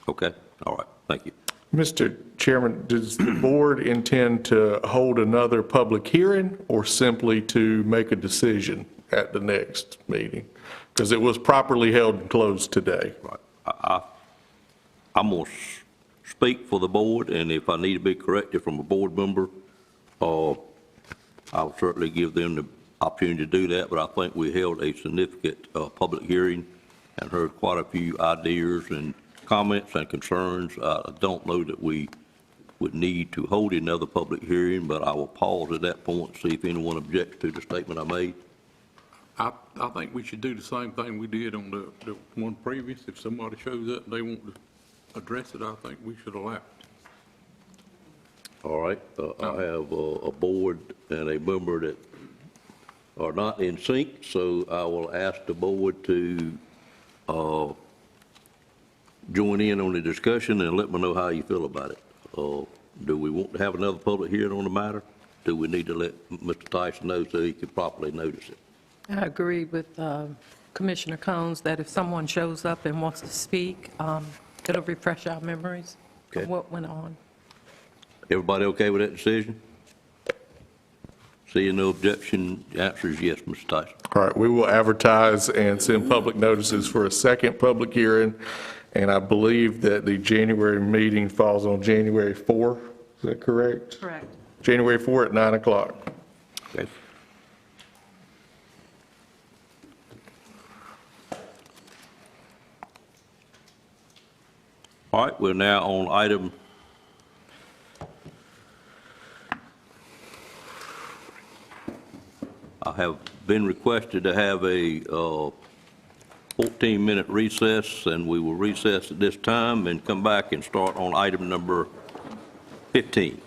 Okay, all right, thank you. Mr. Chairman, does the board intend to hold another public hearing or simply to make a decision at the next meeting? Because it was properly held and closed today. Right. I'm going to speak for the board, and if I need to be corrected from a board member, I'll certainly give them the opportunity to do that, but I think we held a significant public hearing and heard quite a few ideas and comments and concerns. I don't know that we would need to hold another public hearing, but I will pause at that point and see if anyone objects to the statement I made. I think we should do the same thing we did on the one previous. If somebody shows up and they want to address it, I think we should allow it. All right, I have a board and a member that are not in sync, so I will ask the board to join in on the discussion and let me know how you feel about it. Do we want to have another public hearing on the matter? Do we need to let Mr. Tyson know so he can properly notice it? I agree with Commissioner Combs that if someone shows up and wants to speak, it'll refresh our memories of what went on. Everybody okay with that decision? Seeing no objection, the answer is yes, Mr. Tyson. All right, we will advertise and send public notices for a second public hearing, and I believe that the January meeting falls on January 4. Is that correct? Correct. January 4 at 9 o'clock. Okay. All right, we're now on item I have been requested to have a 14-minute recess, and we will recess at this time and come back and start on item number 15.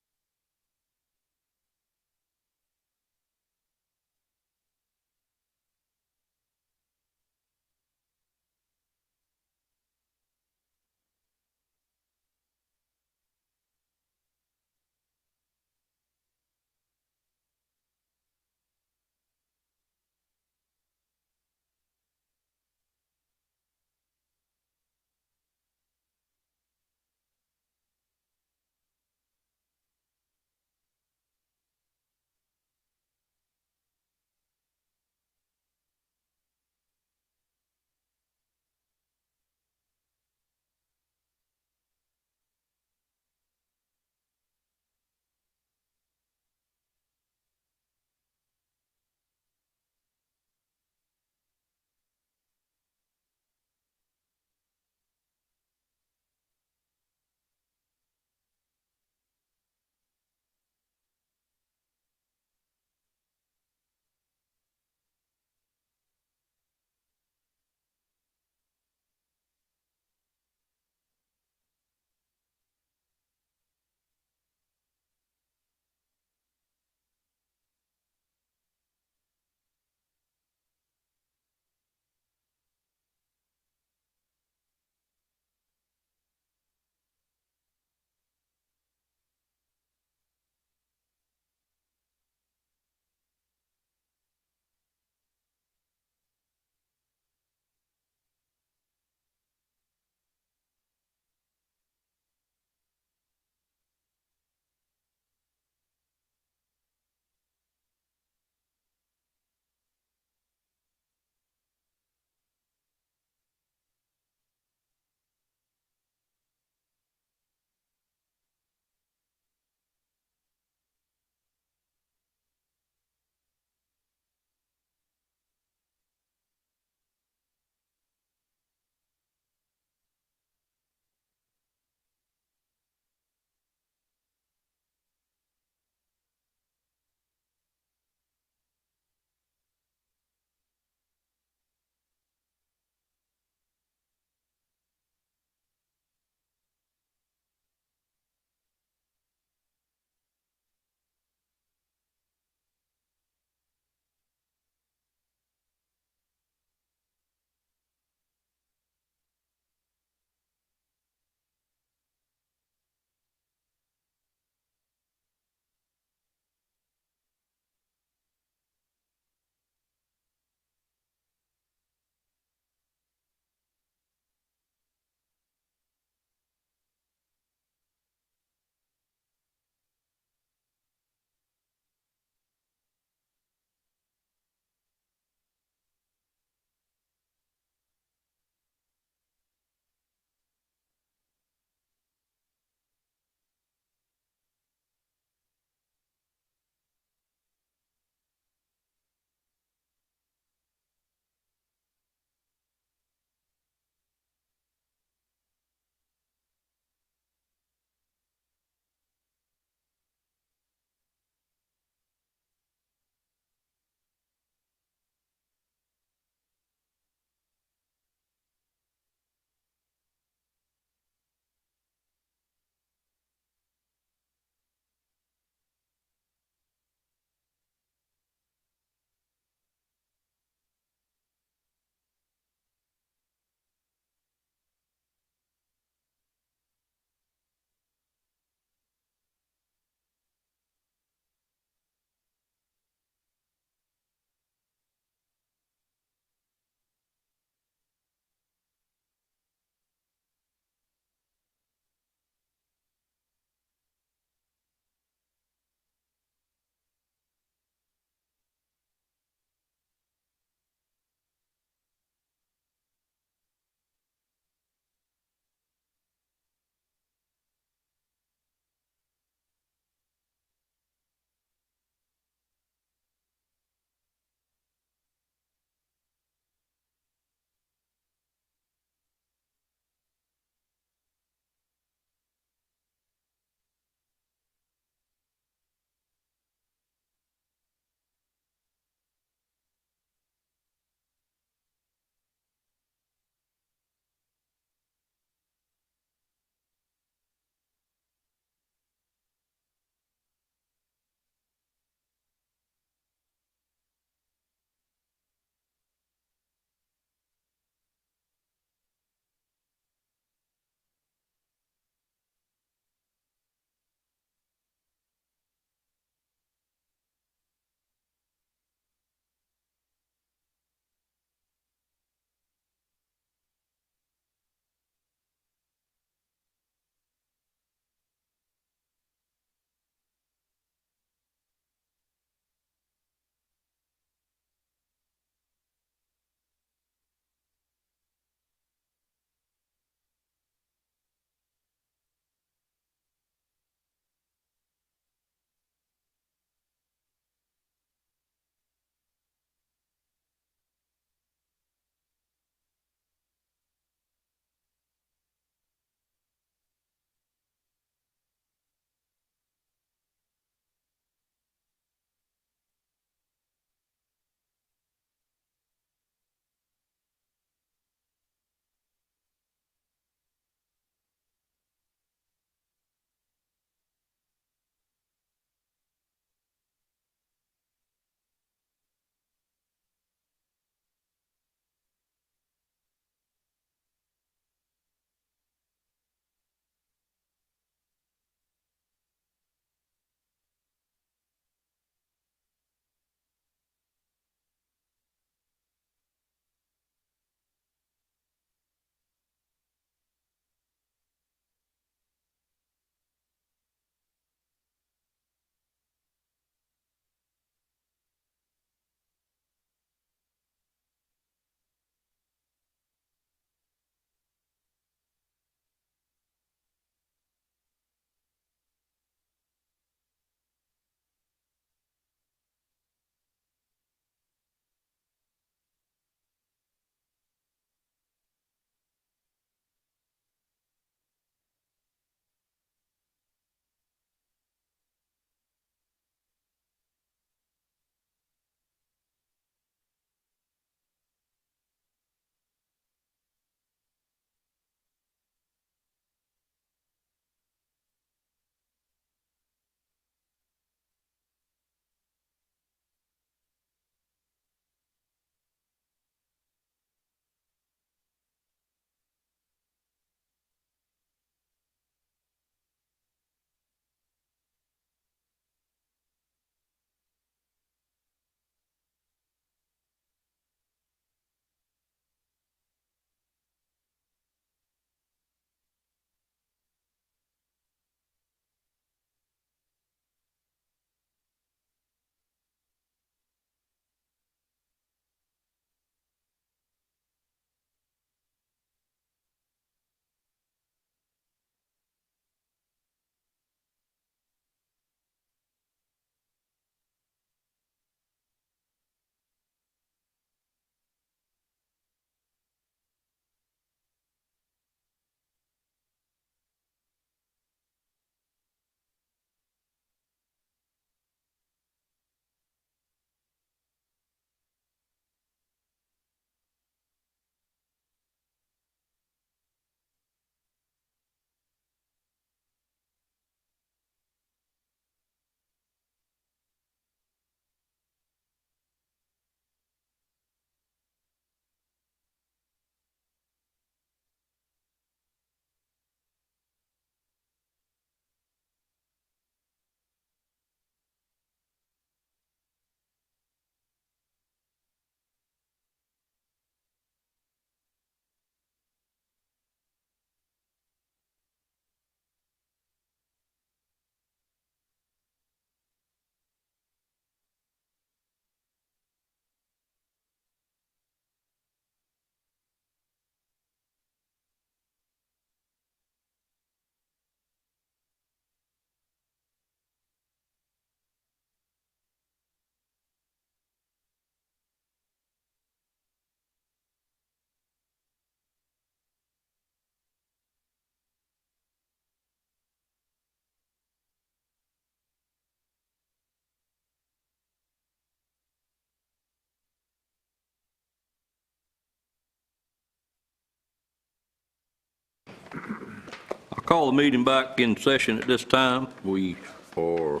Call the meeting back in session at this time. We are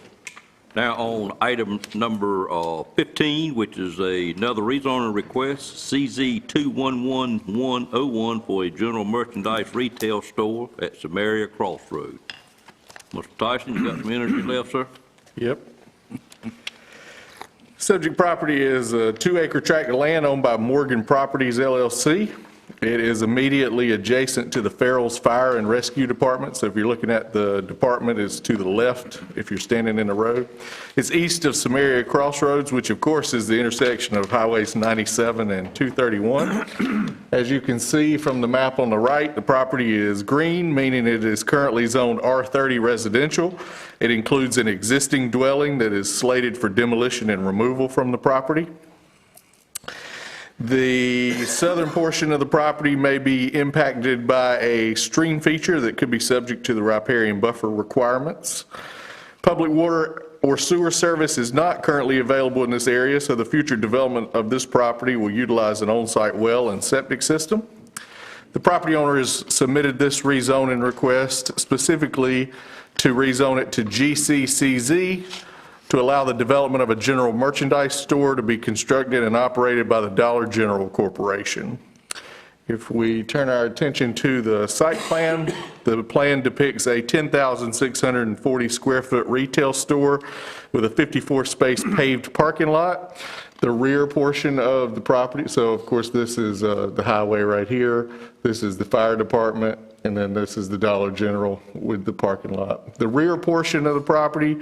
now on item number 15, which is another rezoning request, CZ 211101 for a general merchandise retail store at Samaria Crossroad. Mr. Tyson, you got some energy left, sir? Yep. Subject property is a 2-acre tract of land owned by Morgan Properties LLC. It is immediately adjacent to the Farrell's Fire and Rescue Department. So if you're looking at the department, it's to the left if you're standing in the road. It's east of Samaria Crossroads, which of course is the intersection of Highways 97 and 231. As you can see from the map on the right, the property is green, meaning it is currently zoned R30 residential. It includes an existing dwelling that is slated for demolition and removal from the property. The southern portion of the property may be impacted by a stream feature that could be subject to the riparian buffer requirements. Public water or sewer service is not currently available in this area, so the future development of this property will utilize an on-site well and septic system. The property owner has submitted this rezoning request specifically to rezone it to GCCZ, to allow the development of a general merchandise store to be constructed and operated by the Dollar General Corporation. If we turn our attention to the site plan, the plan depicts a 10,640 square foot retail store with a 54-space paved parking lot. The rear portion of the property, so of course this is the highway right here, this is the fire department, and then this is the Dollar General with the parking lot. The rear portion of the property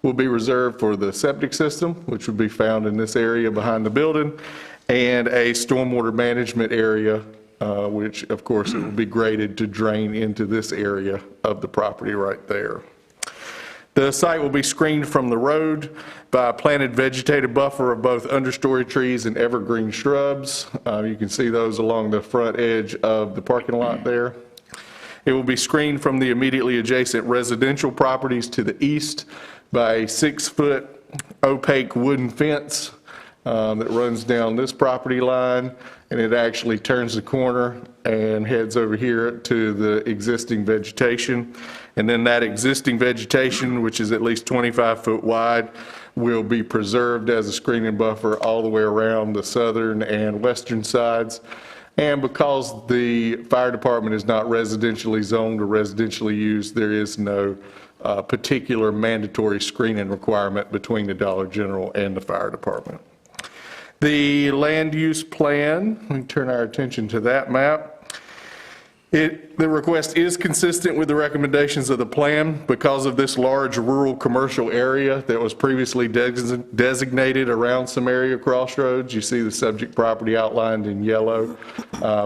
will be reserved for the septic system, which would be found in this area behind the building, and a stormwater management area, which of course it will be graded to drain into this area of the property right there. The site will be screened from the road by a planted vegetative buffer of both understory trees and evergreen shrubs. You can see those along the front edge of the parking lot there. It will be screened from the immediately adjacent residential properties to the east by a 6-foot opaque wooden fence that runs down this property line, and it actually turns the corner and heads over here to the existing vegetation. And then that existing vegetation, which is at least 25 foot wide, will be preserved as a screening buffer all the way around the southern and western sides. And because the fire department is not residentially zoned or residentially used, there is no particular mandatory screening requirement between the Dollar General and the fire department. The land use plan, we turn our attention to that map. The request is consistent with the recommendations of the plan because of this large rural commercial area that was previously designated around Samaria Crossroads. You see the subject property outlined in yellow,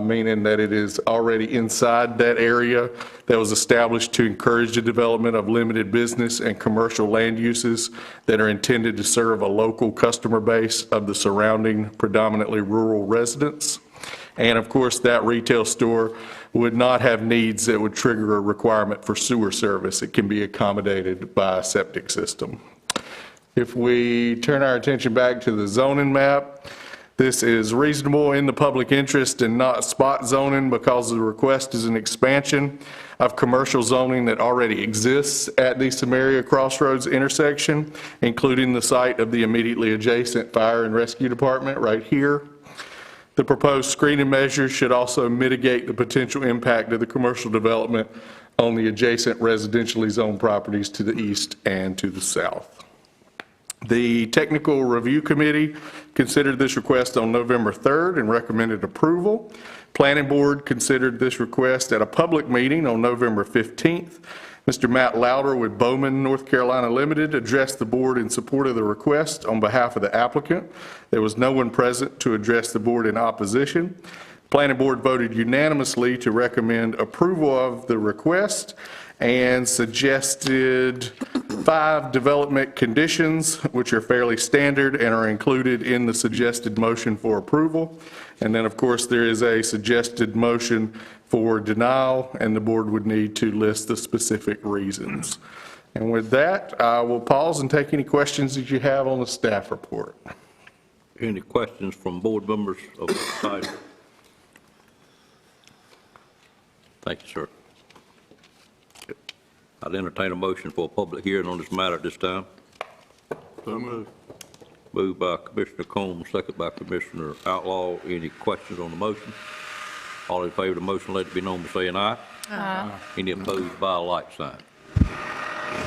meaning that it is already inside that area that was established to encourage the development of limited business and commercial land uses that are intended to serve a local customer base of the surrounding predominantly rural residents. And of course, that retail store would not have needs that would trigger a requirement for sewer service. It can be accommodated by a septic system. If we turn our attention back to the zoning map, this is reasonable in the public interest and not spot zoning because the request is an expansion of commercial zoning that already exists at the Samaria Crossroads intersection, including the site of the immediately adjacent fire and rescue department right here. The proposed screening measures should also mitigate the potential impact of the commercial development on the adjacent residentially zoned properties to the east and to the south. The Technical Review Committee considered this request on November 3rd and recommended approval. Planning Board considered this request at a public meeting on November 15th. Mr. Matt Louder with Bowman, North Carolina Limited, addressed the board in support of the request on behalf of the applicant. There was no one present to address the board in opposition. Planning Board voted unanimously to recommend approval of the request and suggested 5 development conditions, which are fairly standard and are included in the suggested motion for approval. And then, of course, there is a suggested motion for denial, and the board would need to list the specific reasons. And with that, I will pause and take any questions that you have on the staff report. Any questions from board members of the item? Thank you, sir. I'll entertain a motion for a public hearing on this matter at this time. So moved. Moved by Commissioner Combs, second by Commissioner Outlaw. Any questions on the motion? All in favor of the motion, let it be known by saying aye. Aye. Any opposed by a like sign.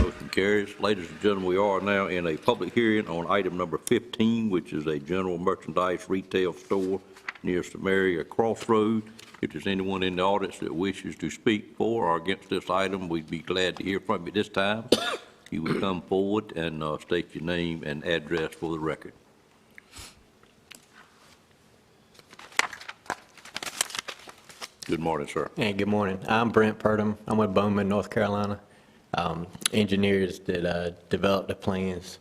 Motion carries. Ladies and gentlemen, we are now in a public hearing on item number 15, which is a general merchandise retail store near Samaria Crossroad. If there's anyone in the audience that wishes to speak for or against this item, we'd be glad to hear from you this time. You would come forward and state your name and address for the record. Good morning, sir. Hey, good morning. I'm Brent Purdom. I'm with Bowman, North Carolina. Engineers that developed the plans,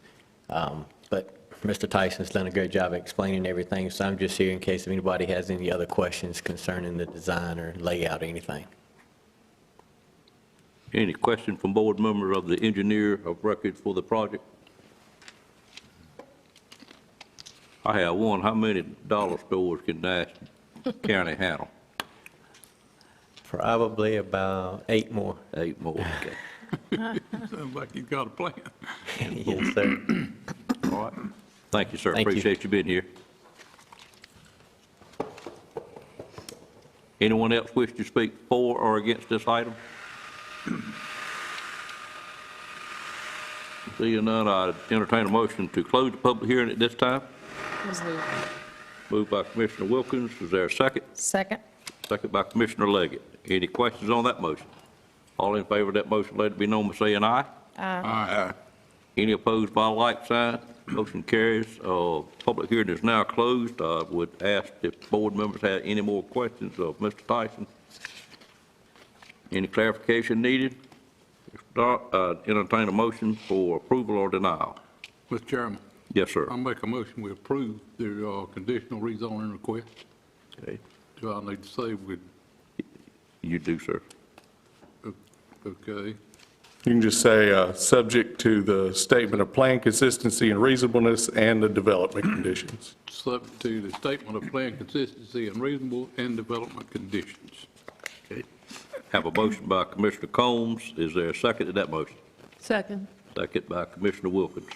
but Mr. Tyson's done a great job explaining everything, so I'm just here in case anybody has any other questions concerning the design or layout or anything. Any question from board members of the engineer of record for the project? I have one. How many dollar stores can Nash County handle? Probably about 8 more. 8 more, okay. Sounds like you've got a plan. Yes, sir. All right. Thank you, sir. Thank you. Appreciate you being here. Anyone else wish to speak for or against this item? Seeing none, I entertain a motion to close the public hearing at this time. Moved by Commissioner Wilkins. Is there a second? Second. Second by Commissioner Leggett. Any questions on that motion? All in favor of that motion, let it be known by saying aye. Aye. Any opposed by a like sign? Motion carries. Public hearing is now closed. I would ask if board members have any more questions of Mr. Tyson. Any clarification needed? If not, entertain a motion for approval or denial. Mr. Chairman, Yes, sir. I'll make a motion we approve the conditional rezoning request. Okay. Do I need to say with, You do, sir. okay, You can just say, subject to the statement of plan consistency and reasonableness and the development conditions. subject to the statement of plan consistency and reasonable and development conditions. Okay. Have a motion by Commissioner Combs. Is there a second to that motion? Second. Second by Commissioner Wilkins.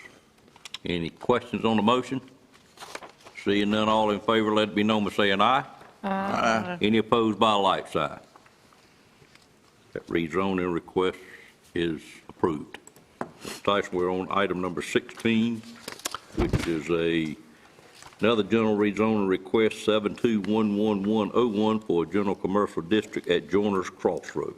Any questions on the motion? Seeing none, all in favor, let it be known by saying aye. Aye. Any opposed by a like sign? That rezoning request is approved. Mr. Tyson, we're on item number 16, which is another general rezoning request, 7211101 for a general commercial district at Joiner's Crossroad.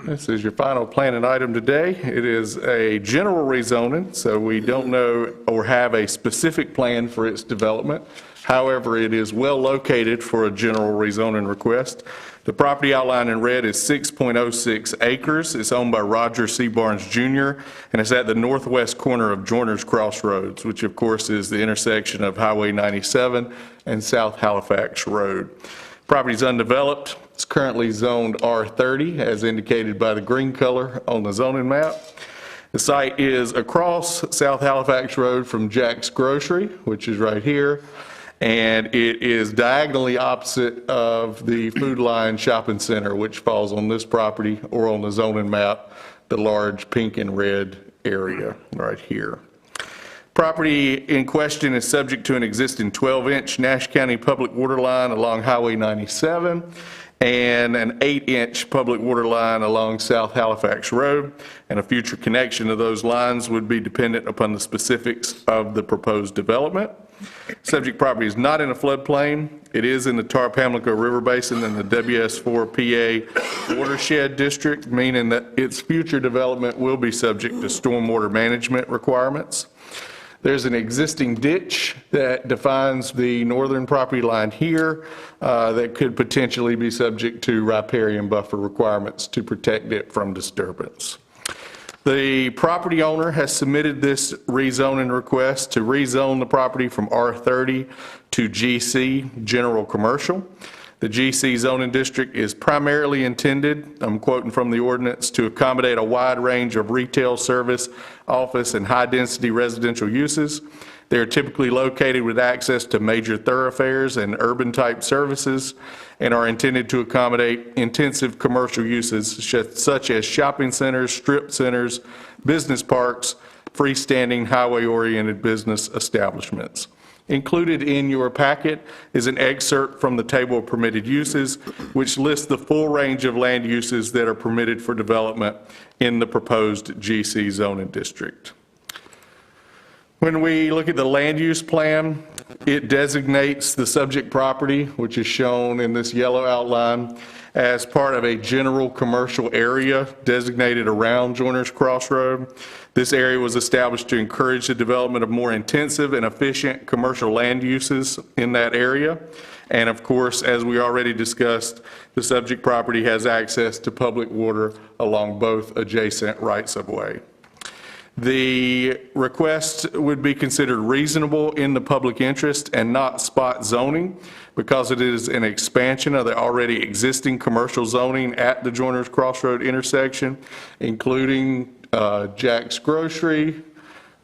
This is your final planning item today. It is a general rezoning, so we don't know or have a specific plan for its development. However, it is well located for a general rezoning request. The property outlined in red is 6.06 acres. It's owned by Roger C. Barnes Jr., and it's at the northwest corner of Joiner's Crossroads, which of course is the intersection of Highway 97 and South Halifax Road. Property is undeveloped. It's currently zoned R30, as indicated by the green color on the zoning map. The site is across South Halifax Road from Jack's Grocery, which is right here, and it is diagonally opposite of the Food Lion Shopping Center, which falls on this property, or on the zoning map, the large pink and red area right here. Property in question is subject to an existing 12-inch Nash County public water line along Highway 97 and an 8-inch public water line along South Halifax Road, and a future connection of those lines would be dependent upon the specifics of the proposed development. Subject property is not in a floodplain. It is in the Tar-Pamlico River Basin in the WS4 PA watershed district, meaning that its future development will be subject to stormwater management requirements. There's an existing ditch that defines the northern property line here that could potentially be subject to riparian buffer requirements to protect it from disturbance. The property owner has submitted this rezoning request to rezone the property from R30 to GC, General Commercial. The GC zoning district is primarily intended, I'm quoting from the ordinance, to accommodate a wide range of retail, service, office, and high-density residential uses. They are typically located with access to major thoroughfares and urban-type services and are intended to accommodate intensive commercial uses such as shopping centers, strip centers, business parks, freestanding highway-oriented business establishments. Included in your packet is an excerpt from the table of permitted uses, which lists the full range of land uses that are permitted for development in the proposed GC zoning district. When we look at the land use plan, it designates the subject property, which is shown in this yellow outline, as part of a general commercial area designated around Joiners Crossroad. This area was established to encourage the development of more intensive and efficient commercial land uses in that area. And of course, as we already discussed, the subject property has access to public water along both adjacent rights of way. The request would be considered reasonable in the public interest and not spot zoning because it is an expansion of the already existing commercial zoning at the Joiners Crossroad intersection, including Jack's Grocery,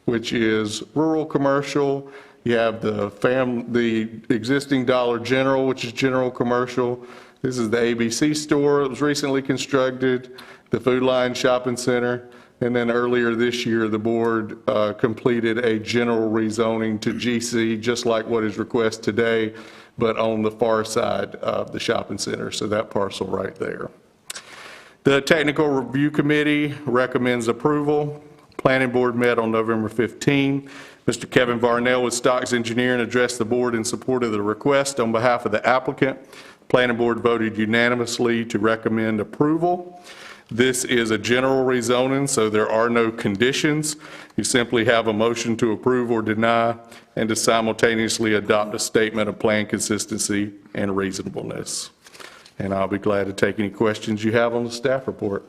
which is rural commercial. You have the existing Dollar General, which is general commercial. This is the ABC store that was recently constructed, the Food Line Shopping Center. And then earlier this year, the board completed a general rezoning to GC, just like what is requested today, but on the far side of the shopping center, so that parcel right there. The Technical Review Committee recommends approval. Planning Board met on November 15. Mr. Kevin Varnell with Stocks Engineering addressed the board in support of the request on behalf of the applicant. Planning Board voted unanimously to recommend approval. This is a general rezoning, so there are no conditions. You simply have a motion to approve or deny and to simultaneously adopt a statement of plan consistency and reasonableness. And I'll be glad to take any questions you have on the staff report.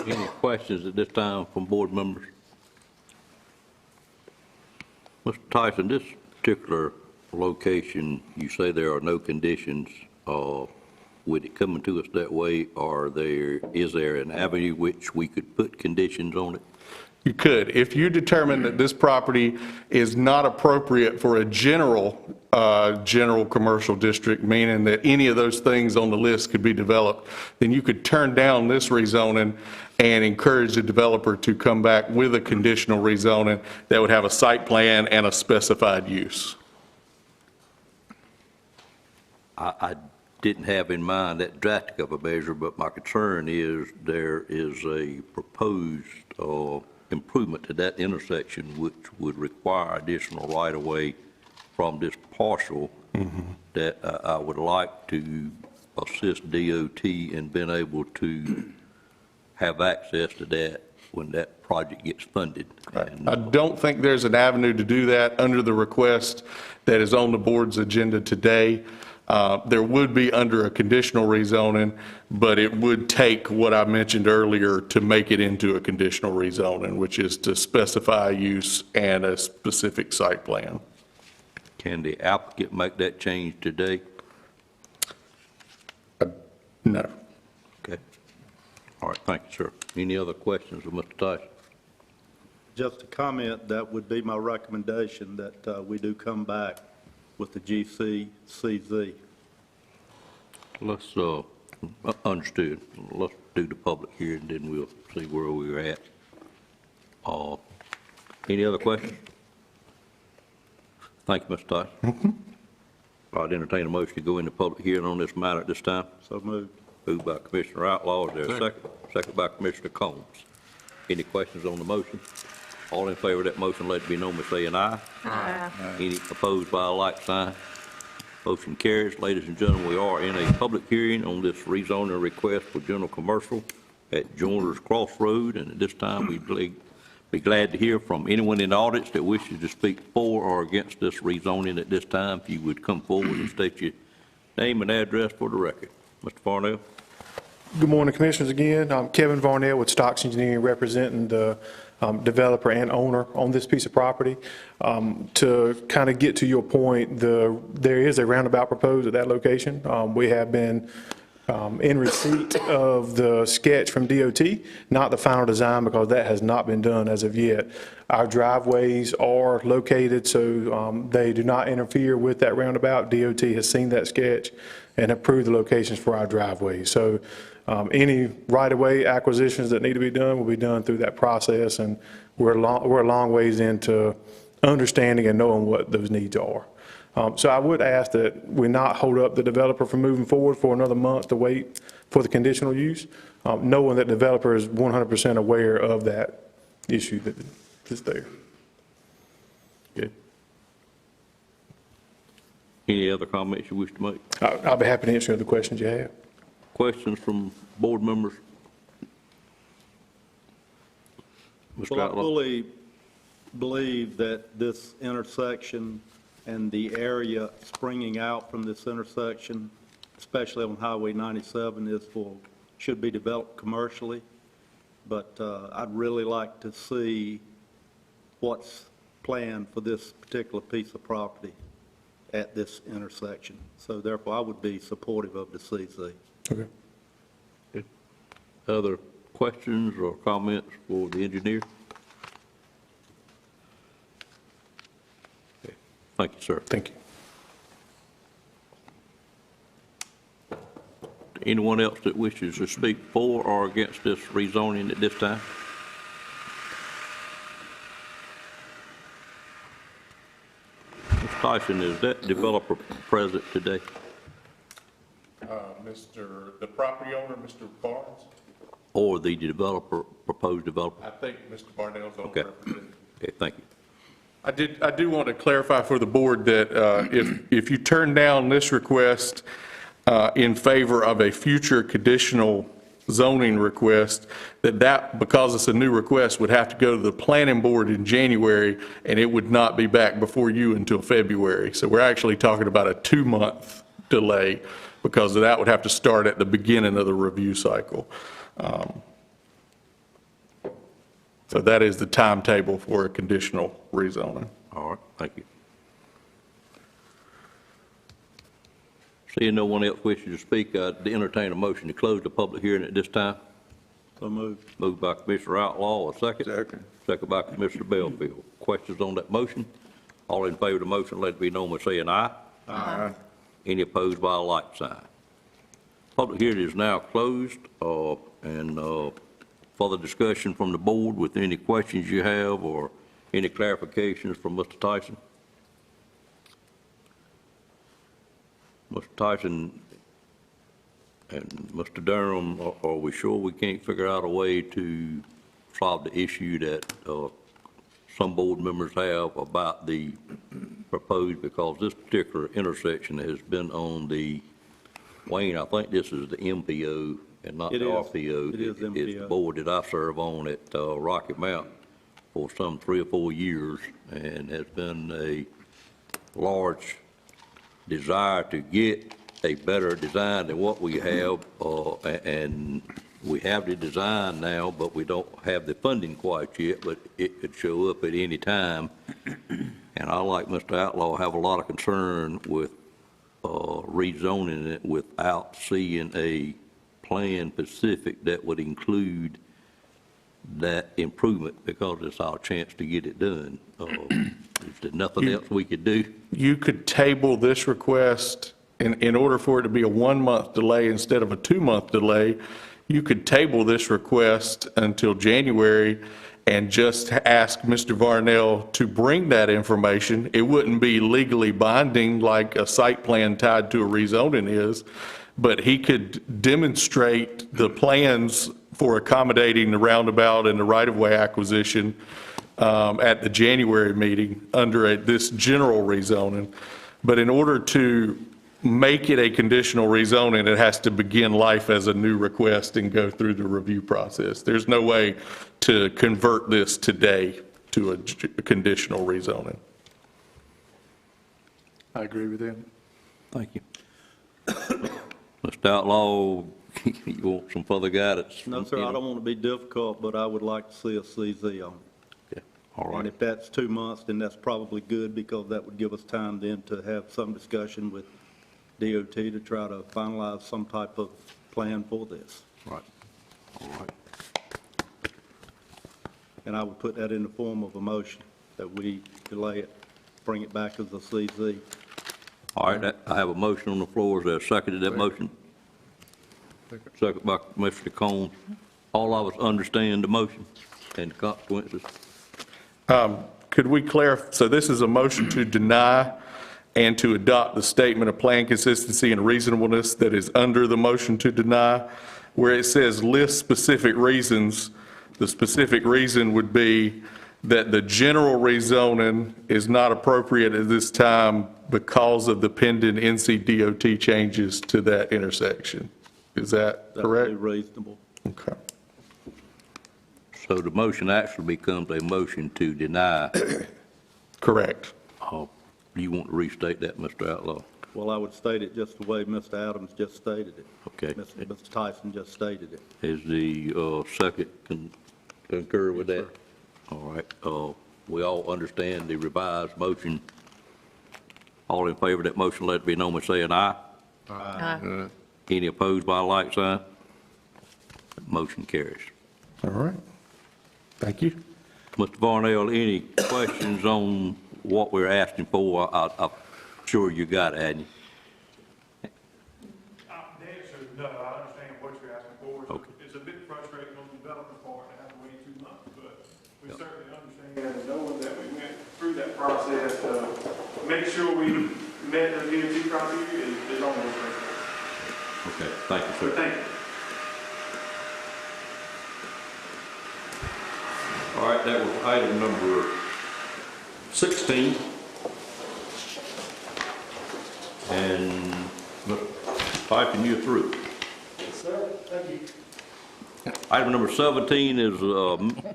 Any questions at this time from board members? Mr. Tyson, this particular location, you say there are no conditions. With it coming to us that way, is there an avenue which we could put conditions on it? You could. If you determine that this property is not appropriate for a general commercial district, meaning that any of those things on the list could be developed, then you could turn down this rezoning and encourage the developer to come back with a conditional rezoning that would have a site plan and a specified use. I didn't have in mind that drastic of a measure, but my concern is there is a proposed improvement to that intersection which would require additional right-of-way from this parcel that I would like to assist DOT in being able to have access to that when that project gets funded. And, I don't think there's an avenue to do that under the request that is on the board's agenda today. There would be under a conditional rezoning, but it would take what I mentioned earlier to make it into a conditional rezoning, which is to specify use and a specific site plan. Can the applicant make that change today? No. Okay. All right, thank you, sir. Any other questions of Mr. Tyson? Just a comment, that would be my recommendation, that we do come back with the GCCZ. Let's, understood. Let's do the public hearing, then we'll see where we're at. Any other questions? Thank you, Mr. Tyson. I'd entertain a motion to go into public hearing on this matter at this time. So moved. Moved by Commissioner Outlaw. Is there a second? Second by Commissioner Combs. Any questions on the motion? All in favor of that motion, let it be known by saying aye. Aye. Any opposed by a like sign? Motion carries. Ladies and gentlemen, we are in a public hearing on this rezoning request for general commercial at Joiners Crossroad, and at this time, we'd be glad to hear from anyone in the audience that wishes to speak for or against this rezoning at this time. If you would come forward and state your name and address for the record. Mr. Farnell? Good morning, Commissioners, again. I'm Kevin Varnell with Stocks Engineering, representing the developer and owner on this piece of property. To kind of get to your point, there is a roundabout proposed at that location. We have been in receipt of the sketch from DOT, not the final design because that has not been done as of yet. Our driveways are located so they do not interfere with that roundabout. DOT has seen that sketch and approved the locations for our driveways. So any right-of-way acquisitions that need to be done will be done through that process, and we're a long ways into understanding and knowing what those needs are. So I would ask that we not hold up the developer from moving forward for another month to wait for the conditional use, knowing that the developer is 100% aware of that issue that's there. Good. Any other comments you wish to make? I'll be happy to answer other questions you have. Questions from board members? Mr. Well, I Outlaw? fully believe that this intersection and the area springing out from this intersection, especially on Highway 97, should be developed commercially. But I'd really like to see what's planned for this particular piece of property at this intersection. So therefore, I would be supportive of the CZ. Okay. Good. Other questions or comments for the engineer? Okay. Thank you, sir. Thank you. Anyone else that wishes to speak for or against this rezoning at this time? Mr. Tyson, is that developer present today? The property owner, Mr. Barnes? Or the developer, proposed developer? I think Mr. Barnell's on Okay. representative. Okay, thank you. I do want to clarify for the board that if you turn down this request in favor of a future conditional zoning request, that because it's a new request, would have to go to the planning board in January, and it would not be back before you until February. So we're actually talking about a 2-month delay, because that would have to start at the beginning of the review cycle. So that is the timetable for a conditional rezoning. All right, thank you. Seeing no one else wishes to speak, I'd entertain a motion to close the public hearing at this time. So moved. Moved by Commissioner Outlaw, a second. Second. Second by Commissioner Belfield. Questions on that motion? All in favor of the motion, let it be known by saying aye. Aye. Any opposed by a like sign. Public hearing is now closed, and further discussion from the board with any questions you have or any clarifications from Mr. Tyson? Mr. Tyson and Mr. Durham, are we sure we can't figure out a way to solve the issue that some board members have about the proposed, because this particular intersection has been on the, Wayne, I think this is the MPO and not the It is. RPO. It is It's the MPO. board that I serve on at Rocky Mount for some 3 or 4 years, and has been a large desire to get a better design than what we have, and we have the design now, but we don't have the funding quite yet, but it could show up at any time. And I, like Mr. Outlaw, have a lot of concern with rezoning it without seeing a plan specific that would include that improvement, because it's our chance to get it done. Is there nothing else we could do? You could table this request, in order for it to be a 1-month delay instead of a 2-month delay, you could table this request until January and just ask Mr. Varnell to bring that information. It wouldn't be legally binding like a site plan tied to a rezoning is, but he could demonstrate the plans for accommodating the roundabout and the right-of-way acquisition at the January meeting under this general rezoning. But in order to make it a conditional rezoning, it has to begin life as a new request and go through the review process. There's no way to convert this today to a conditional rezoning. I agree with him. Thank you. Mr. Outlaw, You want some further guidance? No, sir, I don't want to be difficult, but I would like to see a CZ on it. All right. And if that's 2 months, then that's probably good, because that would give us time then to have some discussion with DOT to try to finalize some type of plan for this. Right. All right. And I would put that in the form of a motion, that we delay it, bring it back as a CZ. All right, I have a motion on the floor. Is there a second to that motion? Second by Commissioner Combs. All of us understand the motion and the consequences. Could we clarify, so this is a motion to deny and to adopt the statement of plan consistency and reasonableness that is under the motion to deny, where it says list specific reasons. The specific reason would be that the general rezoning is not appropriate at this time because of the pending NCDOT changes to that intersection. Is that correct? That would be reasonable. Okay. So the motion actually becomes a motion to deny. Correct. You want to restate that, Mr. Outlaw? Well, I would state it just the way Mr. Adams just stated it. Okay. Mr. Tyson just stated it. Is the second concur with that? All right. We all understand the revised motion. All in favor of that motion, let it be known by saying aye. Aye. Any opposed by a like sign? Motion carries. All right. Thank you. Mr. Varnell, any questions on what we're asking for? I'm sure you got it, hadn't you? The answer is no. I understand what you're asking for. Okay. It's a bit frustrating on the developer part to have to wait 2 months, but we certainly understand, knowing that we went through that process to make sure we met the DOT criteria is almost perfect. Okay, thank you, sir. Thank you. All right, that was item number 16. And Mr. Piping, you're through. Yes, sir. Thank you. Item number 17 is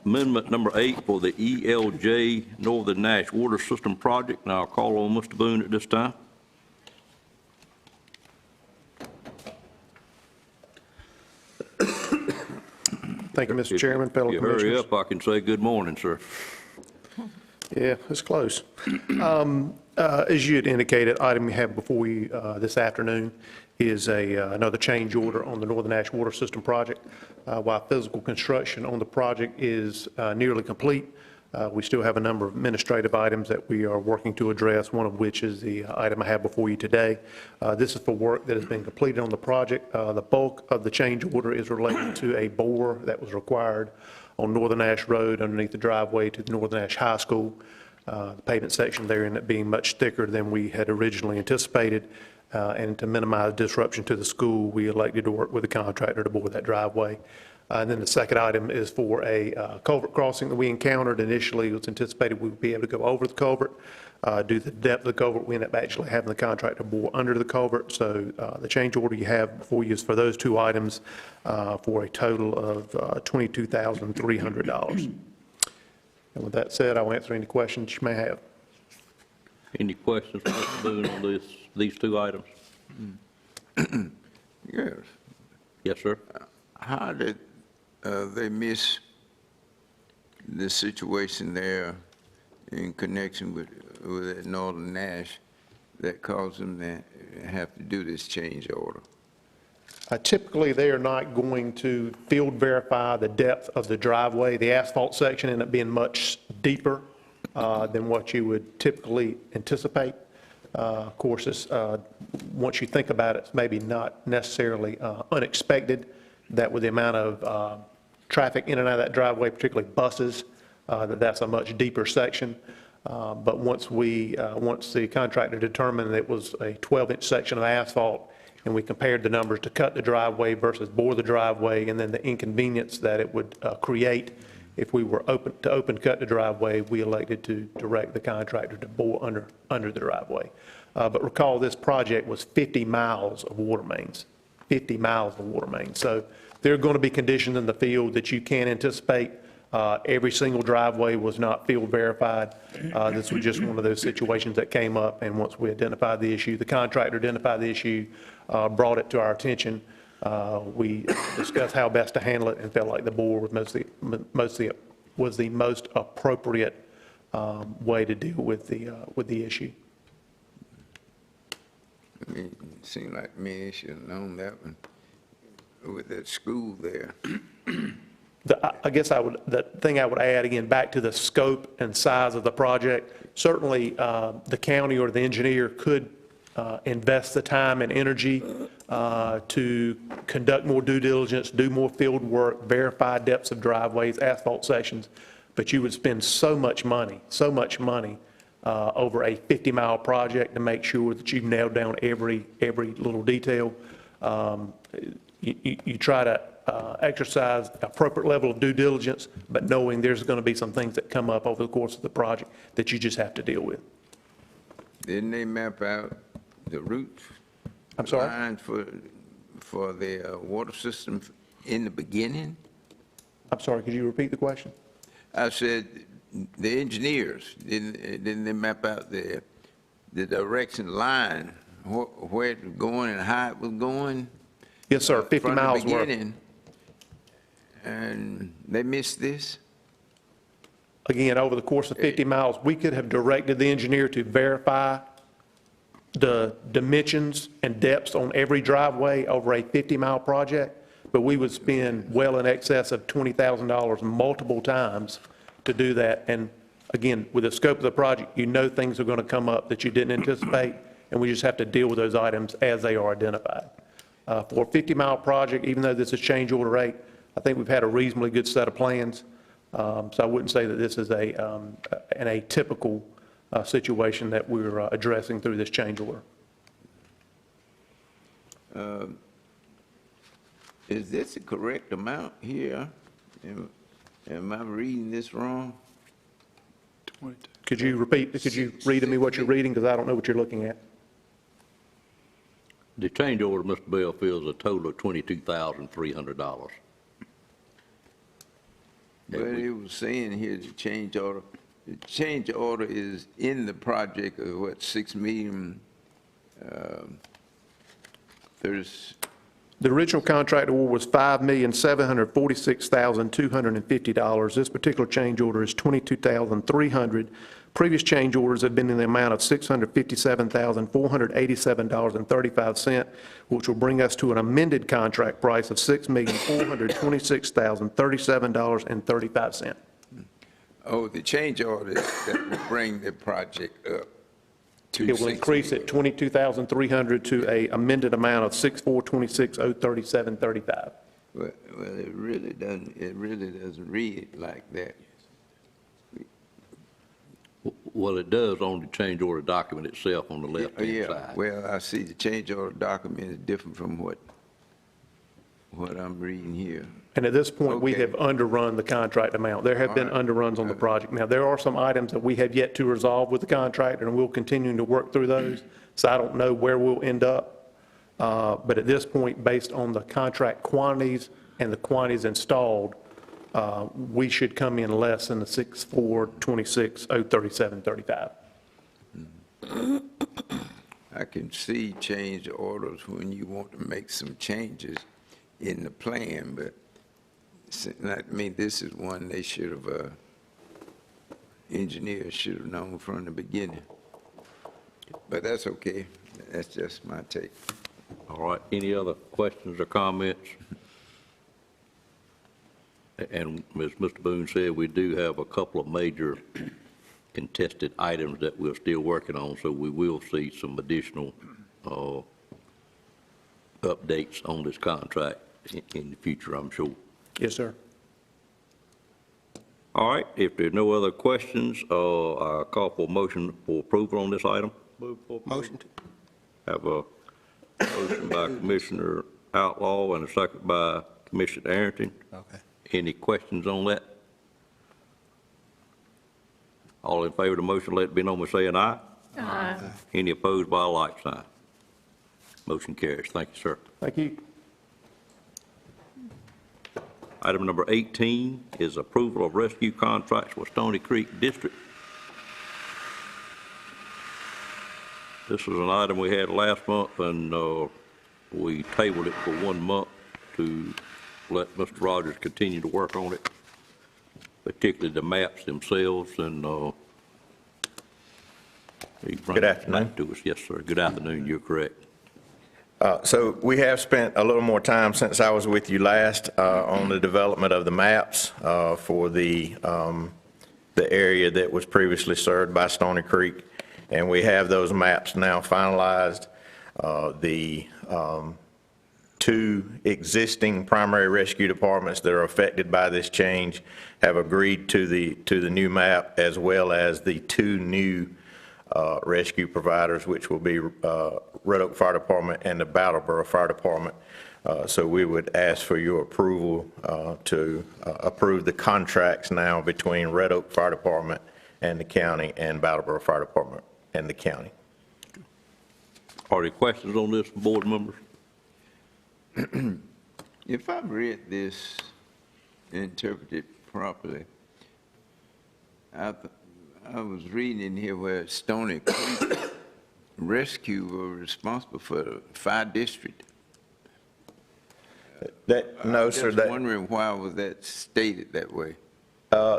amendment number 8 for the ELJ Northern Nash Water System Project. Now I'll call on Mr. Boone at this time. Thank you, Mr. Chairman, fellow If you commissioners. hurry up, I can say good morning, sir. Yeah, it's close. As you had indicated, item we have before you this afternoon is another change order on the Northern Ash Water System project. While physical construction on the project is nearly complete, we still have a number of administrative items that we are working to address, one of which is the item I have before you today. This is for work that has been completed on the project. The bulk of the change order is related to a bore that was required on Northern Ash Road underneath the driveway to the Northern Ash High School. The pavement section there ended up being much thicker than we had originally anticipated. And to minimize disruption to the school, we elected to work with the contractor to bore that driveway. And then the second item is for a culvert crossing that we encountered. Initially, it was anticipated we would be able to go over the culvert. Due to the depth of the culvert, we ended up actually having the contractor bore under the culvert. So the change order you have before you is for those two items for a total of $22,300. And with that said, I'll answer any questions you may have. Any questions for Mr. Boone on these two items? Yes. Yes, sir. How did they miss the situation there in connection with that Northern Nash that caused them to have to do this change order? Typically, they are not going to field verify the depth of the driveway. The asphalt section ended up being much deeper than what you would typically anticipate. Of course, once you think about it, it's maybe not necessarily unexpected that with the amount of traffic in and out of that driveway, particularly buses, that's a much deeper section. But once the contractor determined that it was a 12-inch section of asphalt, and we compared the numbers to cut the driveway versus bore the driveway, and then the inconvenience that it would create if we were open cut the driveway, we elected to direct the contractor to bore under the driveway. But recall, this project was 50 miles of water mains, 50 miles of water mains. So there are going to be conditions in the field that you can't anticipate. Every single driveway was not field verified. This was just one of those situations that came up, and once we identified the issue, the contractor identified the issue, brought it to our attention. We discussed how best to handle it and felt like the board was the most appropriate way to deal with the issue. I mean, it seemed like me, I should have known that one with that school there. I guess the thing I would add, again, back to the scope and size of the project, certainly the county or the engineer could invest the time and energy to conduct more due diligence, do more field work, verify depths of driveways, asphalt sections, but you would spend so much money over a 50-mile project to make sure that you've nailed down every little detail. You try to exercise appropriate level of due diligence, but knowing there's going to be some things that come up over the course of the project that you just have to deal with. Didn't they map out the routes? I'm sorry? Lines for the water system in the beginning? I'm sorry, could you repeat the question? I said, the engineers, didn't they map out the direction line, where it was going and how it was going? Yes, sir, 50 miles worth. From the beginning, and they missed this? Again, over the course of 50 miles, we could have directed the engineer to verify the dimensions and depths on every driveway over a 50-mile project, but we would spend well in excess of $20,000 multiple times to do that. And again, with the scope of the project, you know things are going to come up that you didn't anticipate, and we just have to deal with those items as they are identified. For a 50-mile project, even though this is change order 8, I think we've had a reasonably good set of plans. So I wouldn't say that this is an atypical situation that we're addressing through this change order. Is this the correct amount here? Am I reading this wrong? Could you read to me what you're reading, because I don't know what you're looking at? The change order, Mr. Bell, feels a total of $22,300. But it was saying here the change order. The change order is in the project of what, 6 million? There's. The original contract award was $5,746,250. This particular change order is $22,300. Previous change orders have been in the amount of $657,487.35, which will bring us to an amended contract price of $6,426,037.35. Oh, the change order that will bring the project up to. It will increase it $22,300 to a amended amount of $6,426,037.35. Well, it really doesn't read like that. Well, it does on the change order document itself on the left-hand side. Well, I see the change order document is different from what I'm reading here. And at this point, we have underrun the contract amount. There have been underruns on the project. Now, there are some items that we have yet to resolve with the contractor, and we'll continue to work through those. So I don't know where we'll end up. But at this point, based on the contract quantities and the quantities installed, we should come in less than the $6,426,037.35. I can see change orders when you want to make some changes in the plan, but I mean, this is one they should have, engineers should have known from the beginning. But that's okay. That's just my take. All right, any other questions or comments? And as Mr. Boone said, we do have a couple of major contested items that we're still working on, so we will see some additional updates on this contract in the future, I'm sure. Yes, sir. All right, if there are no other questions, I call for a motion for approval on this item. Motion to. Have a motion by Commissioner Outlaw and a second by Commissioner Arrington. Okay. Any questions on that? All in favor of the motion, let it be known by saying aye. Aye. Any opposed by a like sign? Motion carries. Thank you, sir. Thank you. Item number 18 is approval of rescue contracts with Stony Creek District. This was an item we had last month, and we tabled it for 1 month to let Mr. Rogers continue to work on it, particularly the maps themselves, and he brings Good it afternoon. back to us. Yes, sir. Good afternoon. You're correct. So we have spent a little more time since I was with you last on the development of the maps for the area that was previously served by Stony Creek, and we have those maps now finalized. The two existing primary rescue departments that are affected by this change have agreed to the new map, as well as the two new rescue providers, which will be Red Oak Fire Department and the Brattleboro Fire Department. So we would ask for your approval to approve the contracts now between Red Oak Fire Department and the county, and Brattleboro Fire Department and the county. Are there questions on this, board members? If I read this, interpreted properly, I was reading in here where Stony Creek Rescue were responsible for the fire district. No, sir. I'm just wondering why was that stated that way?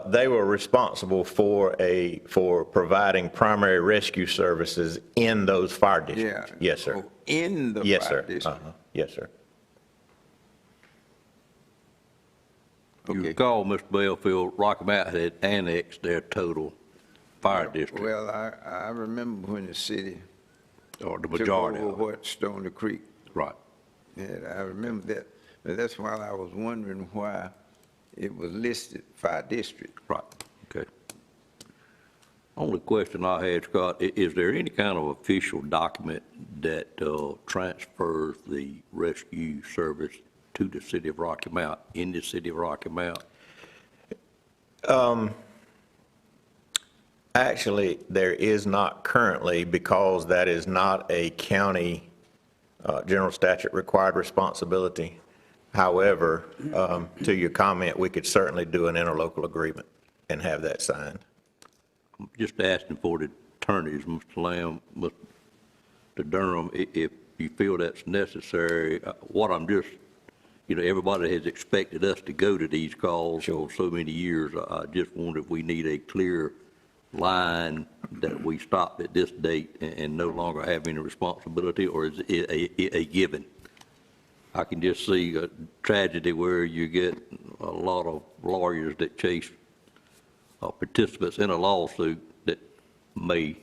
They were responsible for providing primary rescue services in those fire districts. Yeah. Yes, sir. Oh, in the Yes, fire sir. district? Yes, sir. You recall, Mr. Belfield, Rocky Mount had annexed their total fire district. Well, I remember when the city Or the took majority over of it. what Stony Creek. Right. Yeah, I remember that. But that's why I was wondering why it was listed fire district. Right, okay. Only question I had, Scott, is there any kind of official document that transfers the rescue service to the city of Rocky Mount, in the city of Rocky Mount? Actually, there is not currently, because that is not a county general statute required responsibility. However, to your comment, we could certainly do an interlocal agreement and have that signed. Just asking for the attorneys, Mr. Lamb, Mr. Durham, if you feel that's necessary. What I'm just, everybody has expected us to go to these calls for so many years. I just wonder if we need a clear line that we stopped at this date and no longer have any responsibility, or is it a given? I can just see a tragedy where you get a lot of lawyers that chase participants in a lawsuit that may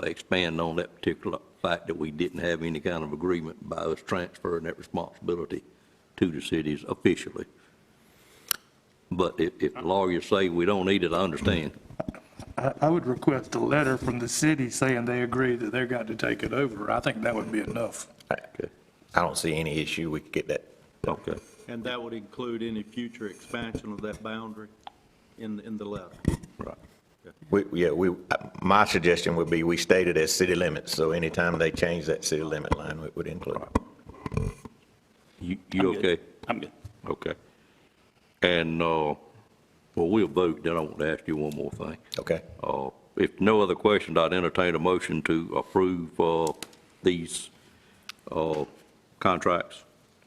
expand on that particular fact that we didn't have any kind of agreement by us transferring that responsibility to the cities officially. But if lawyers say we don't need it, I understand. I would request a letter from the city saying they agree that they're going to take it over. I think that would be enough. Okay. I don't see any issue. We could get that. Okay. And that would include any future expansion of that boundary in the letter? Right. My suggestion would be we state it as city limits, so anytime they change that city limit line, it would include. You okay? I'm good. Okay. And, we'll vote, then I want to ask you one more thing. Okay. If no other questions, I'd entertain a motion to approve these contracts.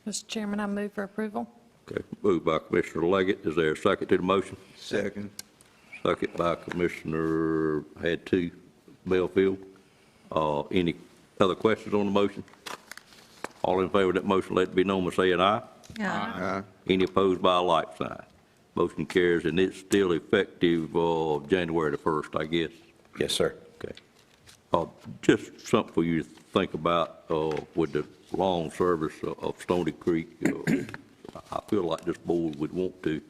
Mr. Chairman, I move for approval. Okay, moved by Commissioner Leggett. Is there a second to the motion? Second. Second by Commissioner, had two, Belfield. Any other questions on the motion? All in favor of that motion, let it be known by saying aye. Aye. Any opposed by a like sign? Motion carries, and it's still effective January the 1st, I guess. Yes, sir. Okay. Just something for you to think about with the long service of Stony Creek. I feel like this board would want to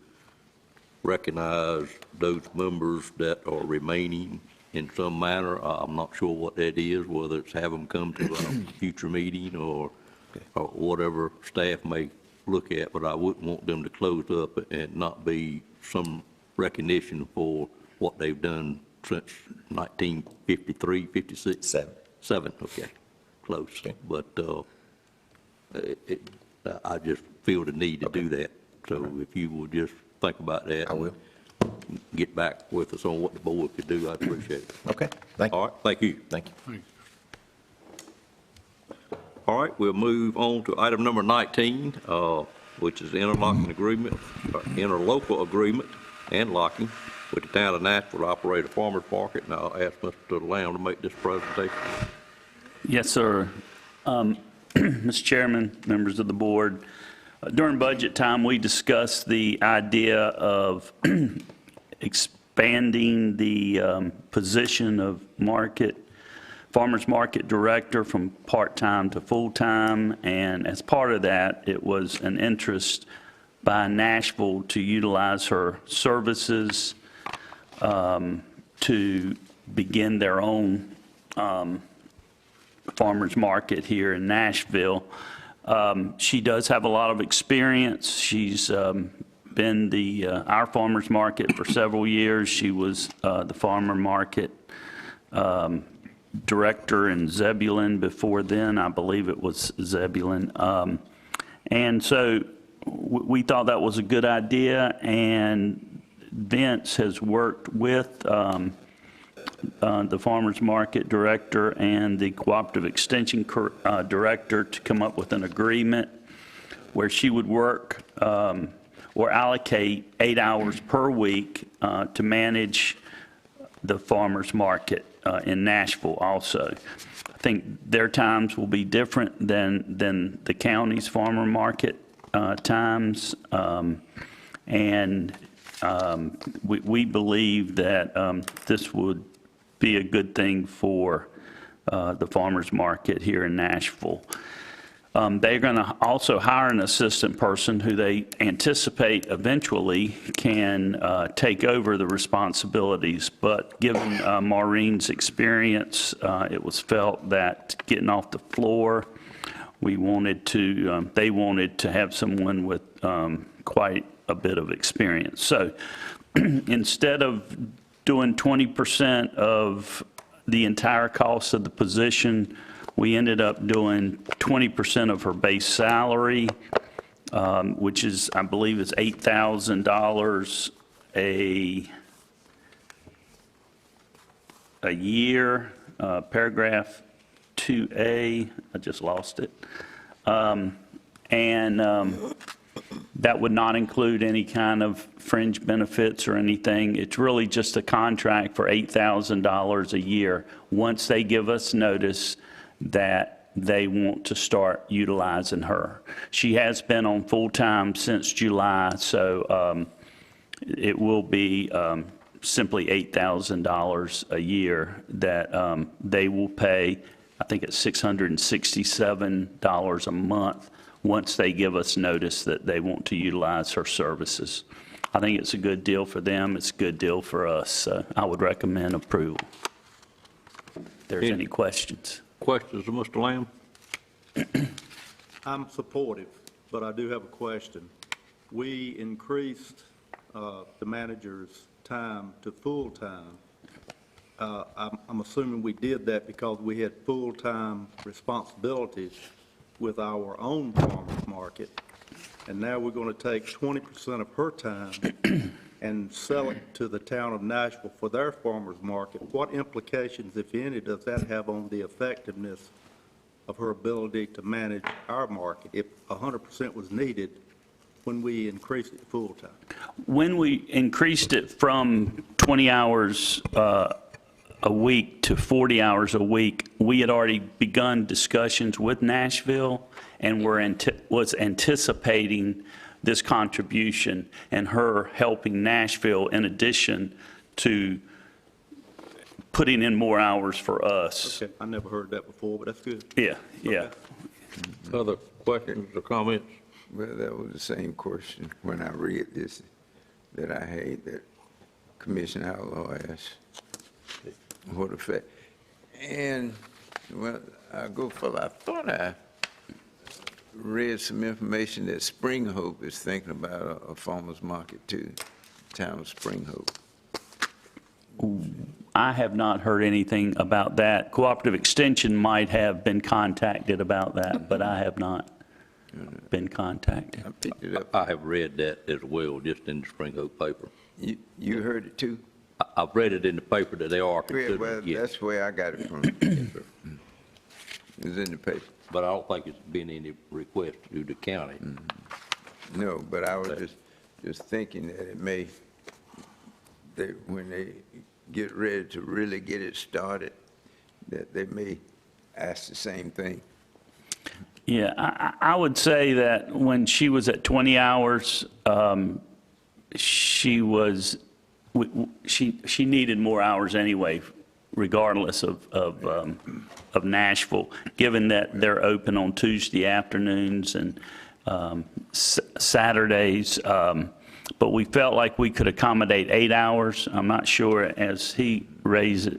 recognize those members that are remaining in some manner. I'm not sure what that is, whether it's have them come to a future meeting or whatever staff may look at, but I wouldn't want them to close up and not be some recognition for what they've done since 1953, 56? Seven, okay, close. Okay. But I just feel the need to do that. So if you will just think about that. I will. Get back with us on what the board could do, I'd appreciate it. Okay, thank you. All right, thank you. Thank you. All right, we'll move on to item number 19. which is interlocking agreement, or interlocal agreement and locking with the town of Nashville to operate a farmer's market. And I'll ask Mr. Lamb to make this presentation. Yes, sir. Mr. Chairman, members of the board, during budget time, we discussed the idea of expanding the position of farmer's market director from part-time to full-time, and as part of that, it was an interest by Nashville to utilize her services to begin their own farmer's market here in Nashville. She does have a lot of experience. She's been our farmer's market for several years. She was the farmer market director in Zebulon before then. I believe it was Zebulon. And so we thought that was a good idea, and Vince has worked with the farmer's market director and the cooperative extension director to come up with an agreement where she would work or allocate 8 hours per week to manage the farmer's market in Nashville also. I think their times will be different than the county's farmer market times, and we believe that this would be a good thing for the farmer's market here in Nashville. They're going to also hire an assistant person who they anticipate eventually can take over the responsibilities. But given Maureen's experience, it was felt that getting off the floor, they wanted to have someone with quite a bit of experience. So instead of doing 20% of the entire cost of the position, we ended up doing 20% of her base salary, which is, I believe, is $8,000 a year. Paragraph 2A, I just lost it. That would not include any kind of fringe benefits or anything. It's really just a contract for $8,000 a year once they give us notice that they want to start utilizing her. She has been on full-time since July, so it will be simply $8,000 a year that they will pay. I think it's $667 a month once they give us notice that they want to utilize her services. I think it's a good deal for them. It's a good deal for us. So I would recommend approval. If there's any questions. Questions of Mr. Lamb? I'm supportive, but I do have a question. We increased the manager's time to full-time. I'm assuming we did that because we had full-time responsibilities with our own farmer's market, and now we're going to take 20% of her time and sell it to the town of Nashville for their farmer's market. What implications, if any, does that have on the effectiveness of her ability to manage our market if 100% was needed when we increased it full-time? When we increased it from 20 hours a week to 40 hours a week, we had already begun discussions with Nashville and was anticipating this contribution and her helping Nashville in addition to putting in more hours for us. Okay, I never heard that before, but that's good. Yeah, yeah. Other questions or comments? Well, that was the same question when I read this that I had, that Commissioner Outlaw asked. What effect? And, well, I go further. I thought I read some information that Spring Hope is thinking about a farmer's market too, town of Spring Hope. I have not heard anything about that. Cooperative Extension might have been contacted about that, but I have not been contacted. I picked it up. I have read that as well, just in the Spring Hope paper. You heard it too? I've read it in the paper that they are Yeah, considering, well, yes. that's where I got it from. It was in the paper. But I don't think it's been any request to the county. No, but I was just thinking that it may, that when they get ready to really get it started, that they may ask the same thing. Yeah, I would say that when she was at 20 hours, she needed more hours anyway, regardless of Nashville, given that they're open on Tuesday afternoons and Saturdays. But we felt like we could accommodate 8 hours. I'm not sure, as he raises,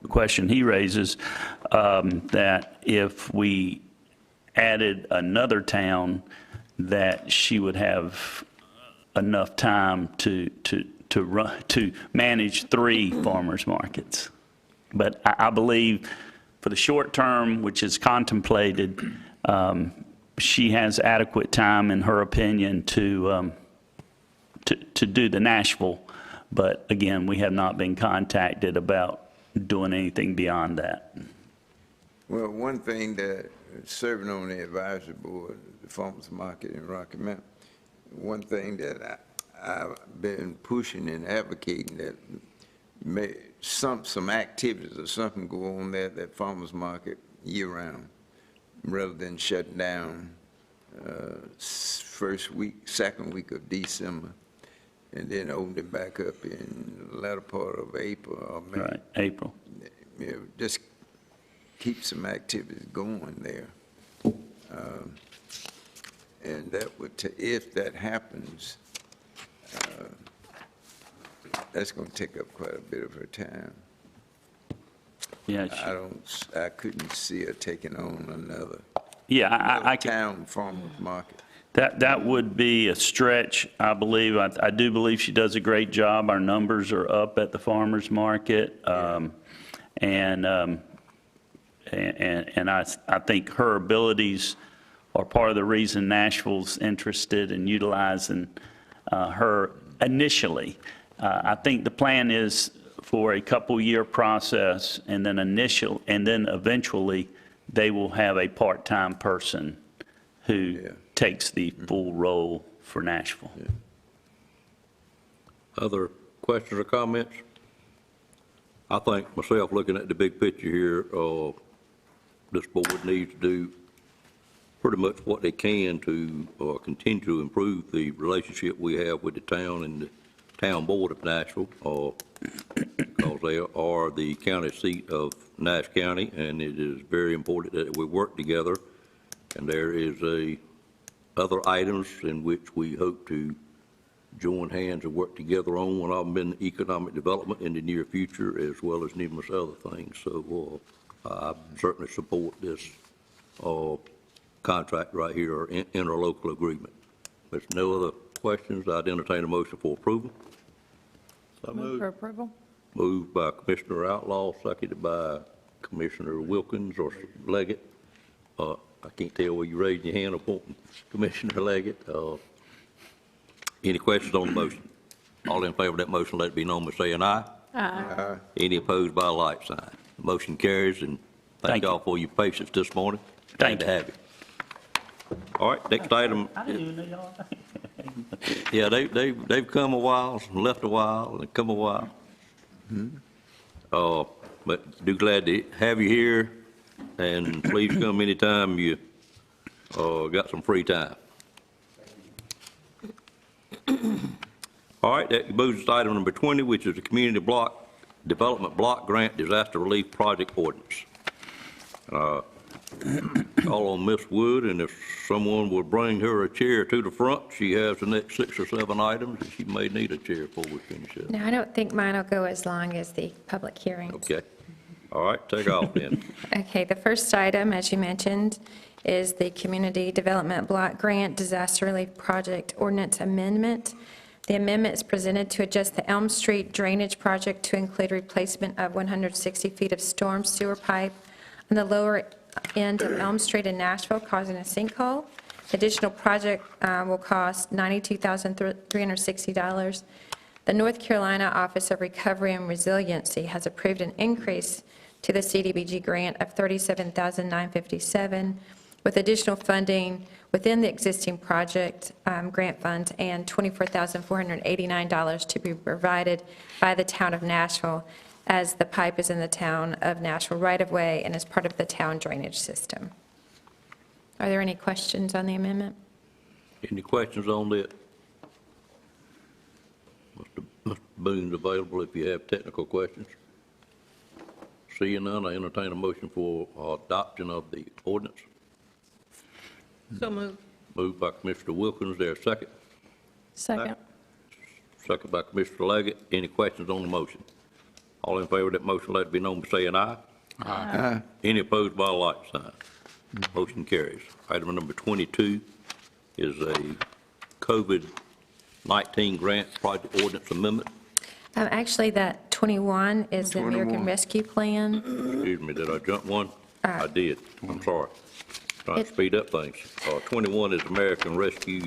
question he raises, that if we added another town, that she would have enough time to manage 3 farmers markets. But I believe for the short term, which is contemplated, she has adequate time, in her opinion, to do the Nashville. But again, we have not been contacted about doing anything beyond that. Well, one thing that, serving on the advisory board, the farmers market in Rocky Mount, one thing that I've been pushing and advocating that some activities or something go on there at that farmers market year-round, rather than shutting down first week, second week of December, and then open it back up in the latter part of April or May. Right, April. You know, just keep some activities going there. And that would, if that happens, that's going to take up quite a bit of her time. Yeah, I couldn't see her taking on another. Yeah, I town farmers market. That would be a stretch, I believe. I do believe she does a great job. Our numbers are up at the farmers market. And I think her abilities are part of the reason Nashville's interested in utilizing her initially. I think the plan is for a couple-year process, and then eventually they will have a part-time person who takes the full role for Nashville. Other questions or comments? I think myself, looking at the big picture here, this board needs to do pretty much what they can to continue to improve the relationship we have with the town and the town board of Nashville, because they are the county seat of Nash County, and it is very important that we work together. And there is other items in which we hope to join hands and work together on. One of them being economic development in the near future, as well as numerous other things. So I certainly support this contract right here, or interlocal agreement. If there's no other questions, I'd entertain a motion for approval. Move for approval. Moved by Commissioner Outlaw, seconded by Commissioner Wilkins or Leggett. I can't tell where you raised your hand upon Commissioner Leggett. Any questions on the motion? All in favor of that motion, let it be known by saying aye. Aye. Any opposed by a like sign. The motion carries, and thank y'all for your patience this morning. Glad to have you. All right, next item. I didn't even know y'all. Yeah, they've come a while, left a while, and come a while. But do glad to have you here, and please come anytime you got some free time. All right, that moves us to item number 20, which is the Community Development Block Grant Disaster Relief Project Ordinance. Call on Miss Wood, and if someone will bring her a chair to the front, she has the next 6 or 7 items, and she may need a chair before we finish up. No, I don't think mine will go as long as the public hearings. Okay. All right, take off then. Okay, the first item, as you mentioned, is the Community Development Block Grant Disaster Relief Project Ordinance Amendment. The amendment is presented to adjust the Elm Street Drainage Project to include replacement of 160 feet of storm sewer pipe on the lower end of Elm Street in Nashville, causing a sinkhole. The additional project will cost $92,360. The North Carolina Office of Recovery and Resiliency has approved an increase to the CDBG grant of $37,957. With additional funding, within the existing project grant fund, and $24,489 to be provided by the town of Nashville, as the pipe is in the town of Nashville right-of-way and is part of the town drainage system. Are there any questions on the amendment? Any questions on that? Mr. Boone's available if you have technical questions. Seeing none, I entertain a motion for adoption of the ordinance. So moved. Moved by Commissioner Wilkins, there a second? Second. Second by Commissioner Leggett. Any questions on the motion? All in favor of that motion, let it be known by saying aye. Aye. Any opposed by a like sign. Motion carries. Item number 22 is a COVID-19 grant project ordinance amendment. Actually, that 21 is the American 21. Rescue Plan. Excuse me, did I jump one? I did. I'm sorry. Trying to speed up things. 21 is American Rescue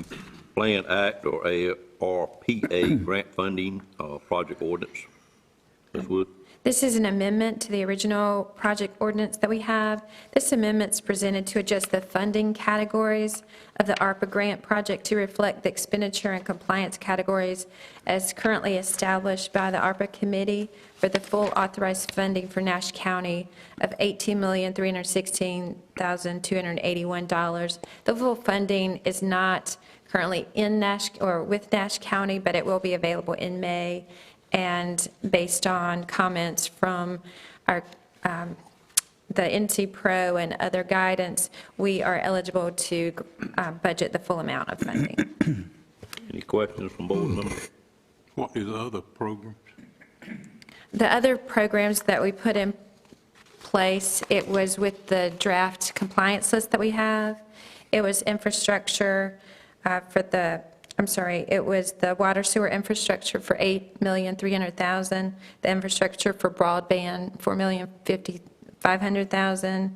Plan Act, or ARPA, grant funding project ordinance. Ms. Wood? This is an amendment to the original project ordinance that we have. This amendment's presented to adjust the funding categories of the ARPA grant project to reflect the expenditure and compliance categories as currently established by the ARPA committee for the full authorized funding for Nash County of $18,316,281. The full funding is not currently in Nash or with Nash County, but it will be available in May. And based on comments from our, the NC Pro and other guidance, we are eligible to budget the full amount of funding. Any questions from board members? What is the other programs? The other programs that we put in place, it was with the draft compliance list that we have. It was infrastructure it was the water sewer infrastructure for $8,300,000, the infrastructure for broadband, $4,500,000,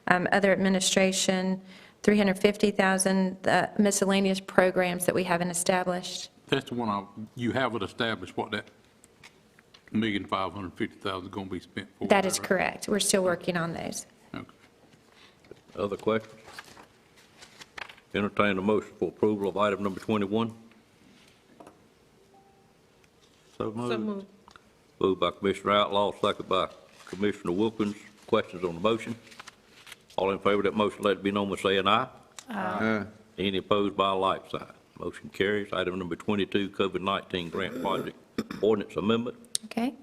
other administration, $350,000, the miscellaneous programs that we haven't established. That's the one you haven't established what that $1,550,000 is going to be spent for. That is correct. We're still working on those. Okay. Other questions? Entertain a motion for approval of item number 21. So moved. Moved by Commissioner Outlaw, second by Commissioner Wilkins. Questions on the motion? All in favor of that motion, let it be known by saying aye. Aye. Any opposed by a like sign. Motion carries. Item number 22, COVID-19 grant project ordinance amendment. Okay.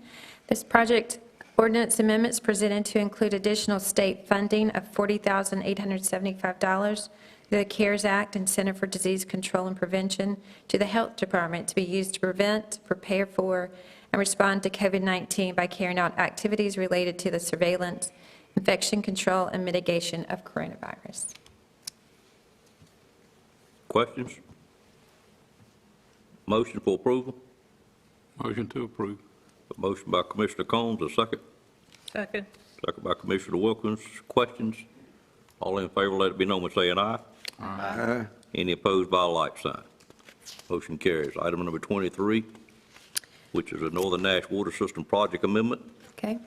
This project ordinance amendment is presented to include additional state funding of $40,875 through the CARES Act and Center for Disease Control and Prevention to the Health Department to be used to prevent, prepare for, and respond to COVID-19 by carrying out activities related to the surveillance, infection control, and mitigation of coronavirus. Questions? Motion for approval? Motion to approve. A motion by Commissioner Combs, a second. Second. Second by Commissioner Wilkins. Questions? All in favor, let it be known by saying aye. Aye. Any opposed by a like sign. Motion carries. Item number 23, which is a Northern Nash Water System Project Amendment. Okay.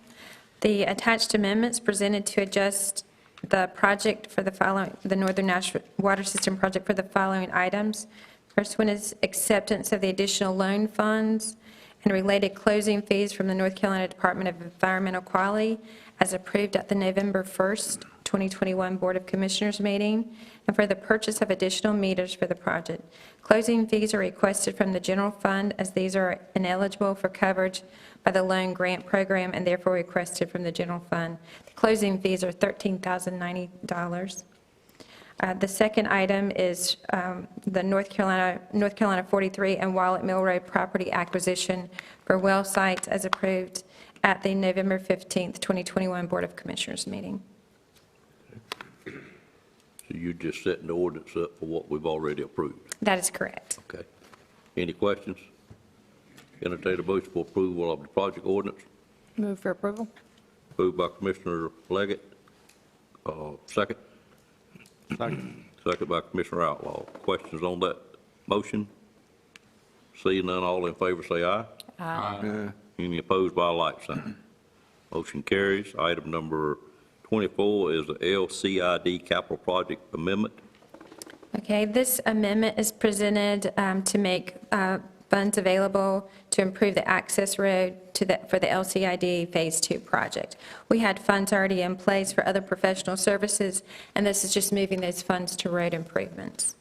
The attached amendments presented to adjust the project for the following, the Northern Nash Water System Project for the following items. First one is acceptance of the additional loan funds and related closing fees from the North Carolina Department of Environmental Quality as approved at the November 1st, 2021 Board of Commissioners meeting, and for the purchase of additional meters for the project. Closing fees are requested from the general fund as these are ineligible for coverage by the loan grant program and therefore requested from the general fund. The closing fees are $13,090. The second item is the North Carolina 43 and Wallet Mill Road property acquisition for well sites as approved at the November 15th, 2021 Board of Commissioners meeting. So you're just setting the ordinance up for what we've already approved. That is correct. Okay. Any questions? Entertain a motion for approval of the project ordinance. Move for approval. Moved by Commissioner Leggett. Second? Second. Second by Commissioner Outlaw. Questions on that motion? Seeing none, all in favor say aye. Aye. Any opposed by a like sign. Motion carries. Item number 24 is the LCID Capital Project Amendment. Okay, this amendment is presented to make funds available to improve the access road for the LCID Phase 2 project. We had funds already in place for other professional services, and this is just moving those funds to road improvements.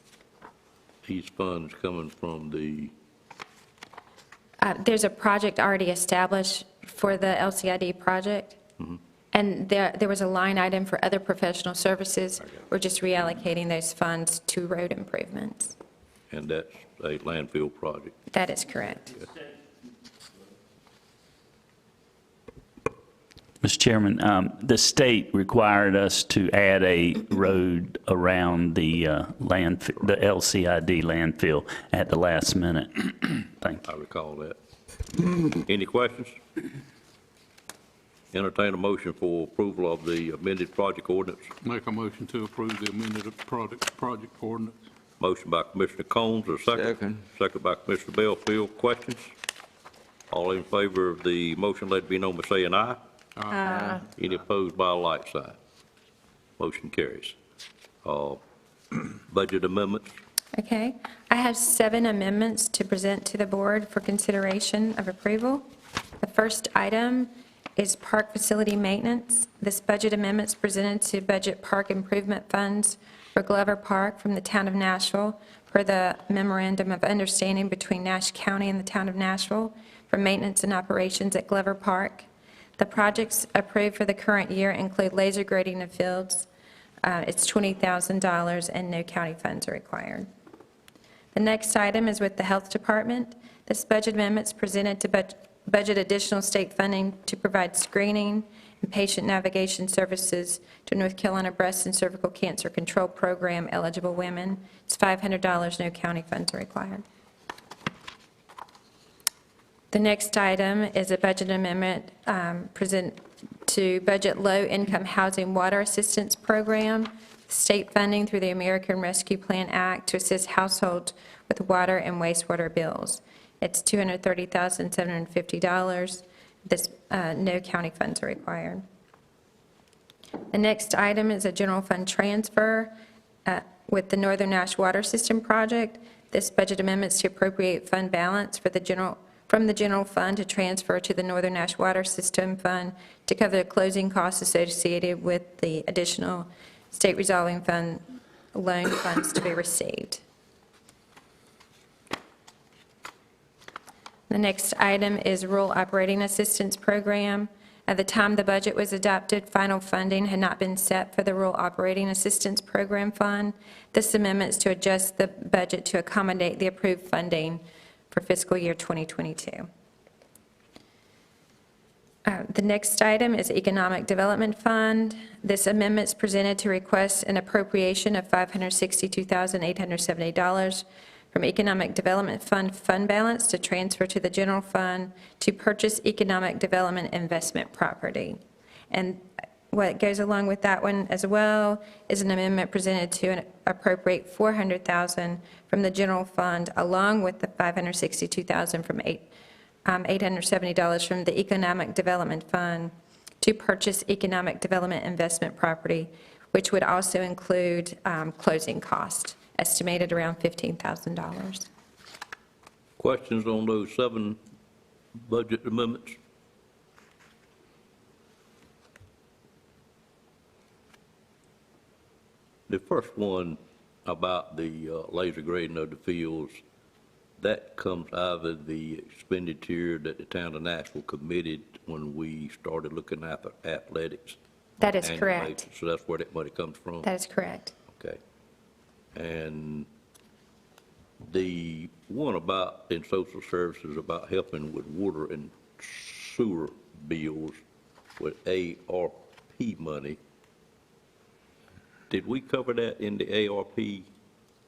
These funds coming from the, There's a project already established for the LCID project, and there was a line item for other professional services. We're just reallocating those funds to road improvements. and that's a landfill project. That is correct. Mr. Chairman, the state required us to add a road around the the LCID landfill at the last minute. Thank you. I recall that. Any questions? Entertain a motion for approval of the amended project ordinance. Make a motion to approve the amended project ordinance. Motion by Commissioner Combs, or second? Second by Commissioner Belfield. Questions? All in favor of the motion, let it be known by saying aye. Aye. Any opposed by a like sign? Motion carries. Budget amendments. Okay. I have 7 amendments to present to the board for consideration of approval. The first item is park facility maintenance. This budget amendment is presented to budget park improvement funds for Glover Park from the town of Nashville per the memorandum of understanding between Nash County and the town of Nashville for maintenance and operations at Glover Park. The projects approved for the current year include laser grading of fields. It's $20,000 and no county funds are required. The next item is with the Health Department. This budget amendment is presented to budget additional state funding to provide screening and patient navigation services to North Carolina Breast and Cervical Cancer Control Program eligible women. It's $500, no county funds are required. The next item is a budget amendment present to budget low-income housing water assistance program, state funding through the American Rescue Plan Act to assist households with water and wastewater bills. It's $230,750. This, no county funds are required. The next item is a general fund transfer with the Northern Nash Water System Project. This budget amendment is to appropriate fund balance from the general fund to transfer to the Northern Nash Water System Fund to cover the closing costs associated with the additional state resolving fund loan funds to be received. The next item is Rural Operating Assistance Program. At the time the budget was adopted, final funding had not been set for the Rural Operating Assistance Program Fund. This amendment is to adjust the budget to accommodate the approved funding for fiscal year 2022. The next item is Economic Development Fund. This amendment is presented to request an appropriation of $562,870 from Economic Development fund balance to transfer to the general fund to purchase economic development investment property. And what goes along with that one as well is an amendment presented to appropriate $400,000 from the general fund along with the $562,000 from $870 from the Economic Development Fund to purchase economic development investment property, which would also include closing costs, estimated around $15,000. Questions on those 7 budget amendments? The first one about the laser grading of the fields, that comes out of the expenditure that the town of Nashville committed when we started looking at athletics. That is annual correct. basis. So that's where that money comes from? That is correct. Okay. And the one about, in social services, about helping with water and sewer bills with ARP money, did we cover that in the ARP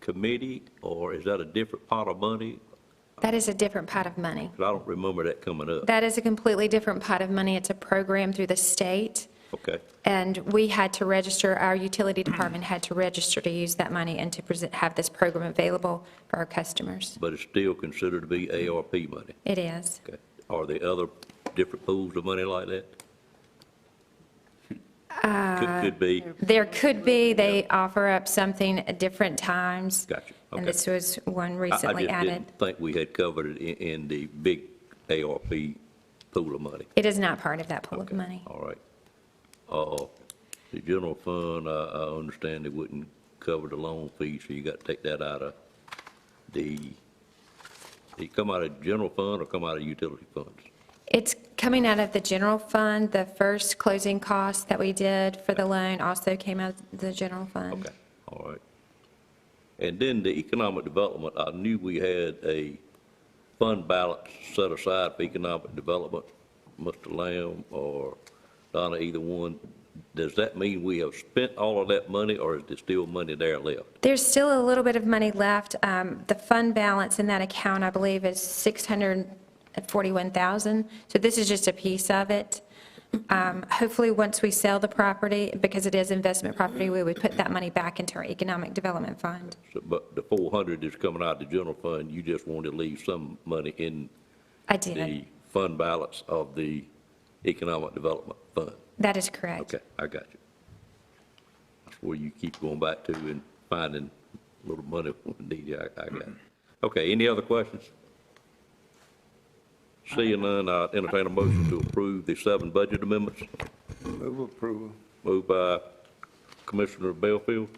committee, or is that a different pot of money? That is a different pot of money. 'Cause I don't remember that coming up. That is a completely different pot of money. It's a program through the state. Okay. And we had to register, our utility department had to register to use that money and to have this program available for our customers. But it's still considered to be ARP money? It is. Okay. Are there other different pools of money like that? Could be. There could be, they offer up something at different times. Gotcha. And Okay. this was one I recently just added. didn't think we had covered it in the big ARP pool of money. It is not part of that pool of money. All right. The general fund, I understand they wouldn't cover the loan fee, so you got to take that out of did it come out of general fund or come out of utility funds? It's coming out of the general fund. The first closing cost that we did for the loan also came out of the general fund. Okay, all right. And then the economic development, I knew we had a fund balance set aside for economic development. Mr. Lamb or Donna, either one, does that mean we have spent all of that money, or is there still money there left? There's still a little bit of money left. The fund balance in that account, I believe, is $641,000. So this is just a piece of it. Hopefully, once we sell the property, because it is investment property, we would put that money back into our economic development fund. So, but the 400 is coming out of the general fund, you just wanted to leave some money in I did. the fund balance of the economic development fund? That is correct. Okay, I got you. That's where you keep going back to and finding a little money when needed. I got it. Okay, any other questions? Seeing none, I'll entertain a motion to approve the 7 budget amendments. Move approval. Moved by Commissioner Belfield.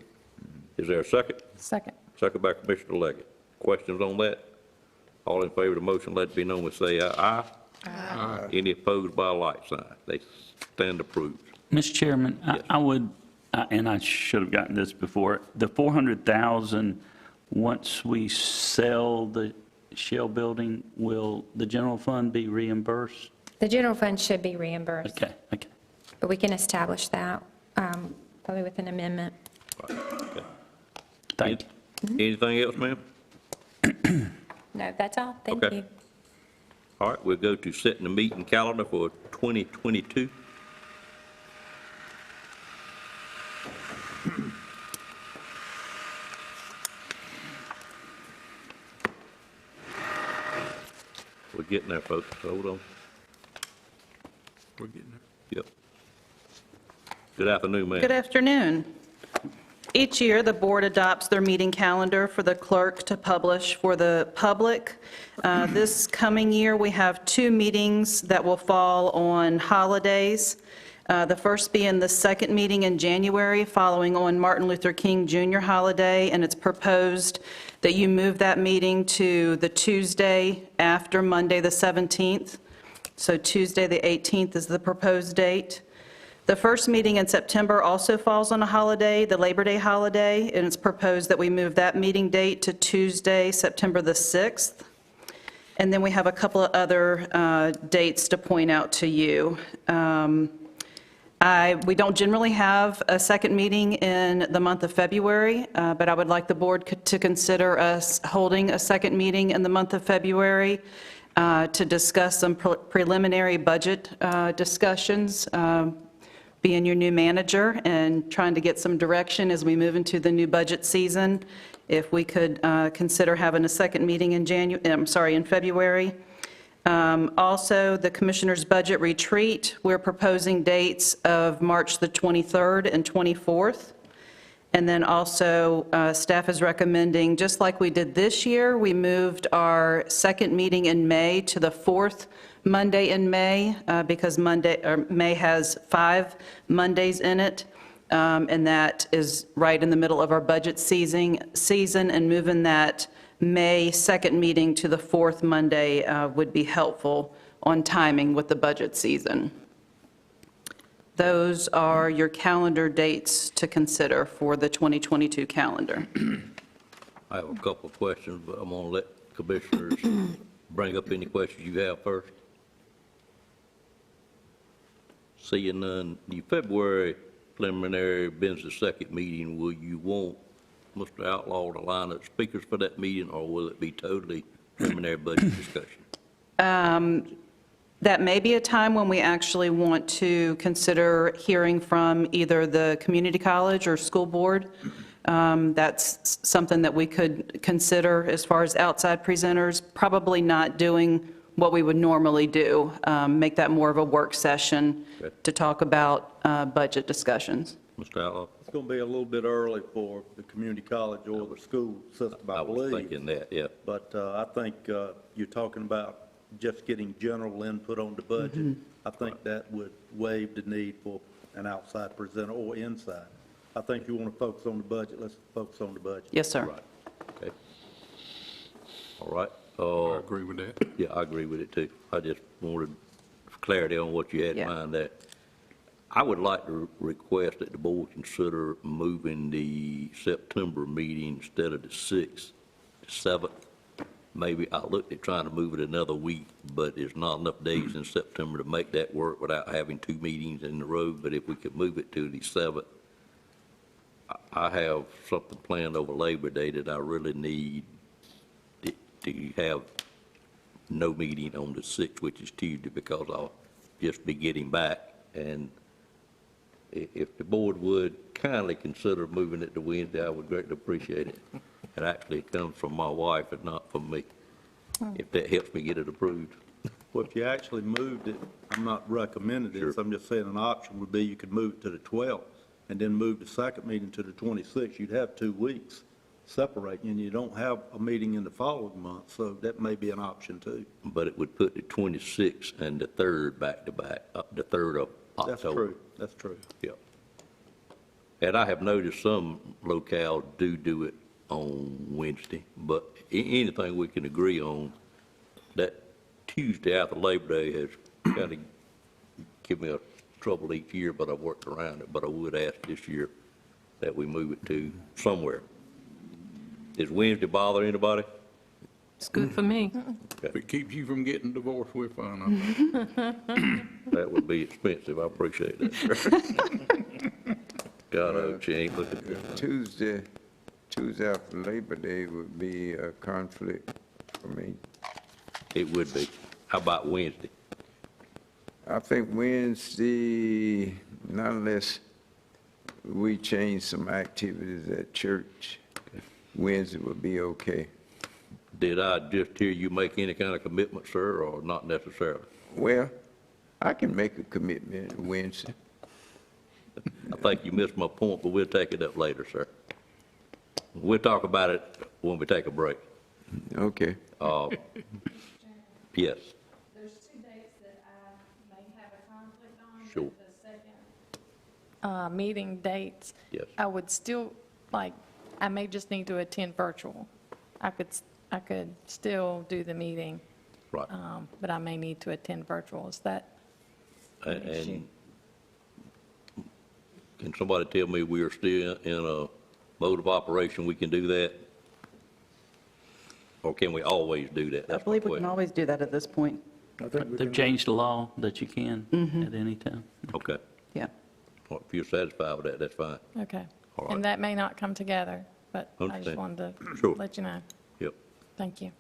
Is there a second? Second. Second by Commissioner Leggett. Questions on that? All in favor of the motion, let it be known by say aye. Aye. Any opposed by a like sign? They stand approved. Mr. Chairman, I would, and I should have gotten this before, the 400,000, once we sell the Shell building, will the general fund be reimbursed? The general fund should be reimbursed. Okay. But we can establish that probably with an amendment. Thank you. Anything else, ma'am? No, that's all. Thank Okay. you. All right, we'll go to setting the meeting calendar for 2022. We're getting there, folks. Hold on. We're getting there. Yep. Good afternoon, ma'am. Good afternoon. Each year, the board adopts their meeting calendar for the clerk to publish for the public. This coming year, we have 2 meetings that will fall on holidays. The first being the second meeting in January, following on Martin Luther King Jr. holiday, and it's proposed that you move that meeting to the Tuesday after Monday, the 17th. So Tuesday, the 18th is the proposed date. The first meeting in September also falls on a holiday, the Labor Day holiday, and it's proposed that we move that meeting date to Tuesday, September the 6th. And then we have a couple of other dates to point out to you. We don't generally have a second meeting in the month of February, but I would like the board to consider us holding a second meeting in the month of February to discuss some preliminary budget discussions, being your new manager and trying to get some direction as we move into the new budget season. If we could consider having a second meeting in February. Also, the Commissioner's Budget Retreat, we're proposing dates of March the 23rd and 24th. And then also, staff is recommending, just like we did this year, we moved our second meeting in May to the 4th Monday in May, because May has 5 Mondays in it, and that is right in the middle of our budget season, and moving that May 2nd meeting to the 4th Monday would be helpful on timing with the budget season. Those are your calendar dates to consider for the 2022 calendar. I have a couple of questions, but I'm going to let commissioners bring up any questions you have first. Seeing none, the February preliminary business second meeting, will you want Mr. Outlaw to line up speakers for that meeting, or will it be totally preliminary budget discussion? That may be a time when we actually want to consider hearing from either the community college or school board. That's something that we could consider as far as outside presenters, probably not doing what we would normally do, make that more of a work session Okay. to talk about budget discussions. Mr. Outlaw? It's going to be a little bit early for the community college or the school system, I I was believe. thinking that, yeah. But I think you're talking about just getting general input on the budget. I think that would waive the need for an outside presenter or inside. I think you want to focus on the budget, let's focus on the budget. Yes, sir. Right, okay. All right. I agree with that. Yeah, I agree with it too. I just wanted clarity on what you had in Yeah. mind there. I would like to request that the board consider moving the September meeting instead of the 6th, the 7th. Maybe I looked at trying to move it another week, but there's not enough days in September to make that work without having 2 meetings in a row. But if we could move it to the 7th, I have something planned over Labor Day that I really need to have no meeting on the 6th, which is Tuesday, because I'll just be getting back. And if the board would kindly consider moving it to Wednesday, I would greatly appreciate it. It actually comes from my wife and not from me, if that helps me get it approved. Well, if you actually moved it, I'm not recommending this, I'm just saying an option would be you could move it to the 12th and then move the second meeting to the 26th. You'd have 2 weeks separating, and you don't have a meeting in the following month, so that may be an option too. But it would put the 26th and the 3rd back to back, the 3rd of October. That's true, that's true. Yeah. And I have noticed some locales do it on Wednesday, but anything we can agree on, that Tuesday after Labor Day has kind of given me a trouble each year, but I've worked around it. But I would ask this year that we move it to somewhere. Does Wednesday bother anybody? It's good for me. If it keeps you from getting divorced, we're fine. That would be expensive. I appreciate that. God, I hope she ain't looking good. Tuesday after Labor Day would be a conflict for me. It would be. How about Wednesday? I think Wednesday, not unless we change some activities at church, Wednesday would be okay. Did I just hear you make any kind of commitment, sir, or not necessarily? Well, I can make a commitment Wednesday. I think you missed my point, but we'll take it up later, sir. We'll talk about it when we take a break. Okay. Yes. There's 2 dates that I may have a conflict on. Sure. The second meeting dates. Yes. I would still, I may just need to attend virtual. I could still do the meeting. Right. But I may need to attend virtual. Is that an issue? And can somebody tell me we are still in a mode of operation, we can do that? Or can we always do that? I That's my believe we can question. always do that at this point. They've changed the law that you can at any time. Okay. Yeah. Well, if you're satisfied with that, that's fine. Okay. All right. And that may not come together, but I just Understand. wanted to Sure. let you know. Yep. Thank you.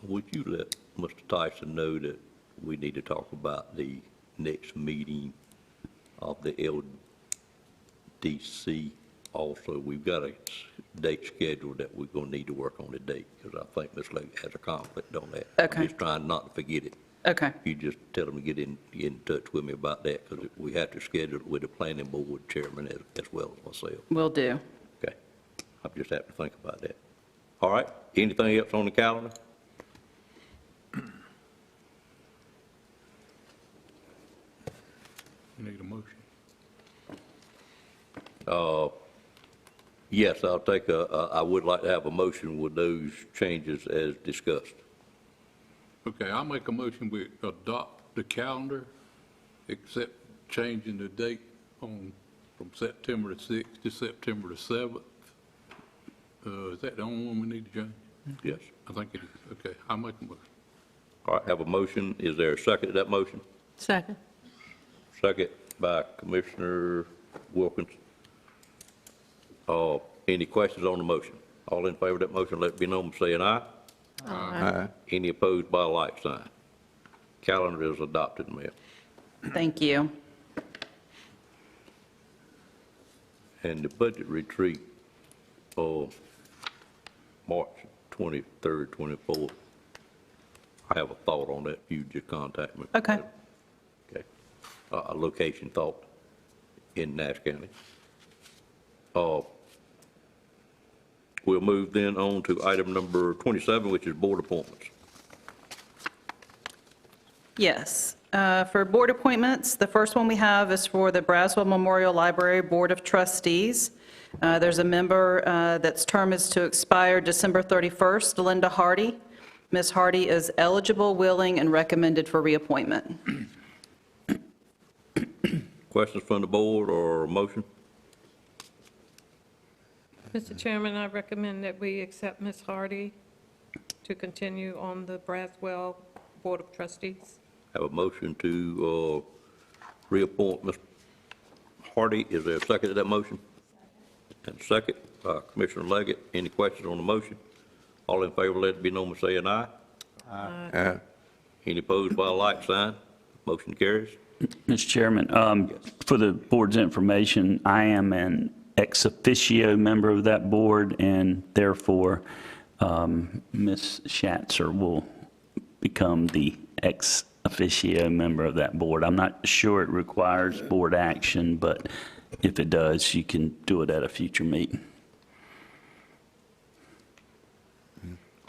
Would you let Mr. Tyson know that we need to talk about the next meeting of the LDC also? We've got a date scheduled that we're going to need to work on the date, because I think Ms. Lake has a conflict on that. Okay. I'm just trying not to forget it. Okay. You just tell them to get in touch with me about that, because we have to schedule it with the planning board chairman as well as myself. Will do. Okay. I just have to think about that. All right. Anything else on the calendar? Need a motion. Yes, I'll take I would like to have a motion with those changes as discussed. Okay, I'll make a motion we adopt the calendar, except changing the date from September the 6th to September the 7th. Is that the only one we need to change? Yes. I think it is. Okay, I'll make a motion. All right, have a motion. Is there a second to that motion? Second. Second by Commissioner Wilkins. Any questions on the motion? All in favor of that motion, let it be known by saying aye. Aye. Any opposed by a like sign? Calendar is adopted, Mayor. Thank you. And the budget retreat, March 23rd, 24th. I have a thought on that. You just contact me. Okay. Okay. A location thought in Nash County. We'll move then on to item number 27, which is board appointments. Yes. For board appointments, the first one we have is for the Braswell Memorial Library Board of Trustees. There's a member that's term is to expire December 31st, Linda Hardy. Ms. Hardy is eligible, willing, and recommended for reappointment. Questions from the board or a motion? Mr. Chairman, I recommend that we accept Ms. Hardy to continue on the Braswell Board of Trustees. Have a motion to reappoint Ms. Hardy. Is there a second to that motion? And second, Commissioner Leggett. Any questions on the motion? All in favor, let it be known by saying aye. Aye. Any opposed by a like sign? Motion carries. Mr. Chairman, for the board's information, I am an ex officio member of that board, and therefore, Ms. Schatzer will become the ex officio member of that board. I'm not sure it requires board action, but if it does, you can do it at a future meeting.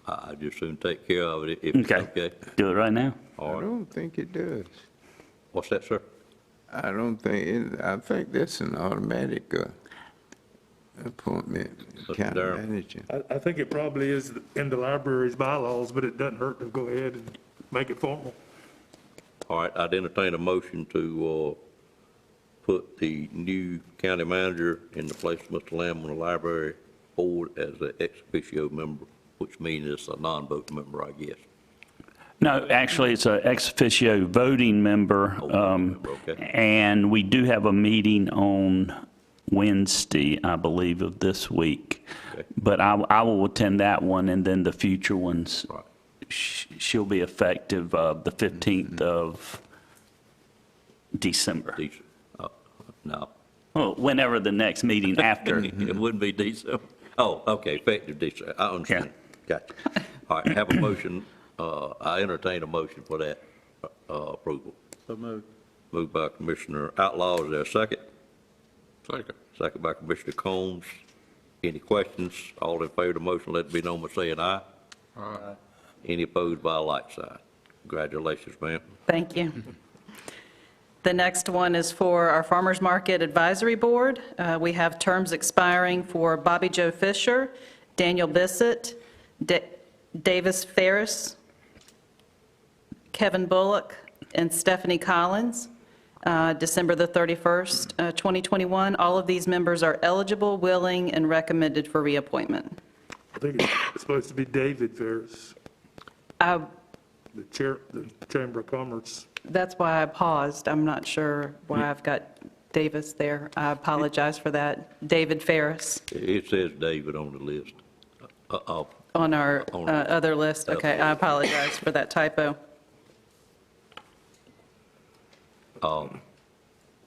I just soon take care of it if it's okay. Do it right now. I don't think it does. What's that, sir? I don't think, I think that's an automatic appointment, county manager. I think it probably is in the library's bylaws, but it doesn't hurt to go ahead and make it formal. All right, I'd entertain a motion to put the new county manager in the place of Mr. Lamb on the library board as an ex officio member, which means it's a non-voting member, I guess. No, actually, it's an ex officio voting member, and we do have a meeting on Wednesday, I believe, of this week. But I will attend that one, and then the future ones, she'll be effective the 15th of December. No. Well, whenever the next meeting after. It wouldn't be December. Oh, okay, effective December. I understand. Gotcha. All right, have a motion. I entertain a motion for that approval. So moved. Moved by Commissioner Outlaw. Is there a second? Second. Second by Commissioner Combs. Any questions? All in favor of the motion, let it be known by saying aye. Aye. Any opposed by a like sign? Congratulations, ma'am. Thank you. The next one is for our Farmers Market Advisory Board. We have terms expiring for Bobby Joe Fisher, Daniel Bissett, Davis Ferris, Kevin Bullock, and Stephanie Collins, December the 31st, 2021. All of these members are eligible, willing, and recommended for reappointment. I think it's supposed to be David Ferris, the Chamber of Commerce. That's why I paused. I'm not sure why I've got Davis there. I apologize for that. David Ferris. It says David on the list. On our other list. Okay, I apologize for that typo.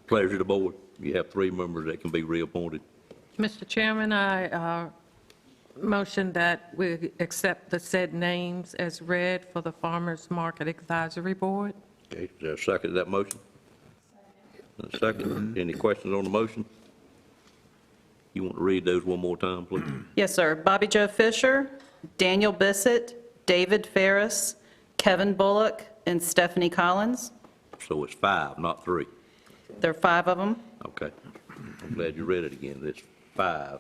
Pleasure of the board. You have 3 members that can be reappointed. Mr. Chairman, I motion that we accept the said names as read for the Farmers Market Advisory Board. Okay, is there a second to that motion? A second. Any questions on the motion? You want to read those one more time, please? Yes, sir. Bobby Joe Fisher, Daniel Bissett, David Ferris, Kevin Bullock, and Stephanie Collins. So it's 5, not 3. There are 5 of them. Okay. I'm glad you read it again. It's 5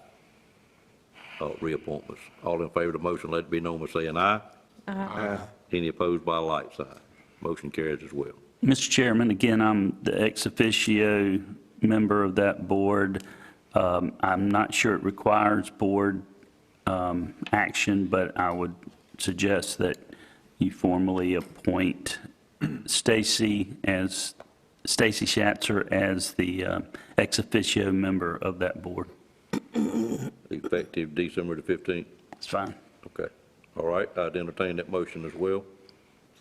reappointments. All in favor of the motion, let it be known by saying aye. Aye. Any opposed by a like sign? Motion carries as well. Mr. Chairman, again, I'm the ex officio member of that board. I'm not sure it requires board action, but I would suggest that you formally appoint Stacy Schatzer as the ex officio member of that board. Effective December the 15th. It's fine. Okay. All right, I'd entertain that motion as well.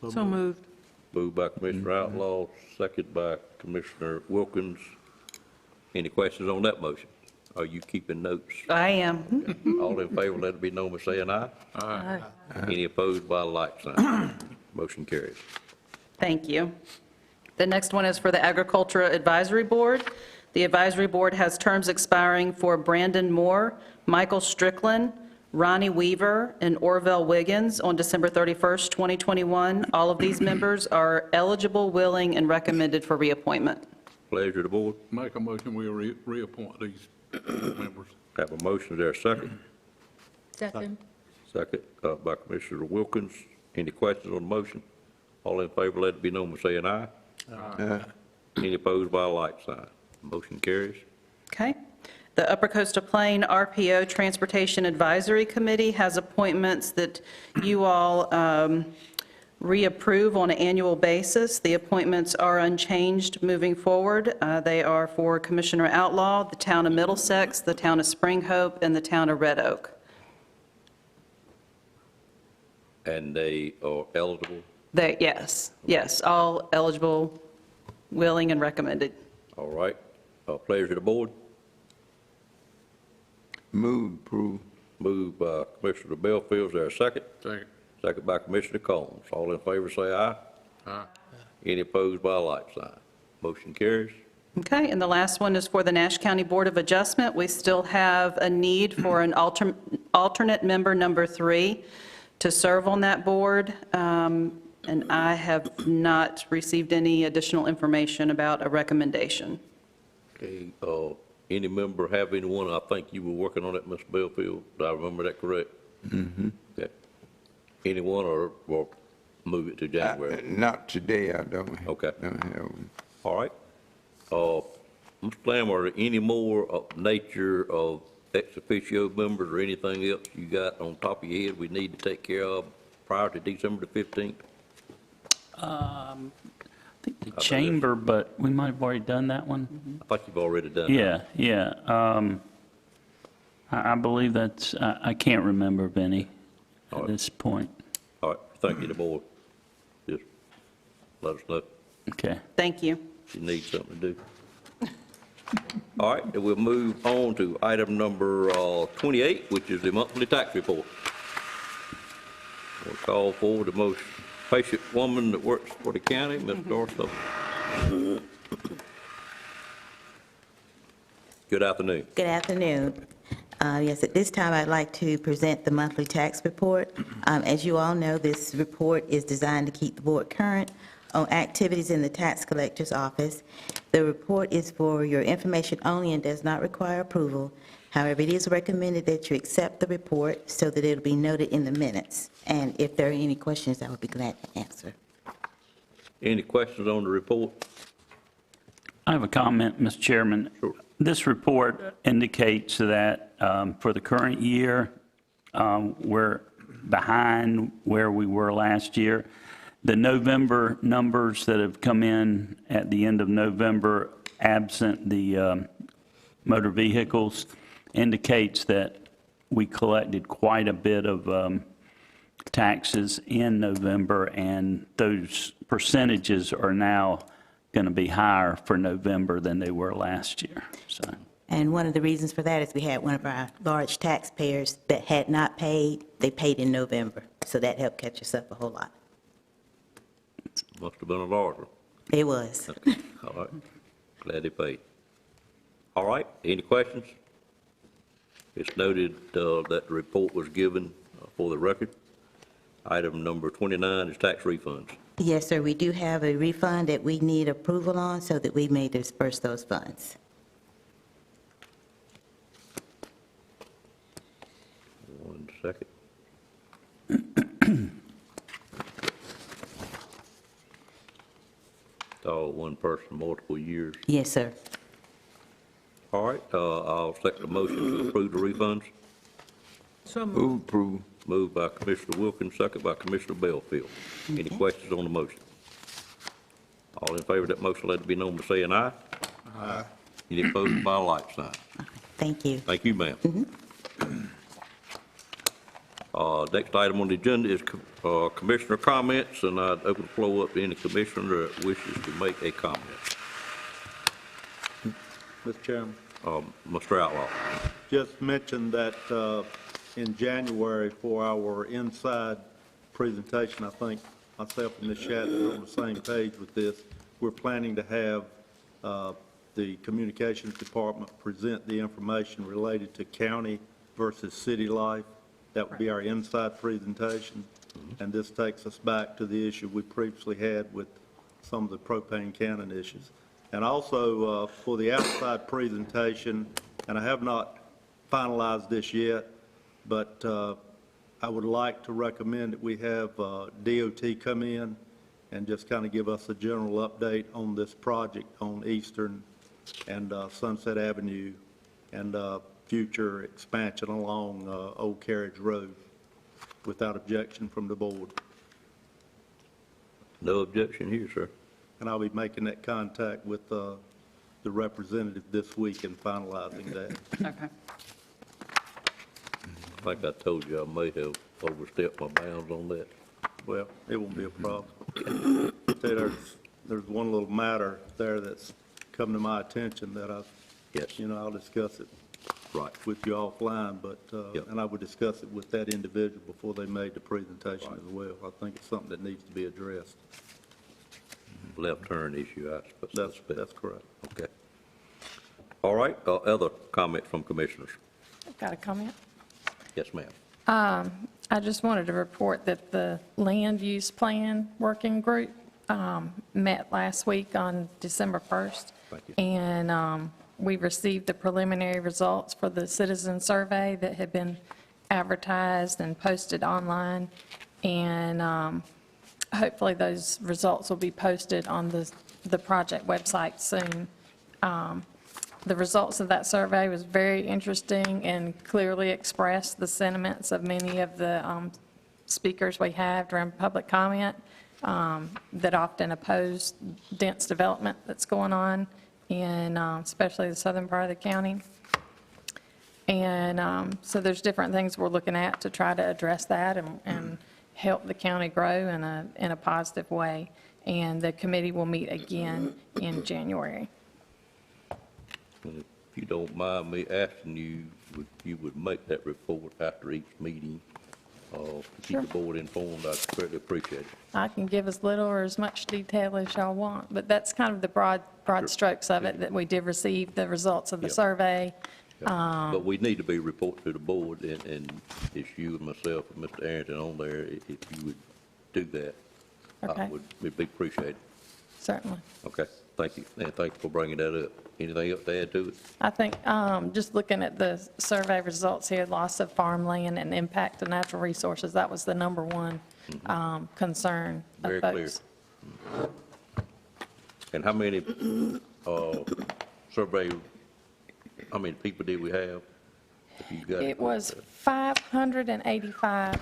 So moved. Moved by Commissioner Outlaw, second by Commissioner Wilkins. Any questions on that motion? Are you keeping notes? I am. All in favor, let it be known by saying aye. Aye. Any opposed by a like sign. Motion carries. Thank you. The next one is for the Agriculture Advisory Board. The advisory board has terms expiring for Brandon Moore, Michael Strickland, Ronnie Weaver, and Orville Wiggins on December 31st, 2021. All of these members are eligible, willing, and recommended for reappointment. Pleasure of the board. Make a motion, we reappoint these members. Have a motion, is there a second? Second. Second by Commissioner Wilkins. Any questions on the motion? All in favor, let it be known by saying aye. Aye. Any opposed by a like sign. Motion carries. Okay. The Upper Coastal Plain RPO Transportation Advisory Committee has appointments that you all reapprove on an annual basis. The appointments are unchanged moving forward. They are for Commissioner Outlaw, the town of Middlesex, the town of Spring Hope, and the town of Red Oak. And they are eligible? Yes, all eligible, willing, and recommended. All right. Pleasure of the board. Move approve. Moved by Commissioner Belfield, is there a second? Second. Second by Commissioner Combs. All in favor say aye. Aye. Any opposed by a like sign. Motion carries. Okay, and the last one is for the Nash County Board of Adjustment. We still have a need for an alternate member, number 3, to serve on that board, and I have not received any additional information about a recommendation. Okay, any member have anyone? I think you were working on it, Mr. Belfield. Do I remember that correct? Mm-hmm. Okay. Anyone or move it to January? Not today, I don't. Okay. Don't have one. All right. Mr. Lamb, are there any more of nature of ex officio members or anything else you got on top of your head we need to take care of prior to December the 15th? I think the chamber, but we might have already done that one. I think you've already done Yeah, that. yeah. I believe that's, I can't remember of any at this point. All right, thank you, the board. Just let us know Okay. Thank you. if you need something to do. All right, then we'll move on to item number 28, which is the monthly tax report. We'll call forward the most patient woman that works for the county, Ms. Dorso. Good afternoon. Good afternoon. Yes, at this time, I'd like to present the monthly tax report. As you all know, this report is designed to keep the board current on activities in the tax collector's office. The report is for your information only and does not require approval. However, it is recommended that you accept the report so that it'll be noted in the minutes. And if there are any questions, I would be glad to answer. Any questions on the report? I have a comment, Mr. Chairman. Sure. This report indicates that for the current year, we're behind where we were last year. The November numbers that have come in at the end of November, absent the motor vehicles, indicates that we collected quite a bit of taxes in November, and those percentages are now going to be higher for November than they were last year. So, And one of the reasons for that is we had one of our large taxpayers that had not paid. They paid in November, so that helped catch us up a whole lot. Must have been a large one. It was. Okay. All right. Glad they paid. All right. Any questions? It's noted that the report was given for the record. Item number 29 is tax refunds. Yes, sir, we do have a refund that we need approval on so that we may disperse those funds. One second. It's all one person, multiple years. Yes, sir. All right, I'll second the motion to approve the refunds. So Move approve. Moved by Commissioner Wilkins, second by Commissioner Belfield. Any questions on the motion? All in favor of that motion, let it be known by saying aye. Aye. Any opposed by a like sign. Thank you. Thank you, ma'am. Next item on the agenda is commissioner comments, and I'd open the floor up to any commissioner that wishes to make a comment. Mr. Chairman. Mr. Outlaw. Just mentioned that in January for our inside presentation, I think myself and Ms. Shatton are on the same page with this. We're planning to have the Communications Department present the information related to county versus city life. That would be our inside presentation. And this takes us back to the issue we previously had with some of the propane cannon issues. And also for the outside presentation, and I have not finalized this yet, but I would like to recommend that we have DOT come in and just kind of give us a general update on this project on Eastern and Sunset Avenue and future expansion along Old Carriage Road without objection from the board. No objection here, sir. And I'll be making that contact with the representative this week and finalizing that. Okay. I think I told you I may have overstepped my bounds on that. Well, it won't be a problem. See, there's one little matter there that's come to my attention that I'll discuss it with you offline, but, and I would discuss it with that individual before they made the presentation as well. I think it's something that needs to be addressed. Left turn issue, I suppose. That's correct. Okay. All right, other comments from commissioners? Got a comment? Yes, ma'am. I just wanted to report that the Land Use Plan Working Group met last week on December 1st. Thank you. And we received the preliminary results for the citizen survey that had been advertised and posted online. And hopefully those results will be posted on the project website soon. The results of that survey was very interesting and clearly expressed the sentiments of many of the speakers we have during public comment that often oppose dense development that's going on in especially the southern part of the county. And so there's different things we're looking at to try to address that and help the county grow in a positive way. And the committee will meet again in January. If you don't mind me asking you, you would make that report after each meeting to keep the board informed, I'd greatly appreciate it. I can give as little or as much detail as y'all want, but that's kind of the broad strokes of it, that we did receive the results of the survey. But we need to be reporting to the board, and it's you and myself and Mr. Arrington on there. If you would do that, Okay. it'd be appreciated. Certainly. Okay, thank you, and thank you for bringing that up. Anything else to add to it? I think just looking at the survey results here, loss of farmland and impact to natural resources, that was the number one concern of Very clear. folks. And how many survey, how many people did we have? If you got It was 585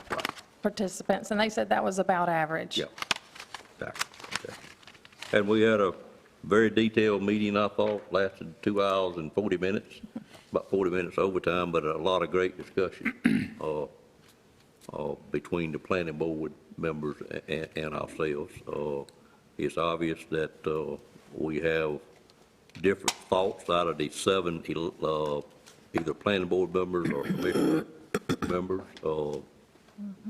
participants, and they said that was about average. Yep. Okay. And we had a very detailed meeting, I thought, lasted 2 hours and 40 minutes, about 40 minutes overtime, but a lot of great discussion between the planning board members and ourselves. It's obvious that we have different thoughts out of the 7 either planning board members or commission members.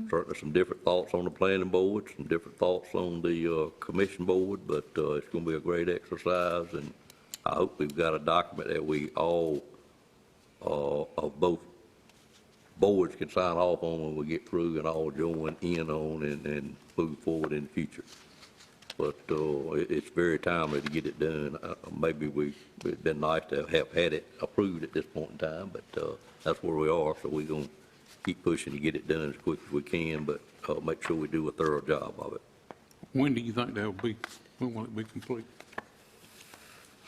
Certainly some different thoughts on the planning board, some different thoughts on the commission board, but it's going to be a great exercise, and I hope we've got a document that we all, of both boards can sign off on when we get through and all join in on and move forward in the future. But it's very timely to get it done. Maybe it'd been nice to have had it approved at this point in time, but that's where we are, so we're going to keep pushing to get it done as quick as we can, but make sure we do a thorough job of it. When do you think that will be? When will it be complete?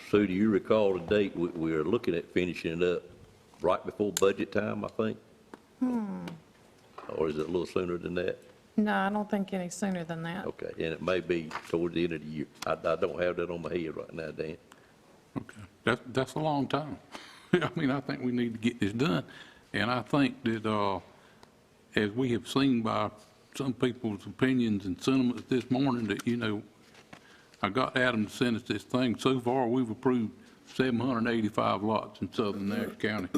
Sue, do you recall the date? We are looking at finishing it up right before budget time, I think? Or is it a little sooner than that? No, I don't think any sooner than that. Okay, and it may be toward the end of the year. I don't have that on my head right now, Dan. Okay, that's a long time. I mean, I think we need to get this done. And I think that, as we have seen by some people's opinions and sentiments this morning, that, I got Adam to send us this thing. So far, we've approved 785 lots in southern Nash County.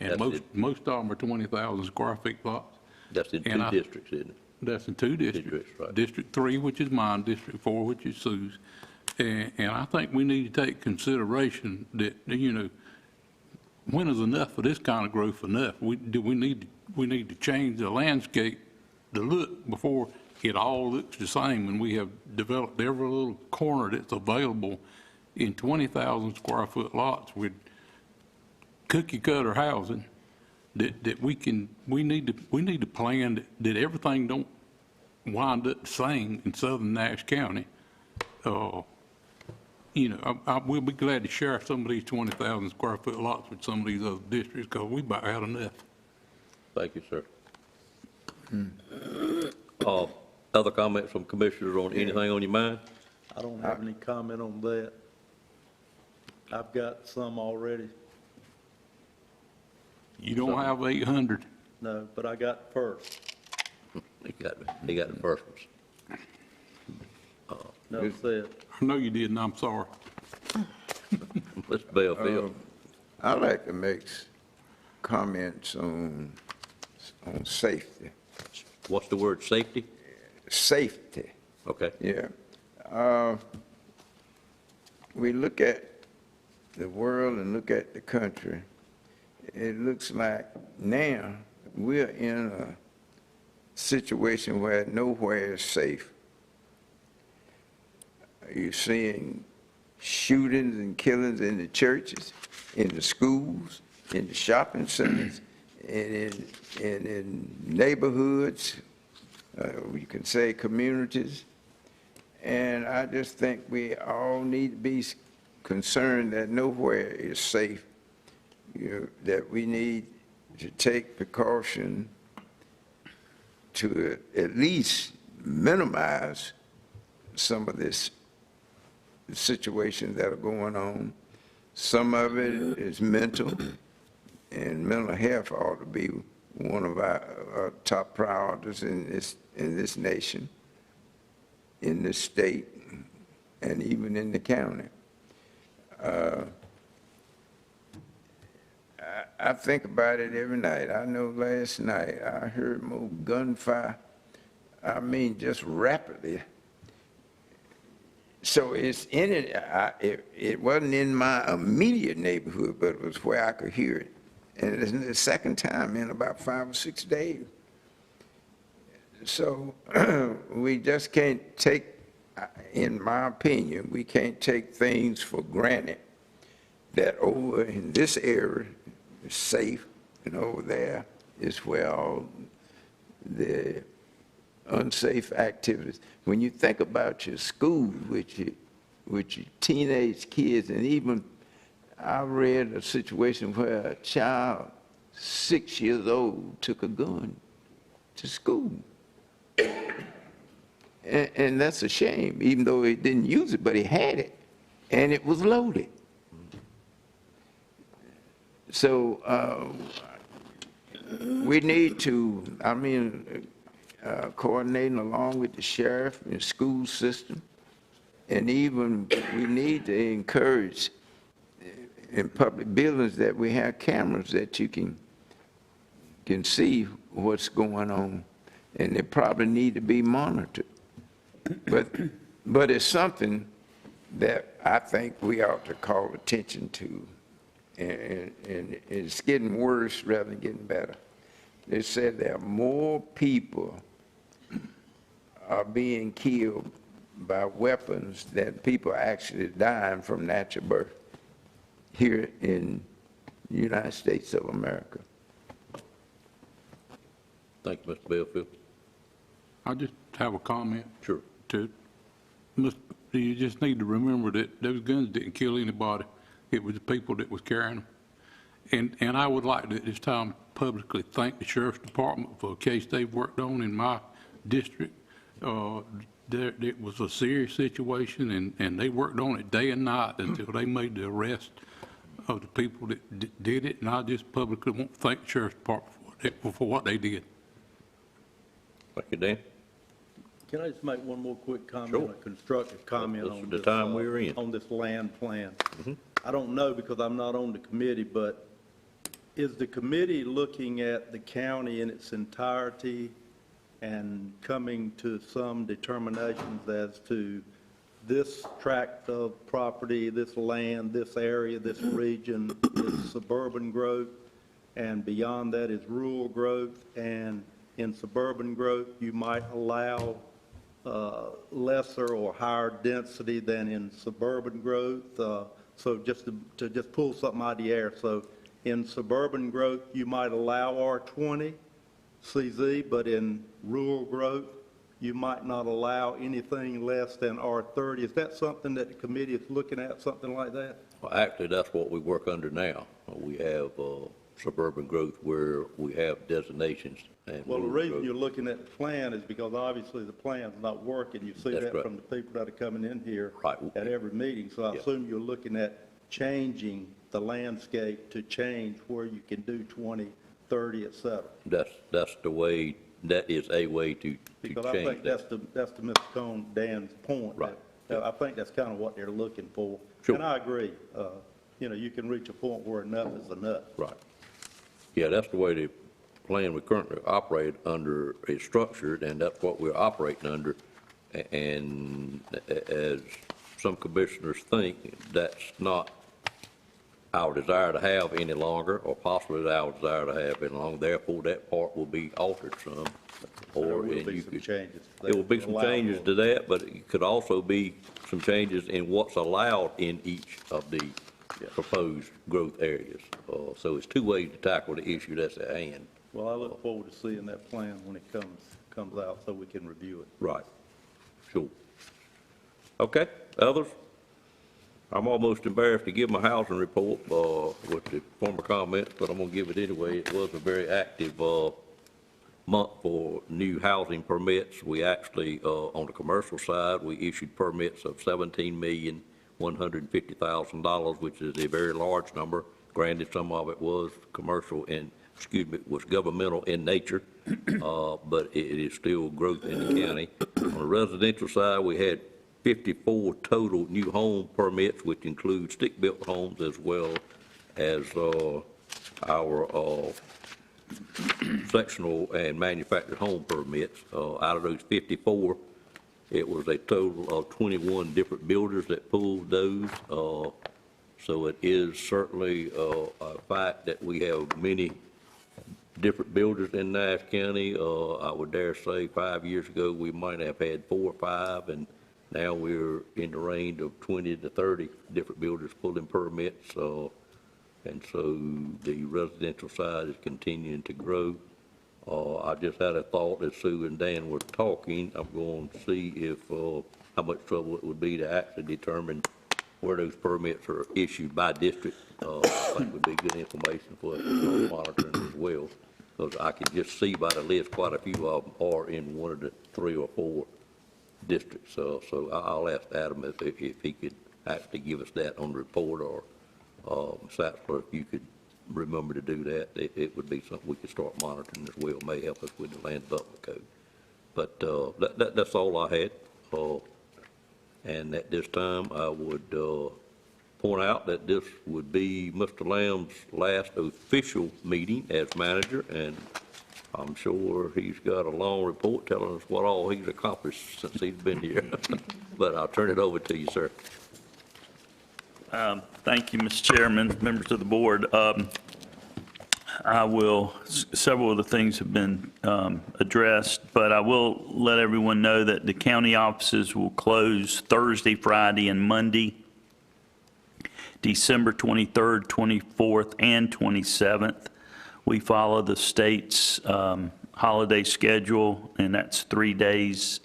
And That's most of them are 20,000 square feet lots. That's in And two I- districts, isn't it? That's in two districts. Districts, right. District 3, which is mine, District 4, which is Sue's. And I think we need to take consideration that, you know, when is enough of this kind of growth enough? We need to change the landscape, the look, before it all looks the same, and we have developed every little corner that's available in 20,000 square foot lots with cookie cutter housing, that we need to plan that everything don't wind up the same in southern Nash County. You know, we'll be glad to share some of these 20,000 square foot lots with some of these other districts, because we about had enough. Thank you, sir. Other comments from commissioners on anything on your mind? I don't have any comment on that. I've got some already. You don't have 800. No, but I got first. He got the first ones. No said. I know you did, and I'm sorry. Mr. Bellfield. I'd like to make comments on safety. What's the word, safety? Safety. Okay. Yeah. We look at the world and look at the country. It looks like now we're in a situation where nowhere is safe. You're seeing shootings and killings in the churches, in the schools, in the shopping centers, and in neighborhoods, you can say communities. And I just think we all need to be concerned that nowhere is safe, that we need to take precaution to at least minimize some of this situations that are going on. Some of it is mental, and mental health ought to be one of our top priorities in this nation, in this state, and even in the county. I think about it every night. I know last night I heard more gunfire, I mean just rapidly. So it's in it. It wasn't in my immediate neighborhood, but it was where I could hear it. And it's the second time in about 5 or 6 days. So we just can't take, in my opinion, we can't take things for granted that over in this area is safe, and over there is where all the unsafe activities. When you think about your school with your teenage kids, and even I read a situation where a child 6 years old took a gun to school. And that's a shame, even though he didn't use it, but he had it, and it was loaded. So we need to, coordinating along with the sheriff and the school system, and even we need to encourage in public buildings that we have cameras that you can see what's going on, and they probably need to be monitored. But it's something that I think we ought to call attention to, and it's getting worse rather than getting better. They said there are more people are being killed by weapons than people actually dying from natural birth here in the United States of America. Thank you, Mr. Bellfield. I just have a comment. Sure. You just need to remember that those guns didn't kill anybody. It was the people that was carrying them. And I would like to at this time publicly thank the Sheriff's Department for a case they've worked on in my district. It was a serious situation, and they worked on it day and night until they made the arrest of the people that did it. And I just publicly want to thank the Sheriff's Department for what they did. Thank you, Dan. Can I just make one more quick comment, Sure. a constructive comment This on is this? the time we're in. On this land plan. I don't know because I'm not on the committee, but is the committee looking at the county in its entirety and coming to some determinations as to this tract of property, this land, this area, this region is suburban growth, and beyond that is rural growth, and in suburban growth, you might allow lesser or higher density than in suburban growth? So just to just pull something out of the air, so in suburban growth, you might allow R20 CZ, but in rural growth, you might not allow anything less than R30. Is that something that the committee is looking at, something like that? Well, actually, that's what we work under now. We have suburban growth where we have designations. And Well, the rural reason growth. you're looking at the plan is because obviously the plan's not working. You see That's that right. from the people that are coming in here Right. at every meeting. So I Yeah. assume you're looking at changing the landscape to change where you can do 20, 30, et cetera. That's the way, that is a way to Because I change think that. that's to Mr. Cone, Dan's point. Right. that I think that's kind of what they're looking for. Sure. And I agree. You can reach a point where enough is enough. Right. Yeah, that's the way the plan we currently operate under is structured, and that's what we're operating under. And as some commissioners think, that's not our desire to have any longer, or possibly our desire to have any longer. Therefore, that part will be altered some. There Or will and be you some could- changes. There will be some Allow changes for- to that, but it could also be some changes in what's allowed in each of the proposed growth areas. So it's two ways to tackle the issue that's at hand. Well, I look forward to seeing that plan when it comes out so we can review it. Right. Sure. Okay, others? I'm almost embarrassed to give my housing report with the former comments, but I'm going to give it anyway. It was a very active month for new housing permits. We actually, on the commercial side, we issued permits of $17,150,000, which is a very large number. Granted, some of it was commercial and, was governmental in nature, but it is still growth in the county. On the residential side, we had 54 total new home permits, which include stick-built homes as well as our sectional and manufactured home permits. Out of those 54, it was a total of 21 different builders that pulled those. So it is certainly a fact that we have many different builders in Nash County. I would dare say 5 years ago, we might have had 4 or 5, and now we're in the range of 20 to 30 different builders pulling permits. And so the residential side is continuing to grow. I just had a thought as Sue and Dan were talking. I'm going to see if, how much trouble it would be to actually determine where those permits are issued by district. I think would be good information for us to start monitoring as well. Because I can just see by the list, quite a few of them are in one of the 3 or 4 districts. So I'll ask Adam if he could actually give us that on the report, or Satzler, if you could remember to do that, it would be something we could start monitoring as well. May help us with the land development code. But that's all I had. And at this time, I would point out that this would be Mr. Lamb's last official meeting as manager, and I'm sure he's got a long report telling us what all he's accomplished since he's been here. But I'll turn it over to you, sir. Thank you, Mr. Chairman, members of the board. Several of the things have been addressed, but I will let everyone know that the county offices will close Thursday, Friday, and Monday, December 23rd, 24th, and 27th. We follow the state's holiday schedule, and that's 3 days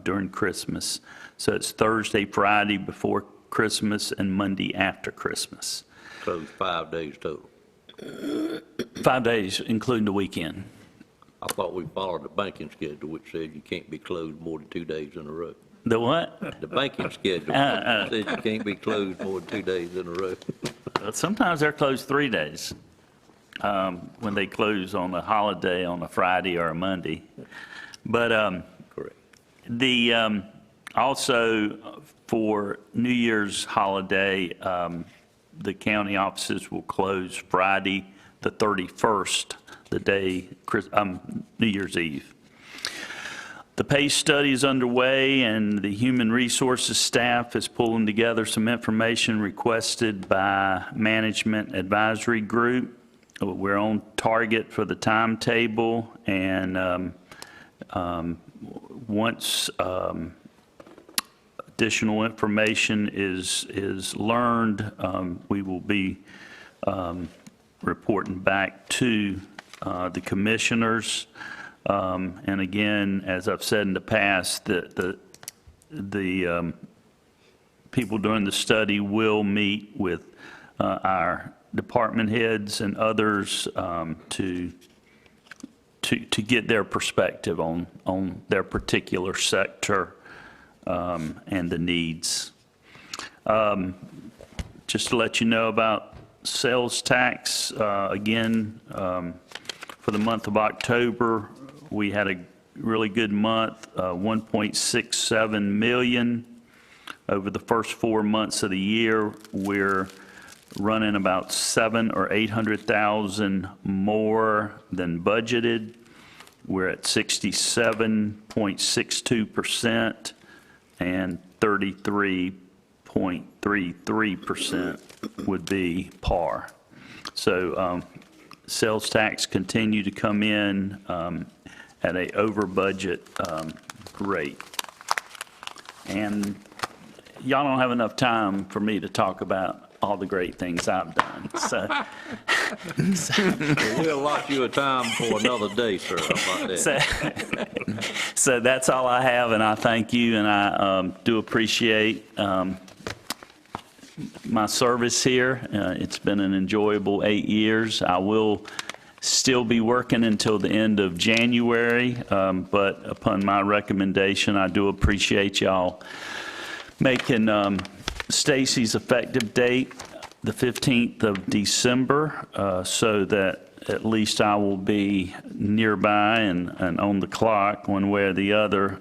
during Christmas. So it's Thursday, Friday before Christmas, and Monday after Christmas. Closed 5 days total. 5 days, including the weekend. I thought we followed the banking schedule, which says you can't be closed more than 2 days in a row. The what? The banking schedule says you can't be closed more than 2 days in a row. Sometimes they're closed 3 days, when they close on a holiday on a Friday or a Monday. But, Correct. Also, for New Year's holiday, the county offices will close Friday, the 31st, the day, New Year's Eve. The PACE study is underway, and the Human Resources staff is pulling together some information requested by Management Advisory Group. We're on target for the timetable, and once additional information is learned, we will be reporting back to the commissioners. And again, as I've said in the past, the people doing the study will meet with our department heads and others to get their perspective on their particular sector and the needs. Just to let you know about sales tax, again, for the month of October, we had a really good month, 1.67 million. Over the first 4 months of the year, we're running about 700,000 or 800,000 more than budgeted. We're at 67.62% and 33.33% would be par. So sales tax continue to come in at a over budget rate. And y'all don't have enough time for me to talk about all the great things I've done. So we'll allot you a time for another day, sir. How about that? So that's all I have, and I thank you, and I do appreciate my service here. It's been an enjoyable 8 years. I will still be working until the end of January, but upon my recommendation, I do appreciate y'all making Stacy's effective date the 15th of December, so that at least I will be nearby and on the clock one way or the other,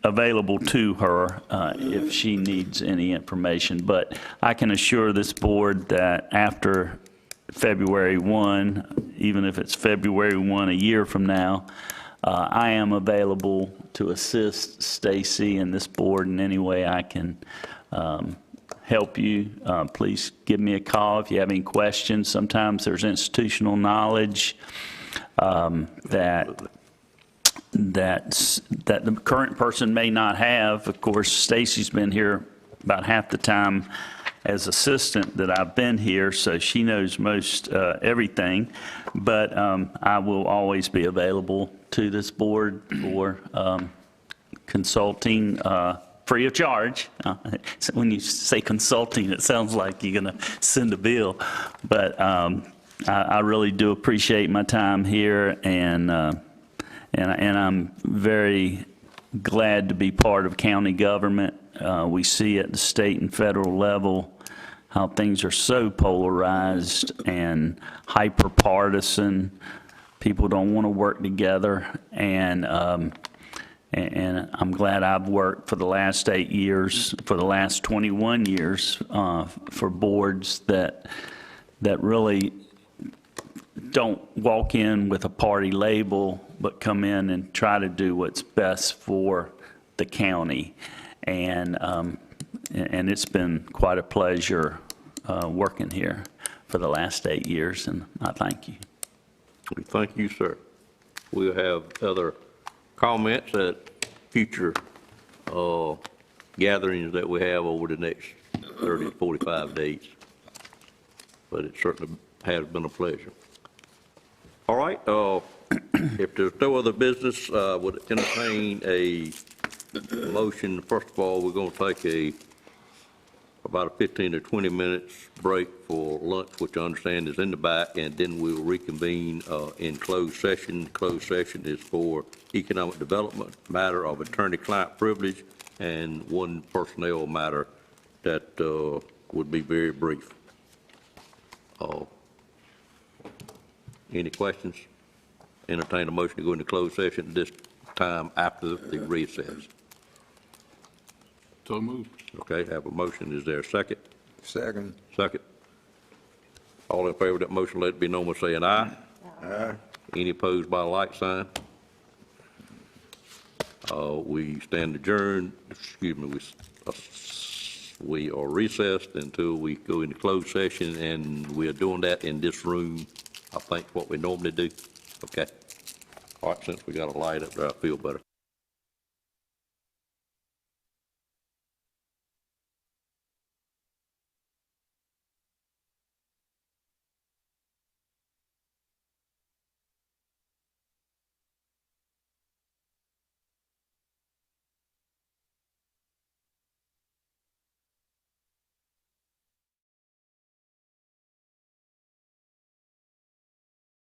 available to her if she needs any information. But I can assure this board that after February 1, even if it's February 1 a year from now, I am available to assist Stacy and this board in any way I can help you. Please give me a call if you have any questions. Sometimes there's institutional knowledge that the current person may not have. Of course, Stacy's been here about half the time as assistant that I've been here, so she knows most everything. But I will always be available to this board for consulting free of charge. When you say consulting, it sounds like you're going to send a bill. But I really do appreciate my time here, and I'm very glad to be part of county government. We see at the state and federal level how things are so polarized and hyper-partisan. People don't want to work together, and I'm glad I've worked for the last 8 years, for the last 21 years, for boards that really don't walk in with a party label, but come in and try to do what's best for the county. And it's been quite a pleasure working here for the last 8 years, and I thank you. We thank you, sir. We'll have other comments at future gatherings that we have over the next 30 to 45 days. But it certainly has been a pleasure. All right, if there's no other business, I would entertain a motion. First of all, we're going to take about a 15 to 20 minutes break for lunch, which I understand is in the back, and then we'll reconvene in closed session. Closed session is for economic development, matter of attorney-client privilege, and one personnel matter that would be very brief. Any questions? Entertain a motion to go into closed session at this time after the recess. So moved. Okay, have a motion. Is there a second? Second. Second. All in favor of that motion, let it be known by saying aye. Aye. Any opposed by a like sign? We stand adjourned, excuse me, we are recessed until we go into closed session, and we are doing that in this room, I think, what we normally do. Okay. All right, since we got a light up there, I feel better.